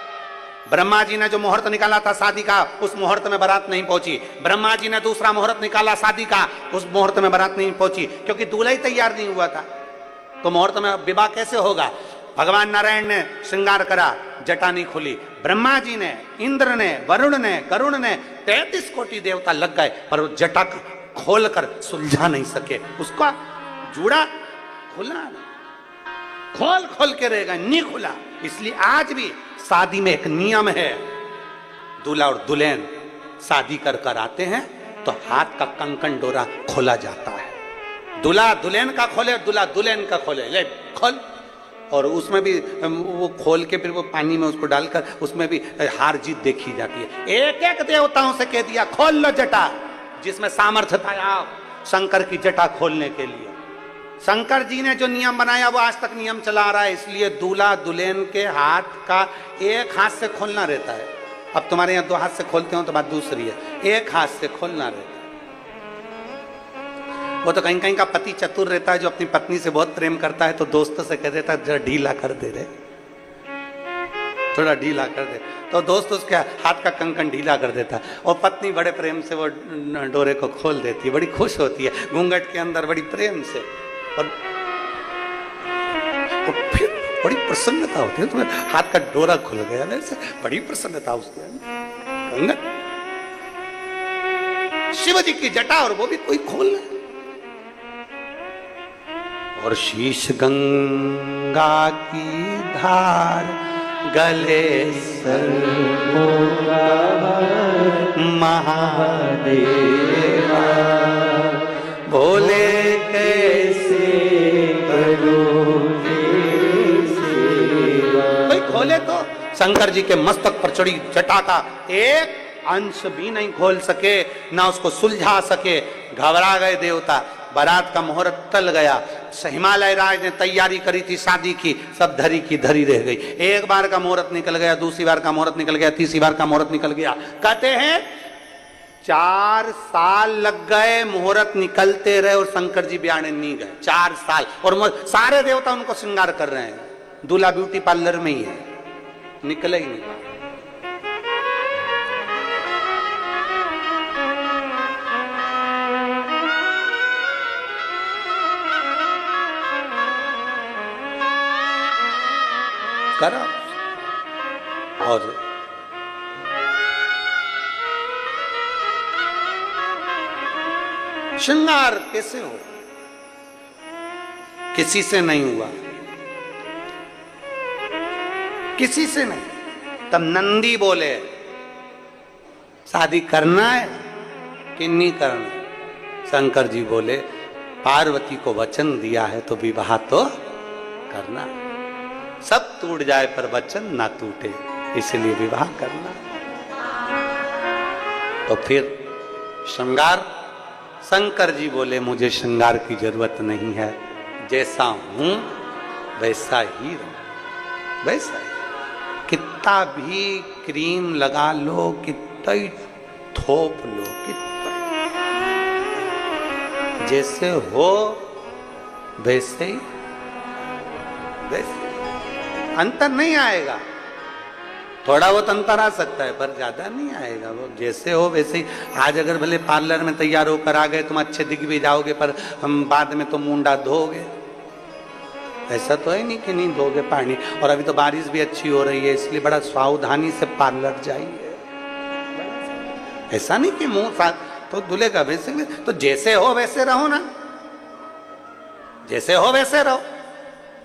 ब्रह्मा जी ने जो मुहूर्त निकाला था शादी का, उस मुहूर्त में बारात नहीं पहुंची। ब्रह्मा जी ने दूसरा मुहूर्त निकाला शादी का, उस मुहूर्त में बारात नहीं पहुंची, क्योंकि दूल्हा ही तैयार नहीं हुआ था। तो मुहूर्त में विवाह कैसे होगा? भगवान नारायण ने श्रृंगार करा, जटा नहीं खुली। ब्रह्मा जी ने, इंद्र ने, वरुण ने, गरुण ने, 33 कोटि देवता लग गए, पर वो जटा खोलकर सुलझा नहीं सके। उसका जूड़ा खुला नहीं, खोल खोल के रहेगा, नहीं खुला। इसलिए आज भी शादी में एक नियम है, दूल्हा और दुल्हन शादी कर कर आते हैं तो हाथ का कंकन डोरा खोला जाता है। दूल्हा दुल्हन का खोले, दूल्हा दुल्हन का खोले, ले खोल। और उसमें भी वो खोल के फिर वो पानी में उसको डालकर उसमें भी हार जीत देखी जाती है। एक एक देवताओं से कह दिया, खोल लो जटा, जिसमें सामर्थ्य था शंकर की जटा खोलने के लिए। शंकर जी ने जो नियम बनाया वो आज तक नियम चला आ रहा है। इसलिए दूल्हा दुल्हन के हाथ का एक हाथ से खोलना रहता है। अब तुम्हारे यहाँ 2 हाथ से खोलते हो तो बात दूसरी है, एक हाथ से खोलना रहता है। वो तो कहीं कहीं का पति चतुर रहता है, जो अपनी पत्नी से बहुत प्रेम करता है तो दोस्तों से कह देता है जरा ढीला कर दे रहे। थोड़ा ढीला कर दे। तो दोस्त उसके हाथ का कंकन ढीला कर देता और पत्नी बड़े प्रेम से वो डोरे को खोल देती है, बड़ी खुश होती है घूंघट के अंदर बड़ी प्रेम से, और फिर बड़ी प्रसन्नता होती है। तुम्हें हाथ का डोरा खुल गया वैसे बड़ी प्रसन्नता उसके अंदर। शिव जी की जटा और वो भी कोई खोल ले, और शीश गंगा की धार गले महादेवा भोले कैसे कोई खोले तो शंकर जी के मस्तक पर चढ़ी जटा का एक अंश भी नहीं खोल सके, ना उसको सुलझा सके। घबरा गए देवता, बारात का मुहूर्त टल गया। हिमालय राज ने तैयारी करी थी शादी की, सब धरी की धरी रह गई। एक बार का मुहूर्त निकल गया, दूसरी बार का मुहूर्त निकल गया, तीसरी बार का मुहूर्त निकल गया। कहते हैं 4 साल लग गए, मुहूर्त निकलते रहे और शंकर जी ब्याने नहीं गए। 4 साल, और सारे देवता उनको श्रृंगार कर रहे हैं। दूल्हा ब्यूटी पार्लर में ही है, निकले ही नहीं। करा और श्रृंगार कैसे हो, किसी से नहीं हुआ, किसी से नहीं। तब नंदी बोले शादी करना है कि नहीं करना। शंकर जी बोले पार्वती को वचन दिया है तो विवाह तो करना है। सब टूट जाए पर वचन ना टूटे, इसलिए विवाह करना। तो फिर श्रृंगार, शंकर जी बोले मुझे श्रृंगार की जरूरत नहीं है, जैसा हूं वैसा ही रहूं, वैसा ही। कितना भी क्रीम लगा लो, कितना ही थोप लो, कितना जैसे हो वैसे ही, वैसे अंतर नहीं आएगा। थोड़ा बहुत अंतर आ सकता है पर ज्यादा नहीं आएगा। वो जैसे हो वैसे ही। आज अगर भले पार्लर में तैयार होकर आ गए, तुम अच्छे दिख भी जाओगे, पर हम बाद में तो मुंडा धोगे। ऐसा तो है नहीं कि नहीं धोगे पानी। और अभी तो बारिश भी अच्छी हो रही है, इसलिए बड़ा सावधानी से पार्लर जाइए। ऐसा नहीं कि मुंह साथ तो धुलेगा, वैसे में तो जैसे हो वैसे रहो ना, जैसे हो वैसे रहो।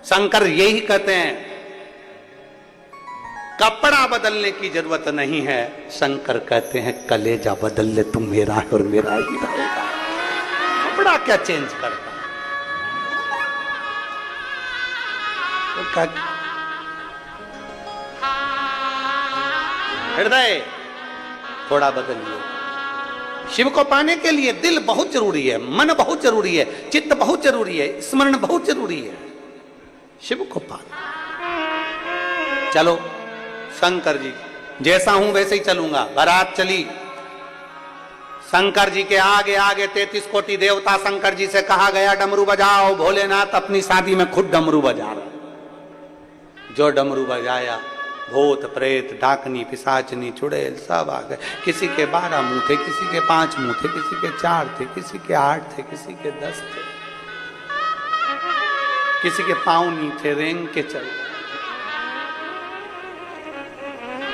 शंकर यही कहते हैं, कपड़ा बदलने की जरूरत नहीं है। शंकर कहते हैं कलेजा बदल ले, तुम मेरा है और मेरा ही रहेगा। कपड़ा क्या चेंज करता, तो हृदय थोड़ा बदलिए। शिव को पाने के लिए दिल बहुत जरूरी है, मन बहुत जरूरी है, चित्त बहुत जरूरी है, स्मरण बहुत जरूरी है। शिव को पाना। चलो शंकर जी, जैसा हूं वैसे ही चलूंगा। बारात चली, शंकर जी के आगे आगे 33 कोटि देवता। शंकर जी से कहा गया डमरू बजाओ। भोलेनाथ अपनी शादी में खुद डमरू बजा रहे। जो डमरू बजाया, भूत प्रेत डाकनी पिशाचनी चुड़ैल सब आ गए। किसी के 12 मुंह थे, किसी के 5 मुंह थे, किसी के 4 थे, किसी के 8 थे, किसी के 10 थे, किसी के पांव नहीं थे, रेंग के चल।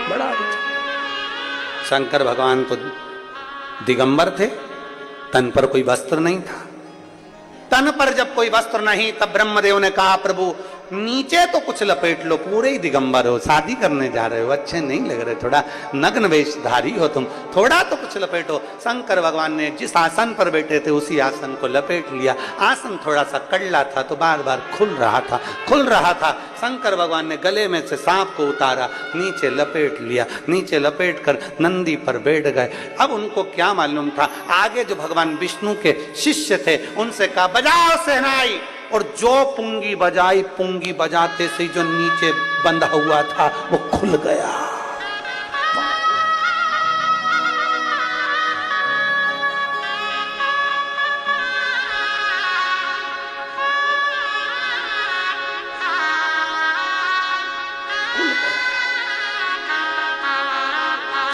बड़ा शंकर भगवान तो दिगंबर थे, तन पर कोई वस्त्र नहीं था। तन पर जब कोई वस्त्र नहीं, तब ब्रह्मदेव ने कहा प्रभु नीचे तो कुछ लपेट लो, पूरे ही दिगंबर हो, शादी करने जा रहे हो, अच्छे नहीं लग रहे, थोड़ा नग्न वेशधारी हो तुम, थोड़ा तो कुछ लपेटो। शंकर भगवान ने जिस आसन पर बैठे थे उसी आसन को लपेट लिया। आसन थोड़ा सा कड़ला था तो बार बार खुल रहा था। शंकर भगवान ने गले में से सांप को उतारा, नीचे लपेट लिया, नीचे लपेट कर नंदी पर बैठ गए। अब उनको क्या मालूम था, आगे जो भगवान विष्णु के शिष्य थे उनसे कहा बजाओ शहनाई, और जो पुंगी बजाई, पुंगी बजाते से जो नीचे बंधा हुआ था वो खुल गया।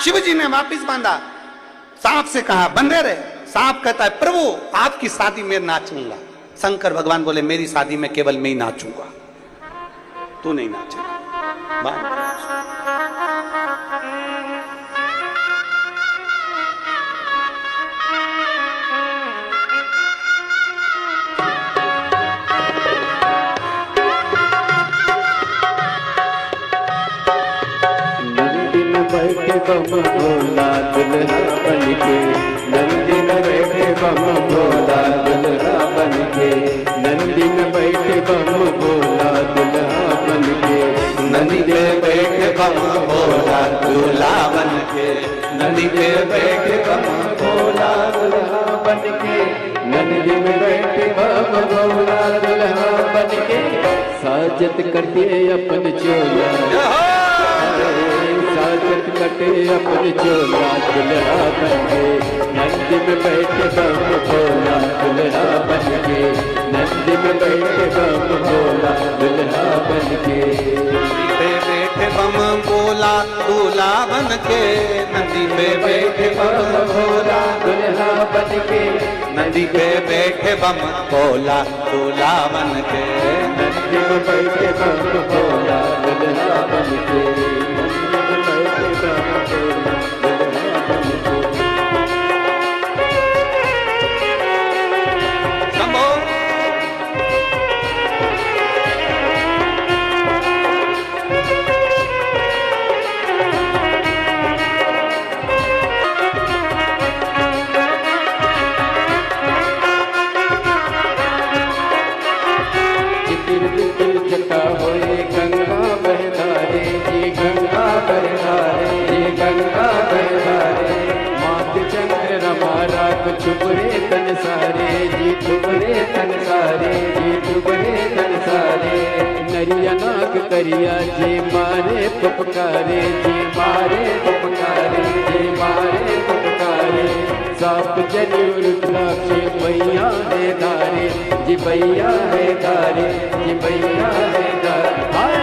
शिव जी ने वापिस बांधा, सांप से कहा बंधे रहे। सांप कहता है प्रभु आपकी शादी में नाचूंगा। शंकर भगवान बोले मेरी शादी में केवल मैं ही नाचूंगा, तू नहीं नाचेगा। बांध दो। नंदी में बैठे बम भोला दुल्हा बनके, नंदी में बैठे बम भोला दुल्हा बनके, नंदी में बैठे बम भोला दुल्हा बनके, नदी पे बैठे बम भोला दूल्हा बनके, नदी पे बैठे बम भोला दुल्हा बनके, नंदी में बैठे बम भोला दुल्हा बनके, साजत करते अपन चोला, साजत कटे अपन चोला दुल्हा बनके, नंदी में बैठे बम भोला दुल्हा बनके, नंदी में बैठे बम भोला दुल्हा बनके, पे बैठे बम भोला दूल्हा बनके, नदी पे बैठे बम भोला दुल्हा बनके, नदी पे बैठे बम भोला दूल्हा बनके, नंदी में बैठे बम भोला दुल्हा बनके, नंदी में बैठे बम भोला दुल्हा बनके। शंभो जितिर जटा होए गंगा बहधारे, जी गंगा बहधारे, जी गंगा बहधारे, मात चंद्र रमा रात छुपरे तन सारे, जी छुपरे तन सारे, जी छुपरे तन सारे, नरिया नाग करिया जी मारे पपकारे, जी मारे पपकारे, जी मारे पपकारे, साप जरूर रुद्राक्ष मैया है धारे, जी मैया है धारे, जी मैया है धारे, हाय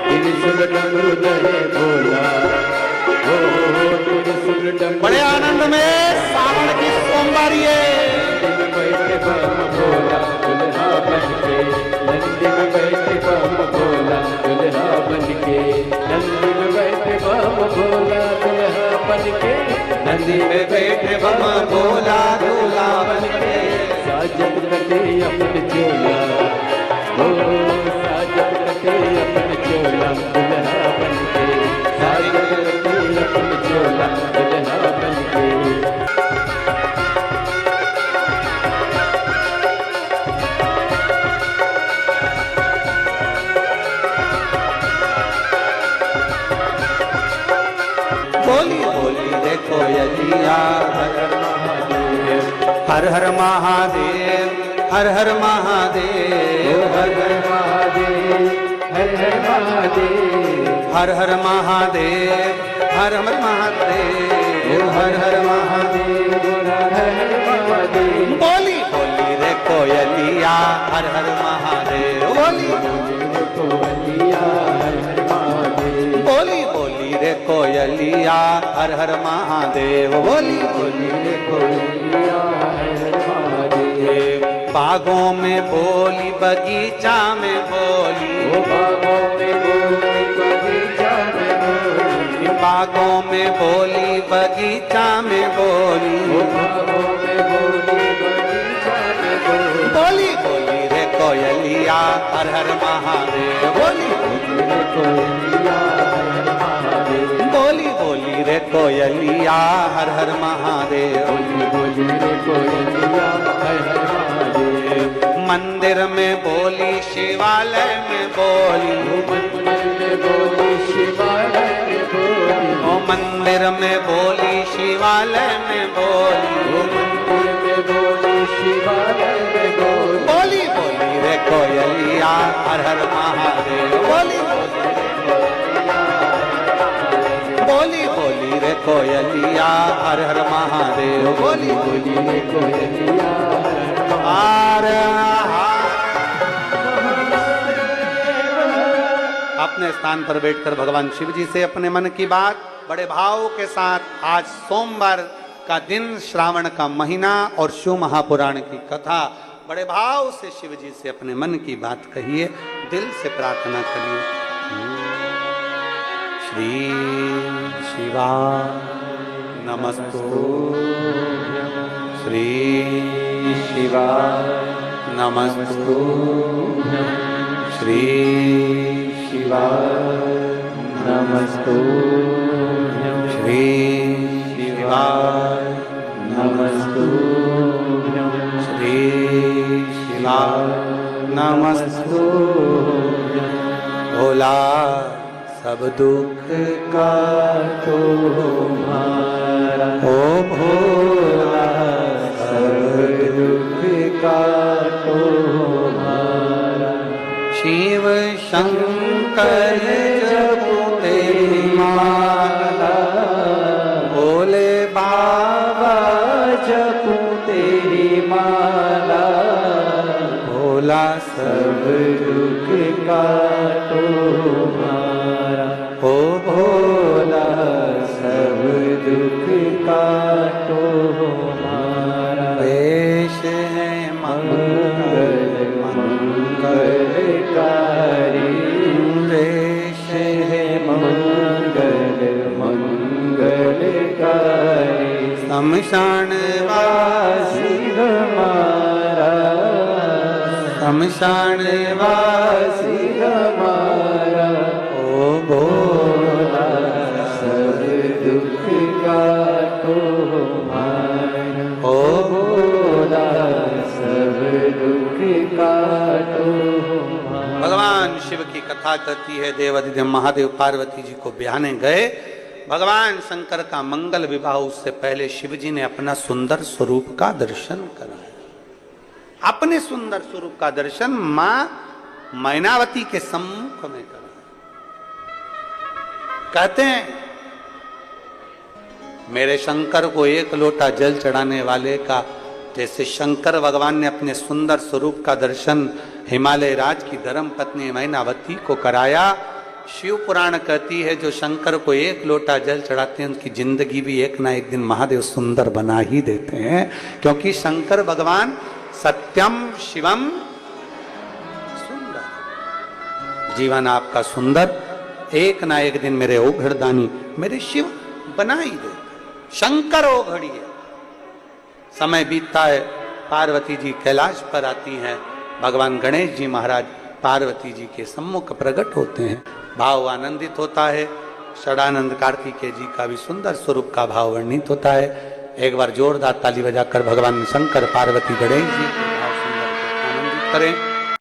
त्रिशूल डमरू धरे भोला, ओ त्रिशूल डमरू बड़े आनंद में सावन की सोमवारी है। नंदी में बैठे बम भोला दुल्हा बनके, नंदी में बैठे बम भोला दुल्हा बनके, नंदी में बैठे बम भोला दुल्हा बनके, नदी पे बैठे बम भोला दूल्हा बनके, साजत कटे अपन चोला, ओ साजत कटे अपन चोला दुल्हा बनके, साजत कटे अपन चोला दुल्हा बनके। बोली बोली देखो यलिया हर हर महादेव, हर हर महादेव, हर हर महादेव, हर हर महादेव, हर हर महादेव, हर हर महादेव, हर हर महादेव, हर हर महादेव, बोली बोली रे कोयलिया हर हर महादेव, बोली कोयलिया हर हर महादेव, बोली बोली रे कोयलिया हर हर महादेव, बोली बोली रे कोयलिया हर हर महादेव, बागों में बोली बगीचा में बोली, ओ बागों में बोली बगीचा में बोली, बागों में बोली बगीचा में बोली, ओ बागों में बोली बगीचा में बोली, बोली बोली रे कोयलिया हर हर महादेव, बोली बोली रे कोयलिया हर हर महादेव, बोली बोली रे कोयलिया हर हर महादेव, बोली बोली रे कोयलिया हर हर महादेव, मंदिर में बोली शिवालय में बोली, मंदिर में बोली शिवालय में बोली, ओ मंदिर में बोली शिवालय में बोली, ओ मंदिर में बोली शिवालय में बोली, बोली बोली रे कोयलिया हर हर महादेव, बोली बोली बोली रे कोयलिया हर हर महादेव, बोली बोली रे कोयलिया हर हर हर अपने स्थान पर बैठकर भगवान शिव जी से अपने मन की बात बड़े भाव के साथ आज सोमवार का दिन, श्रावण का महीना और शिव महापुराण की कथा, बड़े भाव से शिव जी से अपने मन की बात कहिए, दिल से प्रार्थना करिए। श्री शिवा नमस्तु, श्री शिवा नमस्तु, श्री शिवा नमस्तु, श्री शिवा नमस्तु, श्री शिवा नमस्तु। भोला सब दुख का तुम्हारा, ओ भोला सब दुख का तुम्हारा। शिव शंकर जपो तेरी माला, भोले बाबा जपो तेरी माला, भोला सब दुख का तुम्हारा। ओ भोला सब दुख का तुम्हारा। वेश है मंगल मंगलकारी, वेश है मंगल मंगलकारी। शमशान वासी हमारा, शमशान वासी हमारा। ओ भोला सब दुख का तुम्हारा। ओ भोला सब दुख का तुम्हारा। भगवान शिव की कथा कहती है, देवाधिदेव महादेव पार्वती जी को ब्याहने गए। भगवान शंकर का मंगल विवाह, उससे पहले शिव जी ने अपना सुंदर स्वरूप का दर्शन कराया। अपने सुंदर स्वरूप का दर्शन मां मैनावती के सम्मुख में कराया। कहते हैं, मेरे शंकर को एक लोटा जल चढ़ाने वाले का, जैसे शंकर भगवान ने अपने सुंदर स्वरूप का दर्शन हिमालय राज की धर्म पत्नी मैनावती को कराया। शिव पुराण कहती है, जो शंकर को एक लोटा जल चढ़ाते हैं उनकी जिंदगी भी एक ना एक दिन महादेव सुंदर बना ही देते हैं, क्योंकि शंकर भगवान सत्यम शिवम सुंदर। जीवन आपका सुंदर एक ना एक दिन मेरे ओघड़दानी मेरे शिव बना ही देते। शंकर ओघड़ी है। समय बीतता है, पार्वती जी कैलाश पर आती हैं। भगवान गणेश जी महाराज पार्वती जी के सम्मुख प्रकट होते हैं। भाव आनंदित होता है। षडानंद कार्तिकेय जी का भी सुंदर स्वरूप का भाव वर्णित होता है। एक बार जोरदार ताली बजाकर भगवान शंकर पार्वती गणेश जी के भाव सुंदर को आनंदित करें।